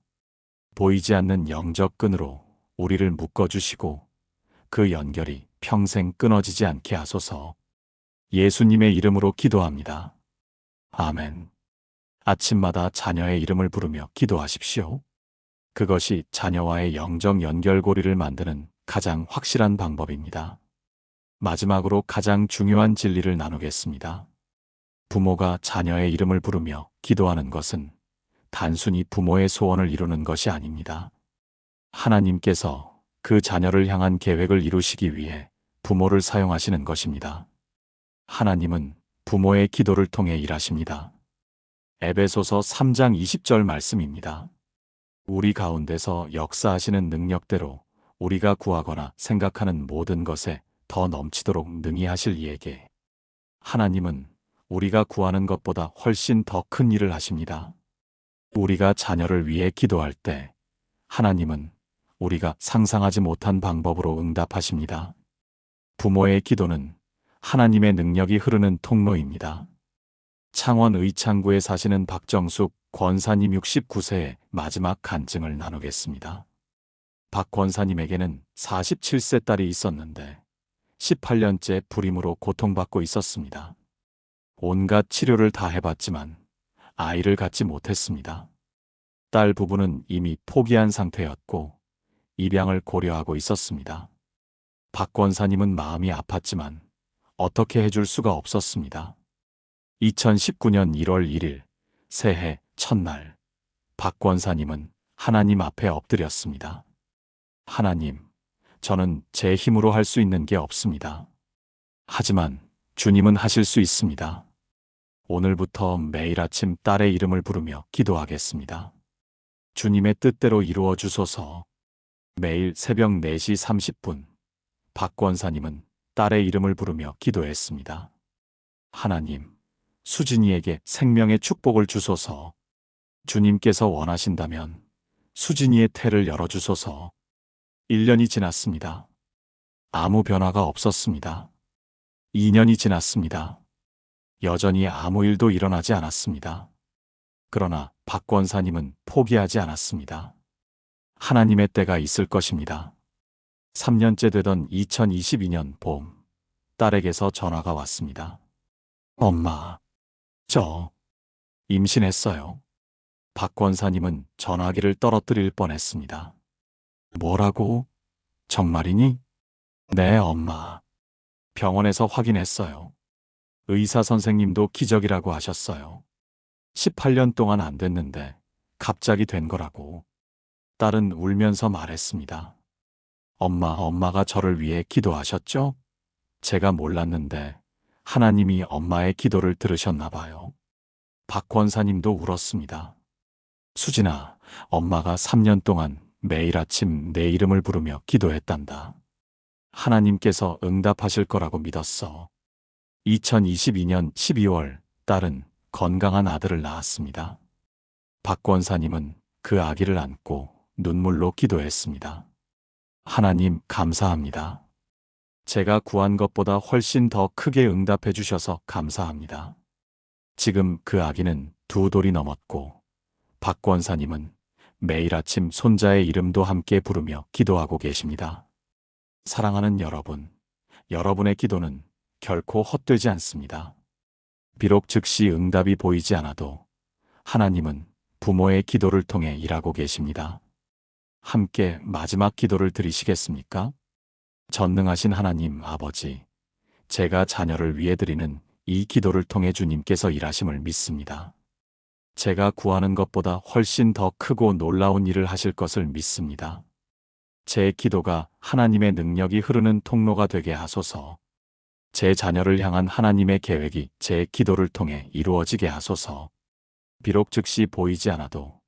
보이지 않는 영적 끈으로 우리를 묶어주시고 그 연결이 평생 끊어지지 않게 하소서. 예수님의 이름으로 기도합니다. 아멘. 아침마다 자녀의 이름을 부르며 기도하십시오. 그것이 자녀와의 영적 연결고리를 만드는 가장 확실한 방법입니다. 마지막으로 가장 중요한 진리를 나누겠습니다. 부모가 자녀의 이름을 부르며 기도하는 것은 단순히 부모의 소원을 이루는 것이 아닙니다. 하나님께서 그 자녀를 향한 계획을 이루시기 위해 부모를 사용하시는 것입니다. 하나님은 부모의 기도를 통해 일하십니다. 에베소서 3장 20절 말씀입니다. 우리 가운데서 역사하시는 능력대로 우리가 구하거나 생각하는 모든 것에 더 넘치도록 능히 하실 이에게 하나님은 우리가 구하는 것보다 훨씬 더 큰 일을 하십니다. 우리가 자녀를 위해 기도할 때 하나님은 우리가 상상하지 못한 방법으로 응답하십니다. 부모의 기도는 하나님의 능력이 흐르는 통로입니다. 창원 의창구에 사시는 박정숙 권사님 69세의 마지막 간증을 나누겠습니다. 박 권사님에게는 47세 딸이 있었는데 18년째 불임으로 고통받고 있었습니다. 온갖 치료를 다 해봤지만 아이를 갖지 못했습니다. 딸 부부는 이미 포기한 상태였고 입양을 고려하고 있었습니다. 박 권사님은 마음이 아팠지만 어떻게 해줄 수가 없었습니다. 2019년 1월 1일 새해 첫날 박 권사님은 하나님 앞에 엎드렸습니다. 하나님, 저는 제 힘으로 할 수 있는 게 없습니다. 하지만 주님은 하실 수 있습니다. 오늘부터 매일 아침 딸의 이름을 부르며 기도하겠습니다. 주님의 뜻대로 이루어 주소서. 매일 새벽 4시 30분 박 권사님은 딸의 이름을 부르며 기도했습니다. 하나님, 수진이에게 생명의 축복을 주소서. 주님께서 원하신다면 수진이의 태를 열어주소서. 1년이 지났습니다. 아무 변화가 없었습니다. 2년이 지났습니다. 여전히 아무 일도 일어나지 않았습니다. 그러나 박 권사님은 포기하지 않았습니다. 하나님의 때가 있을 것입니다. 3년째 되던 2022년 봄, 딸에게서 전화가 왔습니다. 엄마, 저 임신했어요. 박 권사님은 전화기를 떨어뜨릴 뻔했습니다. 뭐라고? 정말이니? 네, 엄마. 병원에서 확인했어요. 의사 선생님도 기적이라고 하셨어요. 18년 동안 안 됐는데 갑자기 된 거라고. 딸은 울면서 말했습니다. 엄마가 저를 위해 기도하셨죠? 제가 몰랐는데 하나님이 엄마의 기도를 들으셨나 봐요. 박 권사님도 울었습니다. 수진아, 엄마가 3년 동안 매일 아침 내 이름을 부르며 기도했단다. 하나님께서 응답하실 거라고 믿었어. 2022년 12월 딸은 건강한 아들을 낳았습니다. 박 권사님은 그 아기를 안고 눈물로 기도했습니다. 하나님 감사합니다. 제가 구한 것보다 훨씬 더 크게 응답해 주셔서 감사합니다. 지금 그 아기는 2돌이 넘었고 박 권사님은 매일 아침 손자의 이름도 함께 부르며 기도하고 계십니다. 사랑하는 여러분, 여러분의 기도는 결코 헛되지 않습니다. 비록 즉시 응답이 보이지 않아도 하나님은 부모의 기도를 통해 일하고 계십니다. 함께 마지막 기도를 드리시겠습니까? 전능하신 하나님 아버지, 제가 자녀를 위해 드리는 이 기도를 통해 주님께서 일하심을 믿습니다. 제가 구하는 것보다 훨씬 더 크고 놀라운 일을 하실 것을 믿습니다. 제 기도가 하나님의 능력이 흐르는 통로가 되게 하소서. 제 자녀를 향한 하나님의 계획이 제 기도를 통해 이루어지게 하소서. 비록 즉시 보이지 않아도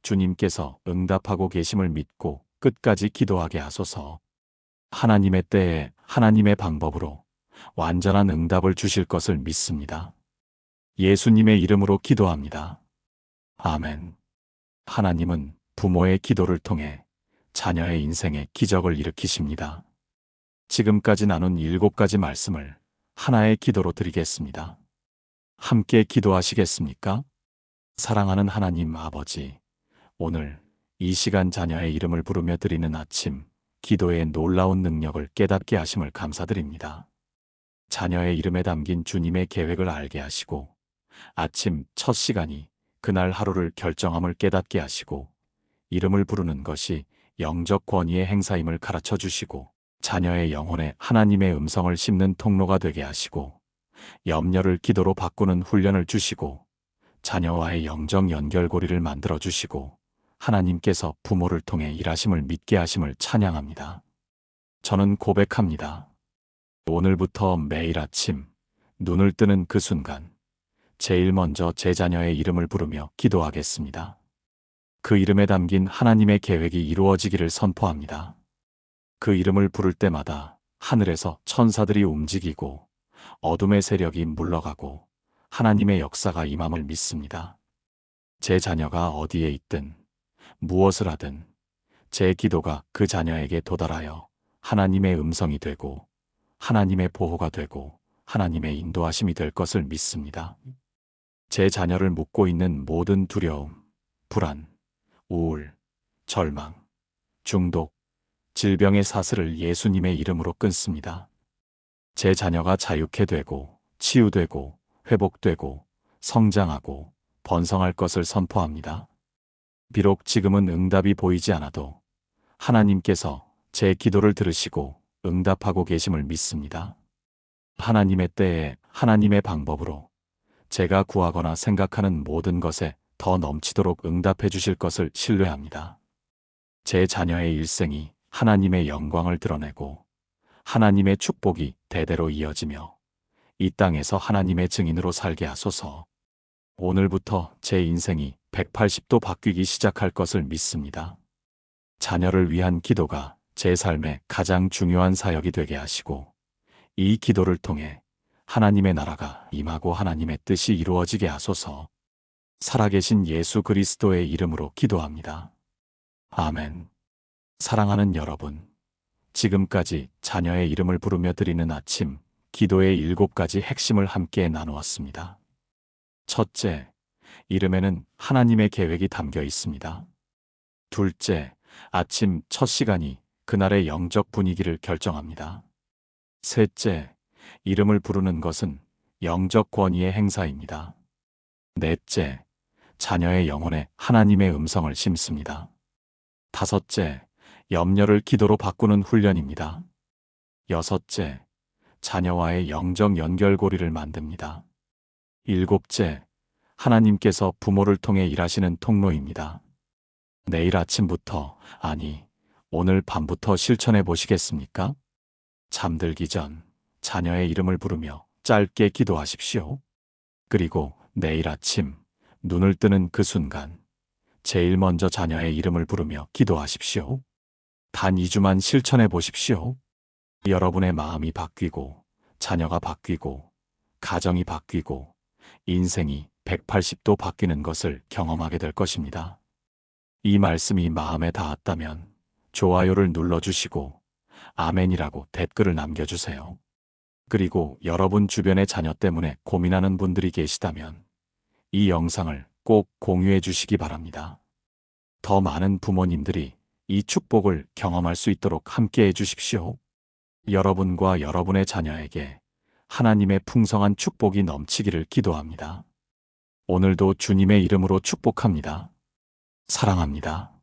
주님께서 응답하고 계심을 믿고 끝까지 기도하게 하소서. 하나님의 때에 하나님의 방법으로 완전한 응답을 주실 것을 믿습니다. 예수님의 이름으로 기도합니다. 아멘. 하나님은 부모의 기도를 통해 자녀의 인생에 기적을 일으키십니다. 지금까지 나눈 7가지 말씀을 하나의 기도로 드리겠습니다. 함께 기도하시겠습니까? 사랑하는 하나님 아버지, 오늘 이 시간 자녀의 이름을 부르며 드리는 아침, 기도의 놀라운 능력을 깨닫게 하심을 감사드립니다. 자녀의 이름에 담긴 주님의 계획을 알게 하시고, 아침 첫 시간이 그날 하루를 결정함을 깨닫게 하시고, 이름을 부르는 것이 영적 권위의 행사임을 가르쳐 주시고, 자녀의 영혼에 하나님의 음성을 심는 통로가 되게 하시고, 염려를 기도로 바꾸는 훈련을 주시고, 자녀와의 영적 연결고리를 만들어 주시고, 하나님께서 부모를 통해 일하심을 믿게 하심을 찬양합니다. 저는 고백합니다. 오늘부터 매일 아침 눈을 뜨는 그 순간 제일 먼저 제 자녀의 이름을 부르며 기도하겠습니다. 그 이름에 담긴 하나님의 계획이 이루어지기를 선포합니다. 그 이름을 부를 때마다 하늘에서 천사들이 움직이고 어둠의 세력이 물러가고 하나님의 역사가 임함을 믿습니다. 제 자녀가 어디에 있든 무엇을 하든 제 기도가 그 자녀에게 도달하여 하나님의 음성이 되고 하나님의 보호가 되고 하나님의 인도하심이 될 것을 믿습니다. 제 자녀를 묶고 있는 모든 두려움, 불안, 우울, 절망, 중독, 질병의 사슬을 예수님의 이름으로 끊습니다. 제 자녀가 자유케 되고 치유되고 회복되고 성장하고 번성할 것을 선포합니다. 비록 지금은 응답이 보이지 않아도 하나님께서 제 기도를 들으시고 응답하고 계심을 믿습니다. 하나님의 때에 하나님의 방법으로 제가 구하거나 생각하는 모든 것에 더 넘치도록 응답해 주실 것을 신뢰합니다. 제 자녀의 일생이 하나님의 영광을 드러내고 하나님의 축복이 대대로 이어지며 이 땅에서 하나님의 증인으로 살게 하소서. 오늘부터 제 인생이 180도 바뀌기 시작할 것을 믿습니다. 자녀를 위한 기도가 제 삶의 가장 중요한 사역이 되게 하시고 이 기도를 통해 하나님의 나라가 임하고 하나님의 뜻이 이루어지게 하소서. 살아계신 예수 그리스도의 이름으로 기도합니다. 아멘. 사랑하는 여러분, 지금까지 자녀의 이름을 부르며 드리는 아침, 기도의 7가지 핵심을 함께 나누었습니다. 첫째, 이름에는 하나님의 계획이 담겨 있습니다. 둘째, 아침 첫 시간이 그날의 영적 분위기를 결정합니다. 셋째, 이름을 부르는 것은 영적 권위의 행사입니다. 넷째, 자녀의 영혼에 하나님의 음성을 심습니다. 다섯째, 염려를 기도로 바꾸는 훈련입니다. 여섯째, 자녀와의 영적 연결고리를 만듭니다. 일곱째, 하나님께서 부모를 통해 일하시는 통로입니다. 내일 아침부터, 아니, 오늘 밤부터 실천해 보시겠습니까? 잠들기 전 자녀의 이름을 부르며 짧게 기도하십시오. 그리고 내일 아침 눈을 뜨는 그 순간 제일 먼저 자녀의 이름을 부르며 기도하십시오. 단 2주만 실천해 보십시오. 여러분의 마음이 바뀌고 자녀가 바뀌고 가정이 바뀌고 인생이 180도 바뀌는 것을 경험하게 될 것입니다. 이 말씀이 마음에 닿았다면 좋아요를 눌러주시고 아멘이라고 댓글을 남겨주세요. 그리고 여러분 주변의 자녀 때문에 고민하는 분들이 계시다면 이 영상을 꼭 공유해 주시기 바랍니다. 더 많은 부모님들이 이 축복을 경험할 수 있도록 함께 해주십시오. 여러분과 여러분의 자녀에게 하나님의 풍성한 축복이 넘치기를 기도합니다. 오늘도 주님의 이름으로 축복합니다. 사랑합니다.